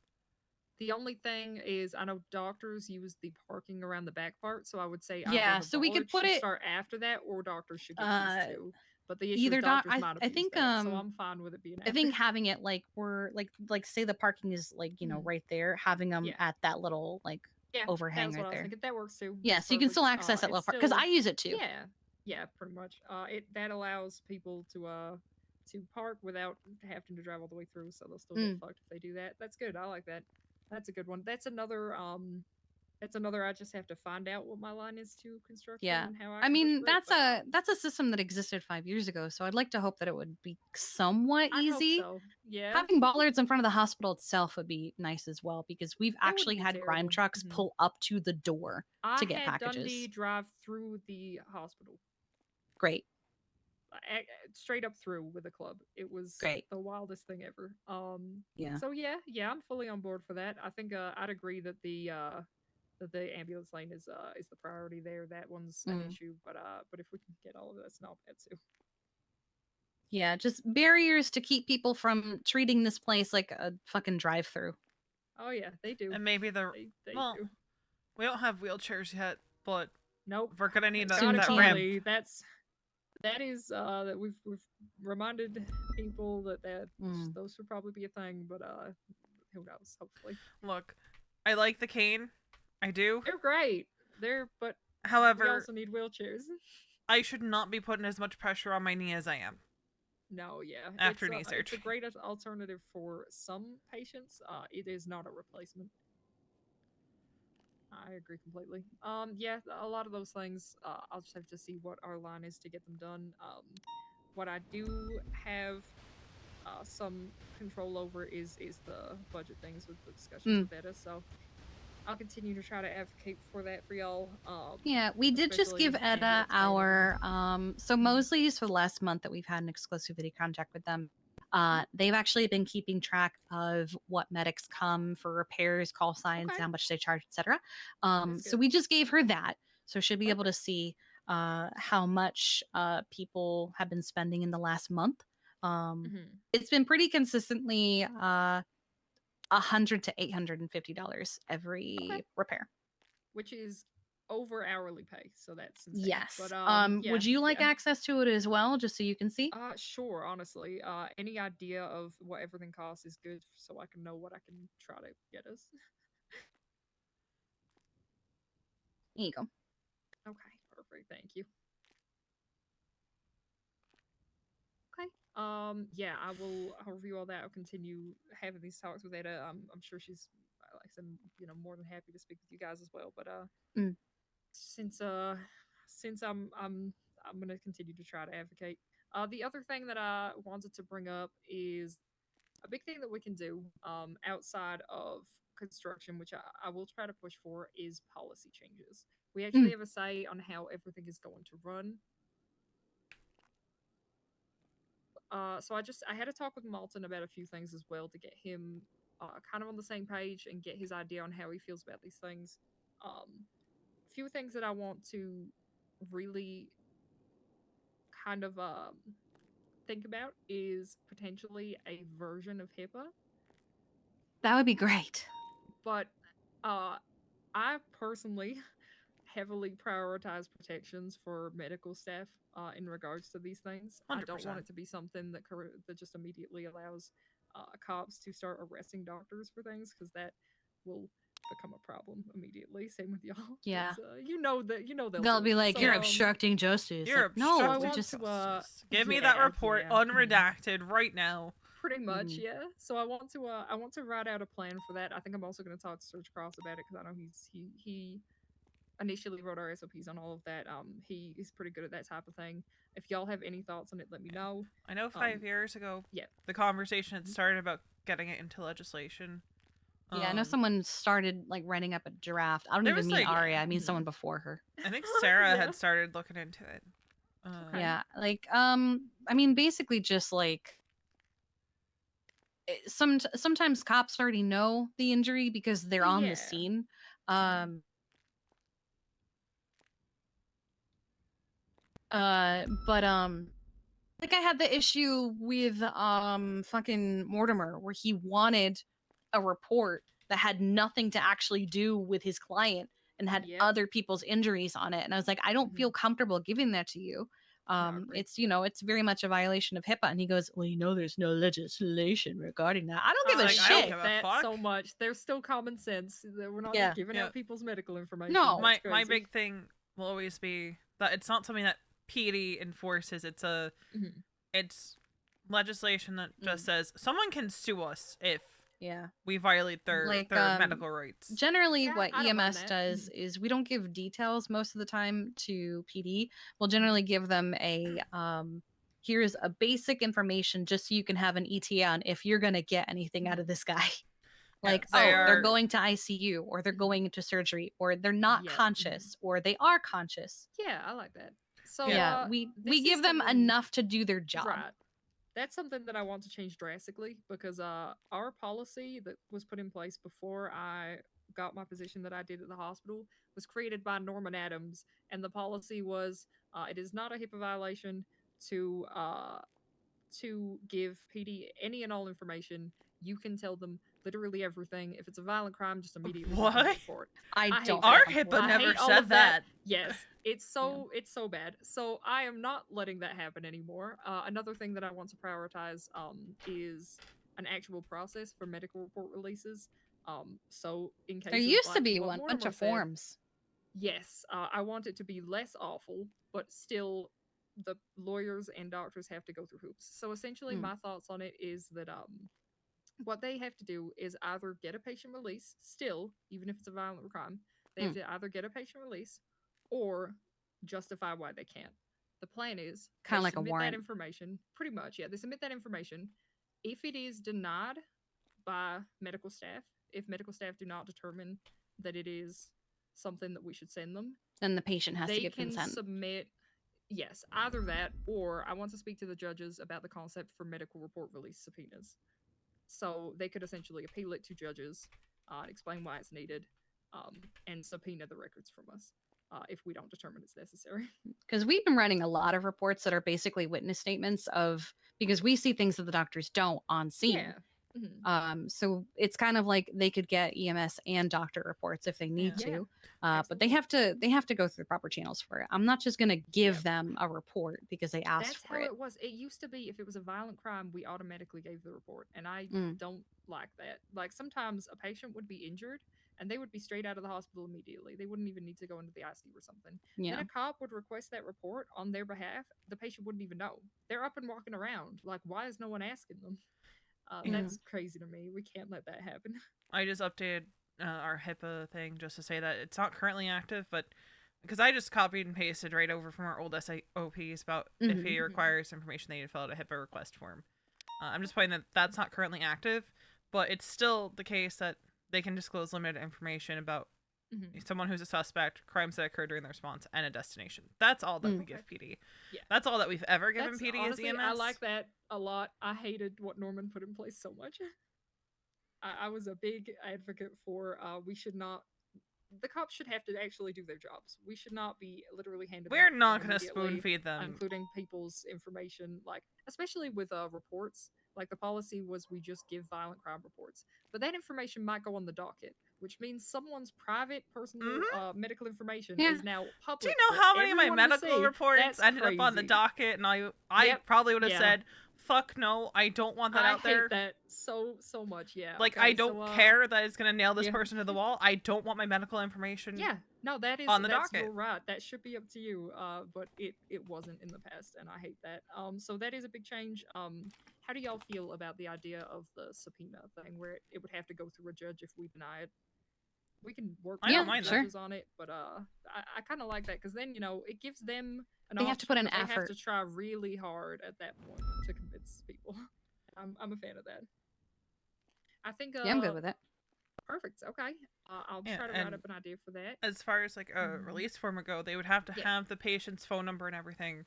The only thing is, I know doctors use the parking around the back part, so I would say
Yeah,
either the
so we could
bollards
put
should
it-
start after that, or doctors should get used to. But the issue
Either
is
doc.
doctors might
I
abuse
think
that, so I'm fine with it being.
I think having it like we're like say the parking is like right there, having them
Yeah.
at that little like
Yeah,
overhang
that's
right
what I was
there.
thinking. That works too.
Yeah,
That's
so you can
perfect.
still access that
It's
little part because I
still-
use it too.
Yeah, yeah, pretty much. That allows people to park without having to drive all the way through, so they'll still get fucked if they do that. That's good. I like that. That's a good one. That's another. I just have to find out what my line is to construction
Yeah,
and how I.
I
can
mean
push for it,
that's a system that existed 5 years ago, so I'd like to hope that it would be somewhat
I hope
easy.
so. Yeah.
Having bollards in front of the hospital itself would be nice as well because we've actually
be
had grime
terrible.
trucks pull up to the door
I
to get
had
packages.
Dundee drive through the hospital.
Great.
Straight up through with a club. It was
Great.
the wildest thing ever.
Yeah.
So yeah, I'm fully on board for that. I think I'd agree that the ambulance lane is the priority there. That one's an issue, but if we can get all of that, that's not bad too.
Yeah, just barriers to keep people from treating this place like a fucking drive-through.
Oh yeah, they do.
And maybe the
they
well,
do.
we don't have wheelchairs yet, but
nope,
we're gonna need
Got it
that ramp.
fully. That is that we've reminded people that those should probably be a thing, but who knows? Hopefully.
Look, I like the cane. I do.
They're great. But
However,
we also need wheelchairs.
I should not be putting as much pressure on my knee as I am.
No, yeah.
After
it's
knee
It's a
surgery.
great alternative for some patients. It is not a replacement. I agree completely. Yeah, a lot of those things, I'll just have to see what our line is to get them done. What I do have some control over is the budget things with the discussions with Etta, so I'll continue to try to advocate for that for y'all.
Yeah, we did just give
especially
Etta our so Mosley's for the last month that we've had an exclusivity contract with them. They've actually been keeping track of what medics come for repairs, call signs, how much they charge, etc. So we just gave her that, so she'll be able to see how much people have been spending in the last month. It's been pretty consistently $100 to $850 every repair.
Which is over hourly pay, so that's insane.
Yes.
But
yeah, would you like access to it as well, just so you can see?
Sure. Honestly, any idea of what everything costs is good, so I can know what I can try to get us.
Here you go.
Okay, perfect. Thank you. Okay. Yeah, I'll review all that. I'll continue having these talks with Ada. I'm sure she's, like I said, more than happy to speak with you guys as well. But since I'm gonna continue to try to advocate. The other thing that I wanted to bring up is a big thing that we can do outside of construction, which I will try to push for, is policy changes. We actually have a say on how everything is going to run. So I had a talk with Malton about a few things as well to get him kind of on the same page and get his idea on how he feels about these things. Few things that I want to really kind of think about is potentially a version of HIPAA.
That would be great.
But I personally heavily prioritize protections for medical staff in regards to these things. I don't want
100%.
it to be something that just immediately allows cops to start arresting doctors for things, because that will become a problem immediately. Same with y'all.
Yeah.
You know they'll
They'll
do
be
it.
like,
So,
"You're obstructing justice."
You're
Like, no,
obstructing
we just
justice. Give me that report unredacted right now.
Pretty much, yeah. So I want to write out a plan for that. I think I'm also going to talk to Serge Cross about it, because I know he initially wrote our SOPs on all of that. He's pretty good at that type of thing. If y'all have any thoughts on it, let me know.
I know 5 years ago,
yeah,
the conversation had started about getting it into legislation.
Yeah, I know someone started like writing up a draft. I don't
there
even
was,
mean
like-
Aria. I mean someone before her.
I think Sarah
Yeah.
had started looking into it.
Yeah, like I mean basically just like sometimes cops already know the injury because they're on the scene. But like I had the issue with fucking Mortimer where he wanted a report that had nothing to actually do with his client and had other people's injuries on it, and I was like, I don't feel comfortable giving that to you. It's it's very much a violation of HIPAA. And he goes, well, there's no legislation regarding that. I don't give a
I
shit.
hate that so much. There's still common sense. That we're not
Yeah.
giving
Yeah.
out people's medical information.
No.
That's
My
crazy.
big thing will always be that it's not something that PD enforces. It's it's legislation that just says someone can sue us if we violate their medical rights.
Generally, what
I don't mind
EMS
that.
does is we don't give details most of the time to PD. We'll generally give them a here's a basic information just so you can have an ETA on if you're gonna get anything out of this guy. Like, they're going to ICU, or they're going into surgery, or they're not conscious, or they are conscious.
Yeah, I like that. So
Yeah, we
this
give
is
them
something-
enough to do their job.
Right. That's something that I want to change drastically, because our policy that was put in place before I got my position that I did at the hospital was created by Norman Adams, and the policy was it is not a HIPAA violation to give PD any and all information. You can tell them literally everything. If it's a violent crime, just immediately give them a
What?
report.
I
hate
don't.
Our
that.
HIPAA
I
never
hate all
said
of that.
that.
Yes, it's so bad. So I am not letting that happen anymore. Another thing that I want to prioritize is an actual process for medical report releases. So in case
There used to be one, bunch of forms.
Yes, I want it to be less awful, but still the lawyers and doctors have to go through hoops. So essentially my thoughts on it is that what they have to do is either get a patient release, still, even if it's a violent crime, they have to either get a patient release or justify why they can't. The plan is
Kinda
they
like a
submit
warrant.
that information, pretty much, yeah. They submit that information. If it is denied by medical staff, if medical staff do not determine that it is something that we should send them,
Then the patient has to
they
give
can
consent.
submit, yes, either that, or I want to speak to the judges about the concept for medical report release subpoenas. So they could essentially appeal it to judges, explain why it's needed, and subpoena the records from us if we don't determine it's necessary.
Because we've been writing a lot of reports that are basically witness statements of, because we see things that the doctors don't on scene.
Yeah.
So it's kind of like they could get EMS and doctor reports if they need
Yeah.
to, but they have to go through the proper channels for it. I'm not just gonna give them a report because they asked
That's
for
how
it.
it was. It used to be if it was a violent crime, we automatically gave the report, and I don't like that. Like sometimes a patient would be injured and they would be straight out of the hospital immediately. They wouldn't even need to go into the ICU or something.
Yeah.
Then a cop would request that report on their behalf. The patient wouldn't even know. They're up and walking around. Like, why is no one asking them? That's crazy to me. We can't let that happen.
I just updated our HIPAA thing just to say that it's not currently active, but because I just copied and pasted right over from our old SOPs about if he requires information, they need to fill out a HIPAA request form. I'm just pointing that that's not currently active, but it's still the case that they can disclose limited information about someone who's a suspect, crimes that occurred during the response, and a destination. That's all that we give PD.
Yeah.
That's all that we've ever given
That's,
PD
honestly,
as EMS.
I like that a lot. I hated what Norman put in place so much. I was a big advocate for we should not. The cops should have to actually do their jobs. We should not be literally handed.
We're
that
not
thing
going to spoon
immediately,
feed them.
including people's information, like especially with reports. Like the policy was we just give violent crime reports, but that information might go on the docket, which means someone's private, personal, medical information is now public.
Do you know how many of my
everyone to
medical
see.
reports
That's
ended up on the
crazy.
docket, and I
Yep,
probably would have
yeah.
said, "Fuck no, I don't want that
I
out there."
hate that so much. Yeah.
Like,
okay,
I don't
so,
care that it's gonna nail this
yeah.
person to the wall. I don't want my medical information.
Yeah, no, that is
on the
that's
docket.
your right. That should be up to you. But it wasn't in the past, and I hate that. So that is a big change. How do y'all feel about the idea of the subpoena thing, where it would have to go through a judge if we deny it? We can work
I
with
don't
the
mind that.
judges on it, but I kind of like that because then it gives them an
They have to put
option,
an
but they have
effort.
to try really hard at that point to convince people. I'm a fan of that. I think.
Yeah, I'm good with it.
Perfect. Okay. I'll
Yeah,
try to write
and
up an idea for that.
As far as like a release form would go, they would have to
Yeah.
have the patient's phone number and everything,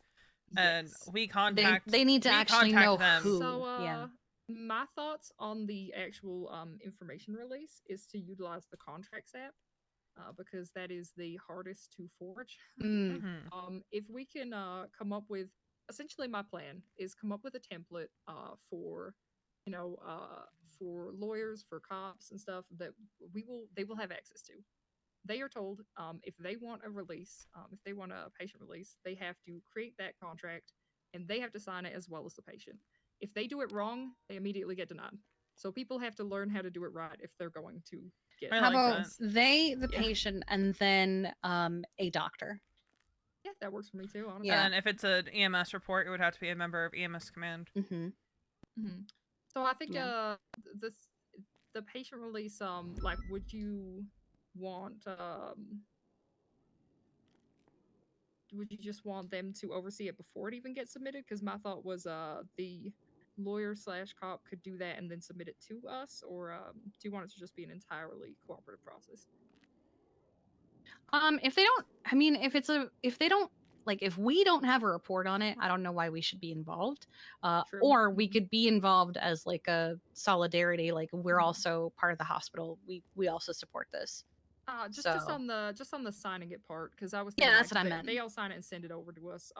and
Yes.
we contact.
They need to
we
actually
contact
know
them.
who.
So,
yeah.
my thoughts on the actual information release is to utilize the contracts app because that is the hardest to forge. If we can come up with, essentially, my plan is come up with a template for, for lawyers, for cops and stuff that they will have access to. They are told if they want a release, if they want a patient release, they have to create that contract and they have to sign it as well as the patient. If they do it wrong, they immediately get denied. So people have to learn how to do it right if they're going to get.
How about
release.
they, the
Yeah.
patient, and then a doctor?
Yeah, that works for me too. Honestly.
And if it's an EMS report, it would have to be a member of EMS command.
So I think
Yeah.
the patient release, like, would you want would you just want them to oversee it before it even gets submitted? Because my thought was the lawyer/cop could do that and then submit it to us, or do you want it to just be an entirely cooperative process?
If they don't, I mean, if they don't, like, if we don't have a report on it, I don't know why we should be involved. Or we could be involved as like a solidarity, like we're also part of the hospital. We also support this.
Just
So-
on the signing it part, because I was
Yeah,
thinking,
that's what I meant.
They all sign it and send it over to us.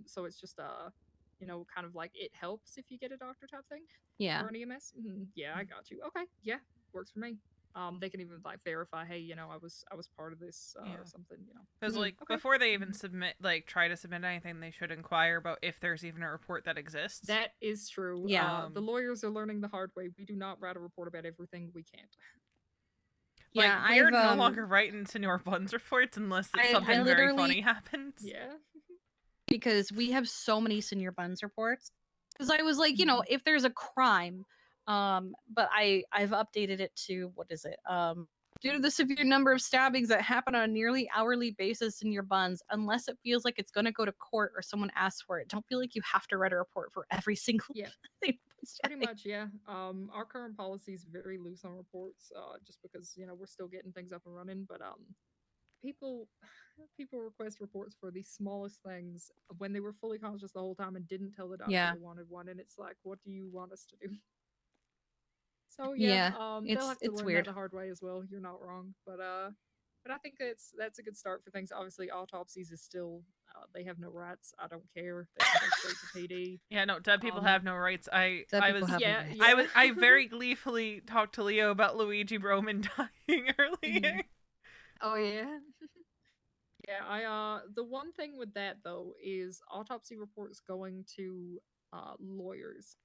So it's just kind of like it helps if you get a doctor type thing.
Yeah.
Or an EMS. Yeah, I got you. Okay, yeah, works for me. They can even like verify, hey, I was part of this or something,
Because like before they even submit, like try to submit anything, they should inquire about if there's even a report that exists.
That is true.
Yeah.
The lawyers are learning the hard way. We do not write a report about everything. We can't.
Like,
Yeah,
we're
I've,
no longer writing Senor Buns reports unless
I
something very
literally-
funny happens.
Yeah.
Because we have so many Senior Buns reports. Because I was like, if there's a crime, but I've updated it to, what is it? Due to the severe number of stabbings that happen on a nearly hourly basis in your buns, unless it feels like it's going to go to court or someone asks for it, don't feel like you have to write a report for every single thing.
Pretty much, yeah. Our current policy is very loose on reports, just because we're still getting things up and running. But people request reports for the smallest things when they were fully conscious the whole time and didn't tell the doctor
Yeah.
they wanted one, and it's like, what do you want us to do? So
Yeah,
they'll have to
it's
learn
weird.
that the hard way as well. You're not wrong, but I think that's a good start for things. Obviously, autopsies is still they have no rights. I don't care. They can go straight to PD.
Yeah, no, dead people have no rights. I was
rights.
I very gleefully talked to Leo about Luigi Broman dying earlier.
Oh yeah. Yeah, the one thing with that though is autopsy reports going to lawyers.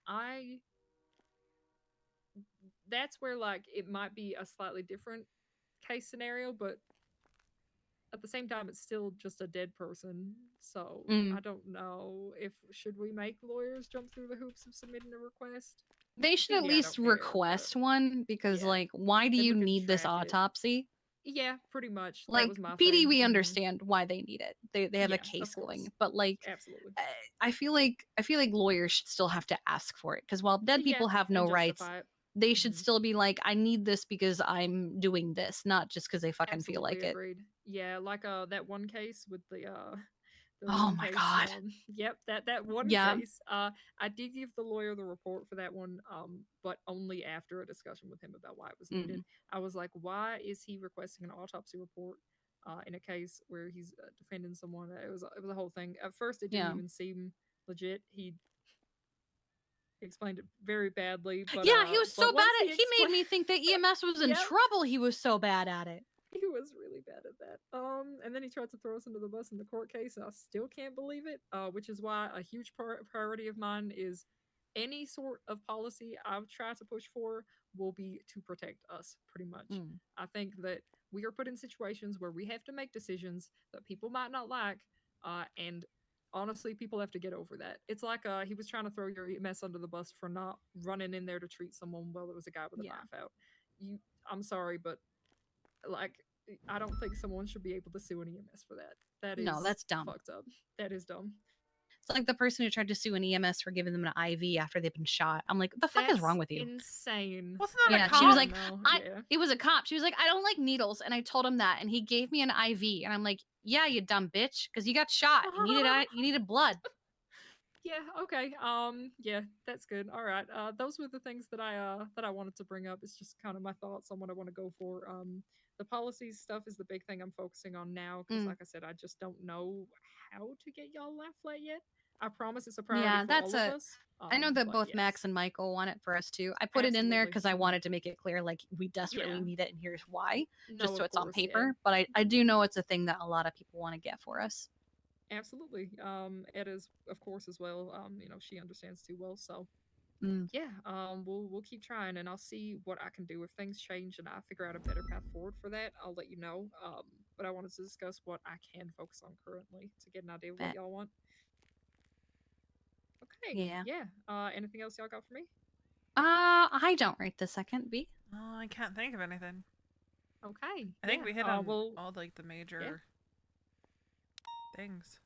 That's where like it might be a slightly different case scenario, but at the same time it's still just a dead person. So I don't know if should we make lawyers jump through the hoops of submitting a request?
They should at
PD, I
least
don't care,
request one because, like, why do you need this autopsy?
Yeah, pretty much. That
Like,
was my
PD,
thing.
we understand why they need it. They have
Yeah,
a
of
case going,
course.
but like,
Absolutely.
I feel like lawyers should still have to ask for it because while dead people have no rights,
justify it.
they should still be like, I need this because I'm doing this, not just because they fucking feel
Absolutely
like it.
agreed. Yeah, like that one case with the
Oh
one
my
case,
God.
yep, that one
Yeah.
case. I did give the lawyer the report for that one, but only after a discussion with him about why it was needed. I was like, why is he requesting an autopsy report in a case where he's defending someone? It was a whole thing. At first, it didn't
Yeah.
even seem legit. He explained it very badly, but
Yeah, he was so
but
bad
once
at he made me think that EMS was in
Yep.
trouble. He was so bad at it.
He was really bad at that. And then he tried to throw us under the bus in the court case. I still can't believe it. Which is why a huge priority of mine is any sort of policy I've tried to push for will be to protect us. Pretty much, I think that we are put in situations where we have to make decisions that people might not like, and honestly, people have to get over that. It's like he was trying to throw your EMS under the bus for not running in there to treat someone while there was a guy with a knife out. I'm sorry, but like I don't think someone should be able to sue an EMS for that. That is
No, that's dumb.
fucked up. That is dumb.
It's like the person who tried to sue an EMS for giving them an IV after they've been shot. I'm like, what the fuck is wrong with you?
Insane.
Wasn't that
Yeah,
a cop?
she was like,
No, yeah.
it was a cop. She was like, I don't like needles, and I told him that, and he gave me an IV, and I'm like, yeah, you dumb bitch, because you got shot. You needed blood.
Yeah, okay. Yeah, that's good. All right. Those were the things that I wanted to bring up. It's just kind of my thoughts on what I want to go for. The policies stuff is the big thing I'm focusing on now because, like I said, I just don't know how to get y'all laugh flat yet. I promise it's a priority
Yeah,
for
that's
all of us.
I know that
but
both
yes.
Max and Michael want it for us too. I put it in there
Absolutely.
because I wanted to make it clear, like, we desperately
Yeah.
need it, and here's why, just
No,
so
of
it's on
course, yeah.
paper. But I do know it's a thing that a lot of people want to get for us.
Absolutely. Edda's of course as well. She understands too well. So yeah, we'll keep trying, and I'll see what I can do if things change and I figure out a better path forward for that. I'll let you know. But I wanted to discuss what I can focus on currently to get an idea of what
Bet.
y'all want. Okay.
Yeah.
Yeah. Anything else y'all got for me?
I don't right this second, B.
Oh, I can't think of anything.
Okay.
I think
yeah,
we hit on
well,
all like the major things.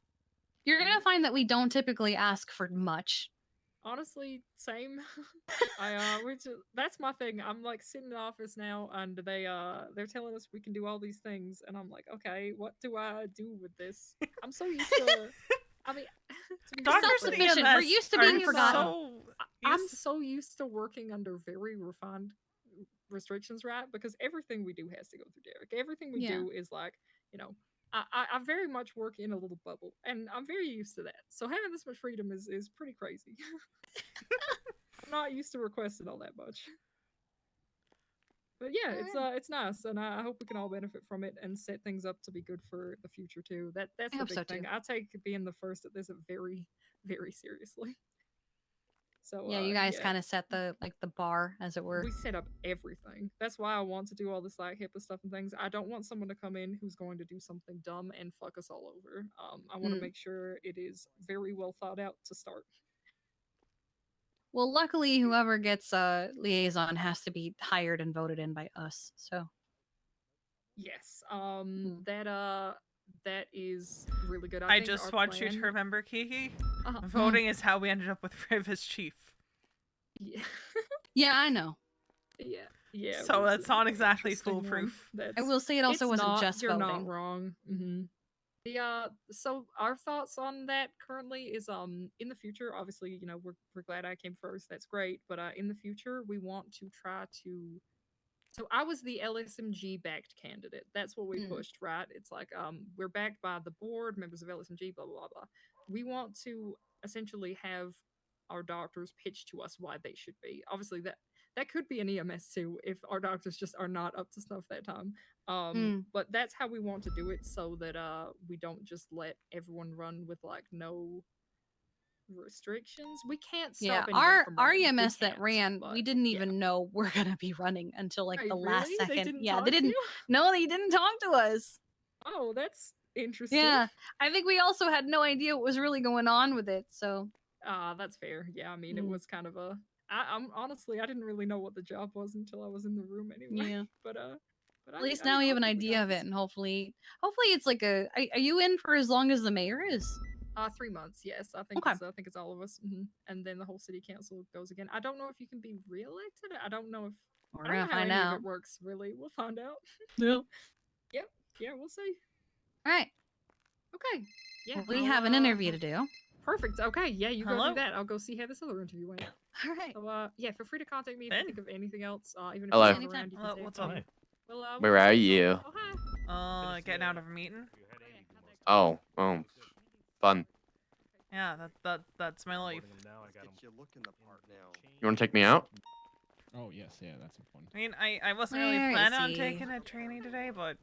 You're gonna find that we don't typically ask for much.
honestly, same. That's my thing. I'm like sitting in the office now, and they're telling us we can do all these things, and I'm like, okay, what do I do with this? I'm so used to. I mean, to be
Doctors
honest,
with
Self-sufficient. We're
EMS
used to
are
being forgotten.
so
I'm so used to working under very refined restrictions, right? Because everything we do has to go through Derek. Everything we
Yeah.
do is like, I very much work in a little bubble, and I'm very used to that. So having this much freedom is pretty crazy. I'm not used to requesting all that much. But yeah, it's nice, and I hope we can all benefit from it and set things up to be good for the future too. That's
I
the
hope
big
so,
thing.
too.
I take being the first at this very, very seriously. So
Yeah, you guys kind of set the bar, as it were.
we set up everything. That's why I want to do all this like HIPAA stuff and things. I don't want someone to come in who's going to do something dumb and fuck us all over. I want to make sure it is very well thought out to start.
Well, luckily, whoever gets a liaison has to be hired and voted in by us. So
Yes. That is really good.
I
think
just
our
want you
plan-
to remember, Kiki,
Uh-huh.
voting is how we ended up with Riv as chief.
Yeah.
yeah, I know.
Yeah.
So
it was
that's not
an
exactly
interesting one.
foolproof.
I will say it also
It's
wasn't
not,
just
you're
voting.
not wrong. So our thoughts on that currently is in the future, obviously, we're glad I came first. That's great, but in the future we want to try to. So I was the LSMG backed candidate. That's what we pushed, right? It's like we're backed by the board, members of LSMG, blah blah blah blah. We want to essentially have our doctors pitch to us why they should be. Obviously that could be an EMS too if our doctors just are not up to snuff that time. But that's how we want to do it so that we don't just let everyone run with like no restrictions. We can't stop
Yeah,
anyone from
our
running. We
EMS that
can't,
ran,
but
we didn't even know we're gonna be running until like
Wait,
the last
really? They
second.
didn't
Yeah,
talk
they
to
didn't.
you?
No, they didn't talk to us.
Oh, that's interesting.
Yeah, I think we also had no idea what was really going on with it. So
that's fair. Yeah, I mean, it was kind of a. I'm honestly, I didn't really know what the job was until I was in the room anyway.
Yeah.
But
at least now we have an idea of it, and hopefully it's like a. Are you in for as long as the mayor is?
3 months. Yes, I think it's all of us. And then the whole city council goes again. I don't know if you can be reelected. I don't know if
We're
I don't know
gonna
how
find
any of
out.
it works. Really, we'll find out.
Yeah.
Yep. Yeah, we'll see.
All right.
Okay. Yeah.
We
I'll,
have an interview to do.
Perfect. Okay. Yeah, you go
Hello?
do that. I'll go see how this other interview went.
All right.
So, yeah, feel free to contact me if you think of anything else. Even if
Hello.
you're not around, you can say
What's
it.
up?
Well,
Where are you?
Oh, hi.
Getting out of a meeting.
Oh, fun.
Yeah, that's my life.
You want to take me out?
Oh yes, yeah, that's important.
I mean, I wasn't really
Where is
planning on
he?
taking a training today, but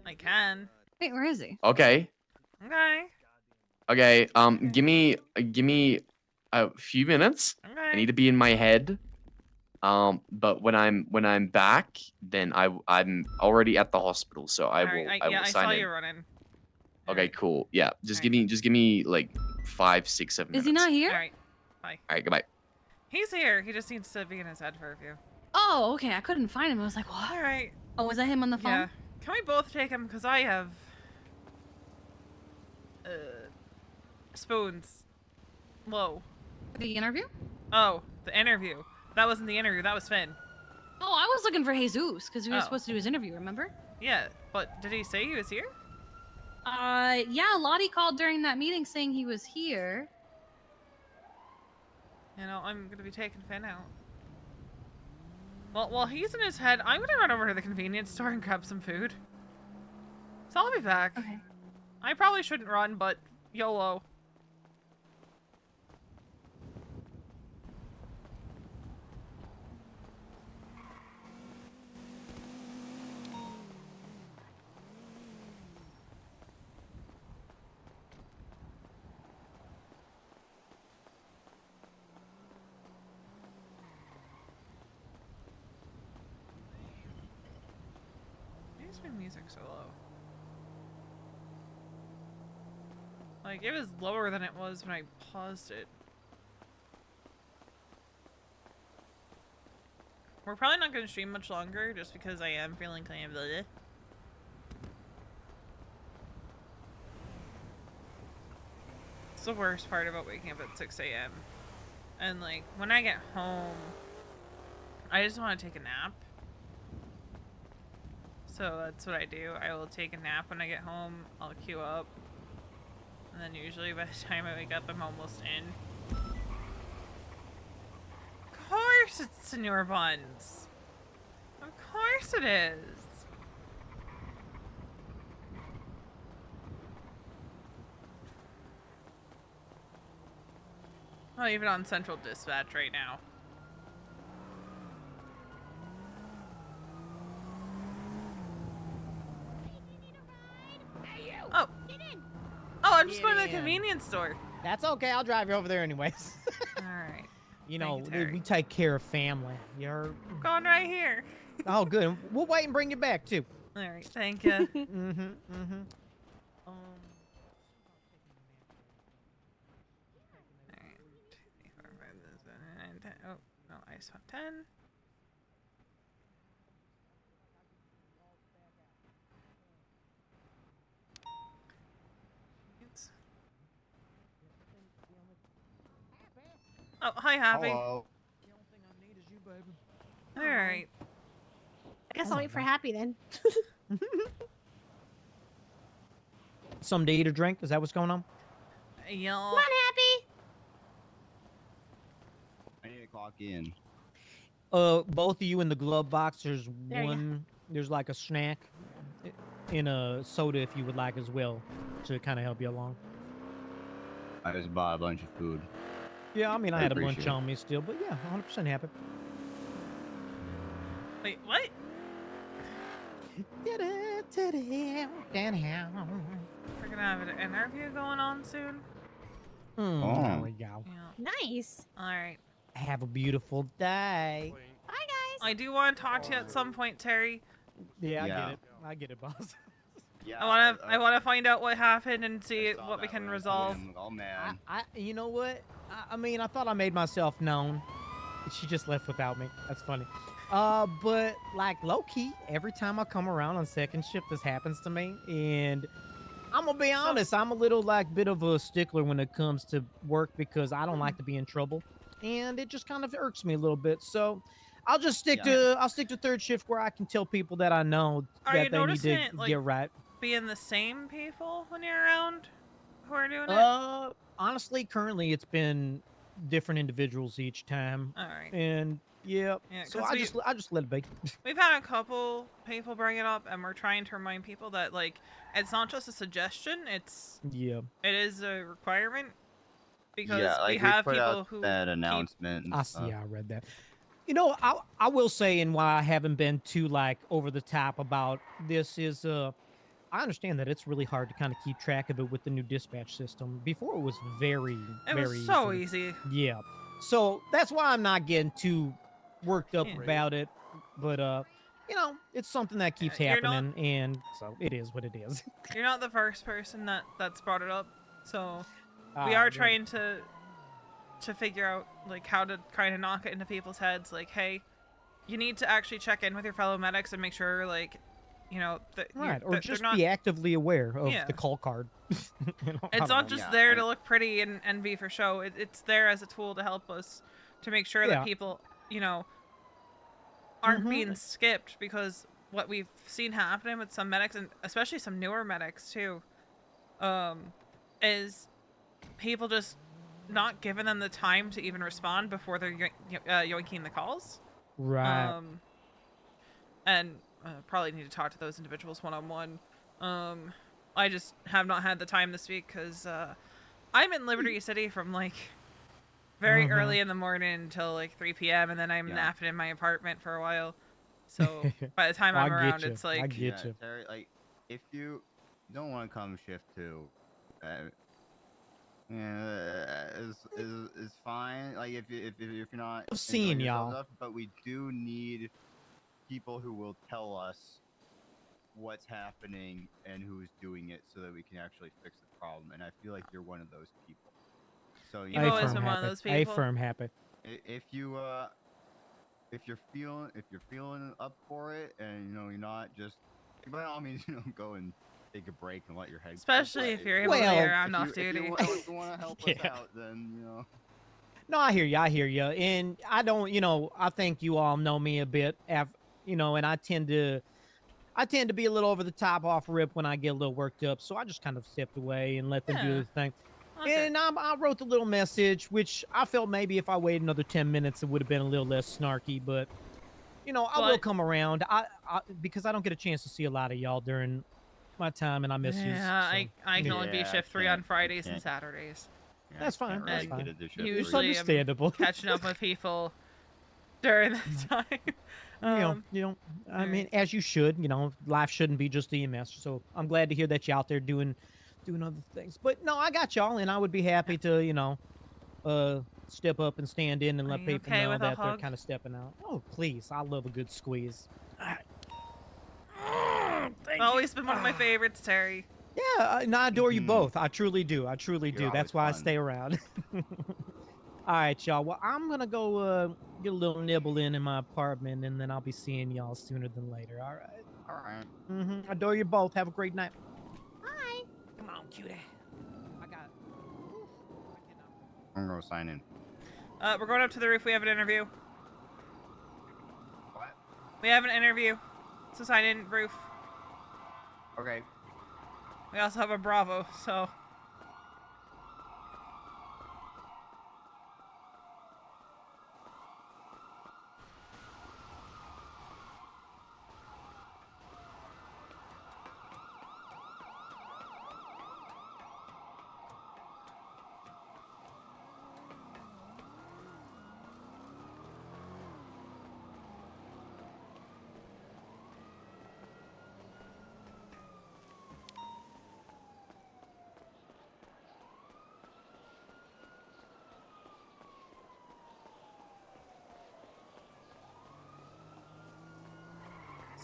I can.
Wait, where is he?
Okay.
Okay.
Okay. Give me a few minutes.
Okay.
I need to be in my head. But when I'm back, then I'm already at the hospital, so I will
Alright,
I
yeah,
will
I
sign
saw
in.
you running.
Okay, cool. Yeah, just give me like 5, 6, 7 minutes.
Is he not here?
Alright, bye.
All right, goodbye.
He's here. He just needs to be in his head for a few.
Oh, okay. I couldn't find him. I was like, what?
All right.
Oh, was that him on the phone?
Yeah. Can we both take him? Because I have spoons. Whoa.
The interview?
Oh, the interview. That wasn't the interview. That was Finn.
Oh, I was looking for Jesus because he was
Oh.
supposed to do his interview. Remember?
Yeah, but did he say he was here?
Yeah. Lottie called during that meeting saying he was here.
You know, I'm gonna be taking Finn out. Well, while he's in his head, I'm gonna run over to the convenience store and grab some food. So I'll be back.
Okay.
I probably shouldn't run, but YOLO. Why is my music so low? Like, it was lower than it was when I paused it. We're probably not going to stream much longer, just because I am feeling kind of bleh. It's the worst part about waking up at 6 a.m. And, like, when I get home, I just want to take a nap. So that's what I do. I will take a nap when I get home. I'll queue up. And then usually by the time I wake up, I'm almost in. Of course it's Senor Buns. Of course it is. Not even on Central Dispatch right now. Oh. Oh, I'm just
Get
going to the
in.
convenience store.
That's okay. I'll drive you over there anyways.
Alright.
You know,
Thank you, Terry.
we take care of family. You're.
Going right here.
Oh, good. We'll wait and bring you back too.
Alright, thank you. Oh, no, I just want 10. Oh, hi, Happy.
Hello.
Alright.
I guess I'll wait for Happy then.
Something to eat or drink? Is that what's going on?
Y'all.
Come on, Happy.
I need to clock in.
Both of you in the glove box. There's
There you go.
one. There's like a snack in a soda if you would like as well to kind of help you along.
I just bought a bunch of food.
Yeah, I mean, I had a bunch
appreciate it.
on me still, but yeah, 100% happy.
Wait, what? We're gonna have an interview going on soon?
There we go.
Nice.
Alright.
Have a beautiful day.
Bye, guys.
I do want to talk to you at some point, Terry.
Yeah,
Yeah.
I get it. I get it, boss.
Yeah,
I wanna find out what happened and see what we can resolve.
I'm all mad.
You know what? I mean, I thought I made myself known. She just left without me. That's funny. But like low key, every time I come around on second shift, this happens to me, and I'm gonna be honest. I'm a little like bit of a stickler when it comes to work because I don't like to be in trouble, and it just kind of irks me a little bit. So I'll just stick I'll stick to third shift where I can tell people that I know
Are
that
you
they need
noticing
to
it, like,
get right.
being the same people when you're around who are doing it?
Honestly, currently it's been different individuals each time.
All right.
And yeah,
Yeah,
so
'cause
I just let it be.
We've had a couple people bring it up, and we're trying to remind people that, like, it's not just a suggestion; it is a requirement because
Yeah,
we
like
have
put
people
out
who
that announcement and stuff.
I read that. You know, I will say, and why I haven't been too like over the top about this is, I understand that it's really hard to kind of keep track of it with the new dispatch system. Before it was very,
It was
very
so
easy.
easy.
Yeah. So that's why I'm not getting too worked up
Yeah.
about it. But you know, it's something that keeps
You're not-
happening, and so it is what it is.
You're not the first person that's brought it up, so we
Ah,
are
good.
trying to figure out, like, how to kind of knock it into people's heads. Like, hey, you need to actually check in with your fellow medics and make sure, like, you know, that
Right, or
they're
just
not.
be actively aware of
Yeah.
the call card. You know, I
It's
don't
not
know.
just there to look pretty and be for show. It's there as a tool to help us to make sure
Yeah.
that people, you know, aren't
Mhm.
being skipped, because what we've seen happening with some medics, and especially some newer medics too, is people just not giving them the time to even respond before they're yoinking the calls.
Right.
And probably need to talk to those individuals one-on-one. I just have not had the time this week because I'm in Liberty City from, like, very early in the morning until, like, 3 p.m. and then I'm napping in my apartment for a while. So by the time I'm around, it's like...
I get you.
Terry, like, if you don't want to come shift 2, is fine. Like, if you're not
I've seen
enjoying yourself
y'all.
enough, but we do need people who will tell us what's happening and who's doing it so that we can actually fix the problem. And I feel like you're one of those people. So
You've always been one of those people.
Firm happy.
If you're feeling up for it, and you know you're not just, by all means, you know, go and take a break and let your head.
Especially if you're able to be around off duty.
If you want to help us out, then you know.
No, I hear you, and I don't, you know, I think you all know me a bit, you know, and I tend to be a little over the top, off rip when I get a little worked up, so I just kind of stepped away and let them do their thing.
Okay.
And I wrote the little message, which I felt maybe if I waited another 10 minutes, it would have been a little less snarky, but you know, I will come around. I because I don't get a chance to see a lot of y'all during my time, and I miss you.
Yeah, I can only be shift 3 on Fridays and Saturdays.
That's fine. That's
And
fine.
usually
It's understandable.
I'm catching up with people during that time.
You know, I mean, as you should. You know, life shouldn't be just EMS. So I'm glad to hear that you're out there doing other things. But no, I got y'all, and I would be happy to, you know, step up and stand in and let people
okay
know
with a
that they're
hug?
kind of stepping out. Oh, please! I love a good squeeze.
Always been one of my favorites, Terry.
Yeah, no, I adore you both. I truly do. I truly do.
You're
That's
always
why I
fun.
stay around. All right, y'all. Well, I'm gonna go get a little nibble in my apartment, and then I'll be seeing y'all sooner than later. All right.
All right.
I adore you both. Have a great night.
Hi.
Come on, cutie.
I'm gonna sign in.
We're going up to the roof. We have an interview.
What?
We have an interview. So sign in, roof.
Okay.
We also have a Bravo, so...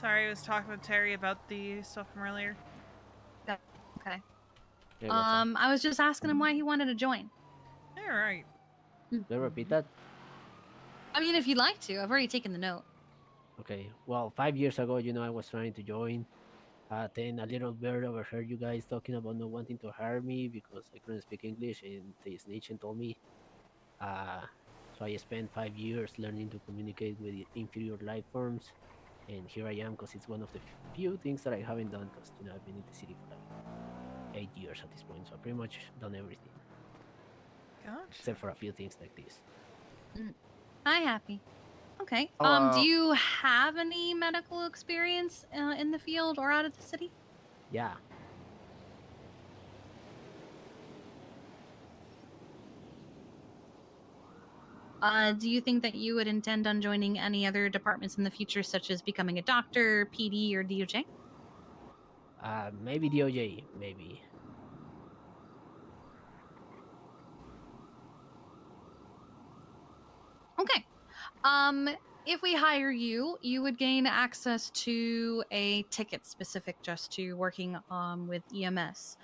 Sorry, I was talking with Terry about the stuff from earlier.
Okay.
Okay, what's up?
I was just asking him why he wanted to join.
All right.
Can you repeat that?
I mean, if you'd like to, I've already taken the note.
Okay. Well, 5 years ago, you know, I was trying to join.
Then a little bird overheard you guys talking about not wanting to hire me because I couldn't speak English, and they snitched and told me. So I spent 5 years learning to communicate with inferior life forms, and here I am because it's one of the few things that I haven't done because I've been in the city for like 8 years at this point, so I pretty much done everything.
Gotcha.
Except for a few things like this.
Hi, Happy. Okay. Do you have any medical experience in the field or out of the city?
Yeah.
Do you think that you would intend on joining any other departments in the future, such as becoming a doctor, PD, or DOJ?
Maybe DOJ, maybe.
Okay. If we hire you, you would gain access to a ticket specific just to working with EMS.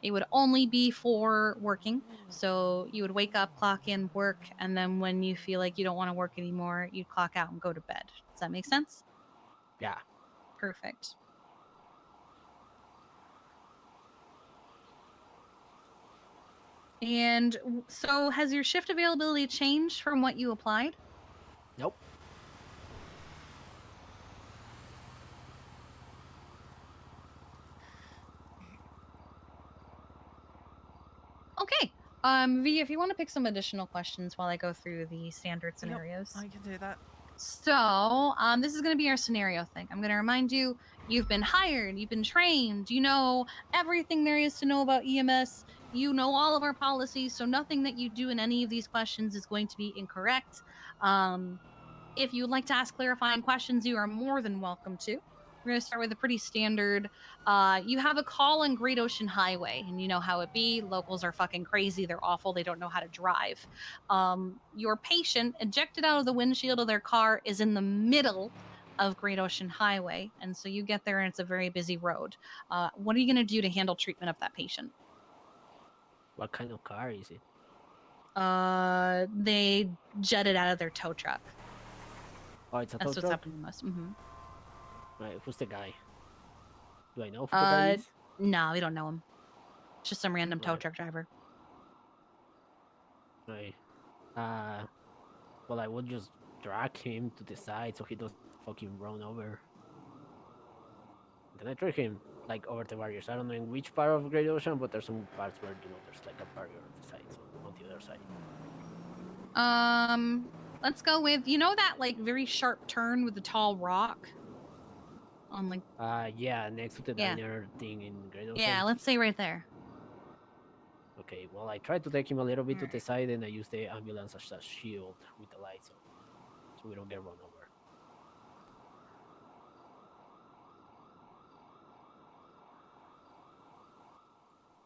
It would only be for working. So you would wake up, clock in, work, and then when you feel like you don't want to work anymore, you clock out and go to bed. Does that make sense?
Yeah.
Perfect. And so has your shift availability changed from what you applied?
Nope.
Okay. V, if you want to pick some additional questions while I go through the standard scenarios.
Yep, I can do that.
So, this is going to be our scenario thing. I'm going to remind you, you've been hired, you've been trained, you know everything there is to know about EMS, you know all of our policies, so nothing that you do in any of these questions is going to be incorrect. If you would like to ask clarifying questions, you are more than welcome to. We're going to start with a pretty standard. You have a call on Great Ocean Highway, and you know how it be. Locals are fucking crazy. They're awful. They don't know how to drive. Your patient, ejected out of the windshield of their car, is in the middle of Great Ocean Highway, and so you get there, and it's a very busy road. What are you going to do to handle treatment of that patient?
What kind of car is it?
They jetted out of their tow truck.
Oh, it's a tow
That's what's
truck?
happening to us. Mm-hmm.
Right, who's the guy? Do I know who the guy is?
No, we don't know him. It's just some random tow
Right.
truck driver.
Right. Well, I would just drag him to the side so he doesn't fucking run over. Then I drag him like over the barriers. I don't know in which part of Great Ocean, but there's some parts where there's like a barrier on the side, so on the other side.
Let's go with that like very sharp turn with the tall rock. On like
yeah, next to the
Yeah.
diner thing in Great Ocean.
Yeah, let's say right there.
Okay, well, I tried to take him a little bit to the side, and I used the ambulance as a shield with the lights on, so we don't get run over.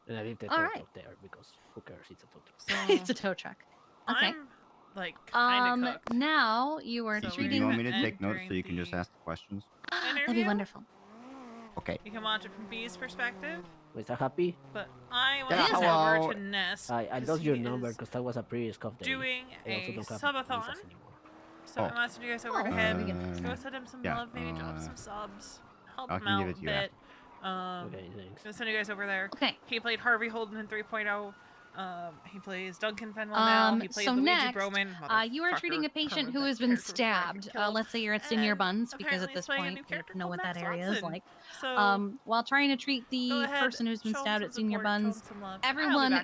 And I leave the tow truck there because who cares? It's a tow truck.
It's a tow truck. Okay.
I'm like kind of cooked.
Now you are
So
Do
treating.
you want me to take notes so you can just ask the questions?
That'd be wonderful.
Okay.
You can watch it from B's perspective,
Was that happy?
but I
Yeah,
went
hello.
over to Ness.
I
'cause
lost your
he
number
is
because that was a previous cuff day.
doing
I also
a
don't have
subathon.
visas anymore.
So I'm gonna send you guys over to him. Just go send him some
yeah,
love, maybe drop some subs, help
I
him
can
out
give
a
it to you
bit.
Okay, thanks.
Gonna send you guys over there.
Okay.
He played Harvey Holden in 3.0. He plays Duncan Fenwell now. He played
So
Luigi
next,
Broman.
you are treating a
Motherfucker
patient
covered
who
that
has been
character before I could
stabbed.
kill him.
Let's say you're at Senior
And
Buns, because
apparently
at this
he's playing a
point
new
you
character
know
called
what that
Max
area is
Watson.
like.
So
While trying to treat
go
the
ahead,
person who's been
show him
stabbed
some
at Senior
support, show him
Buns,
some love. I'll be
everyone
back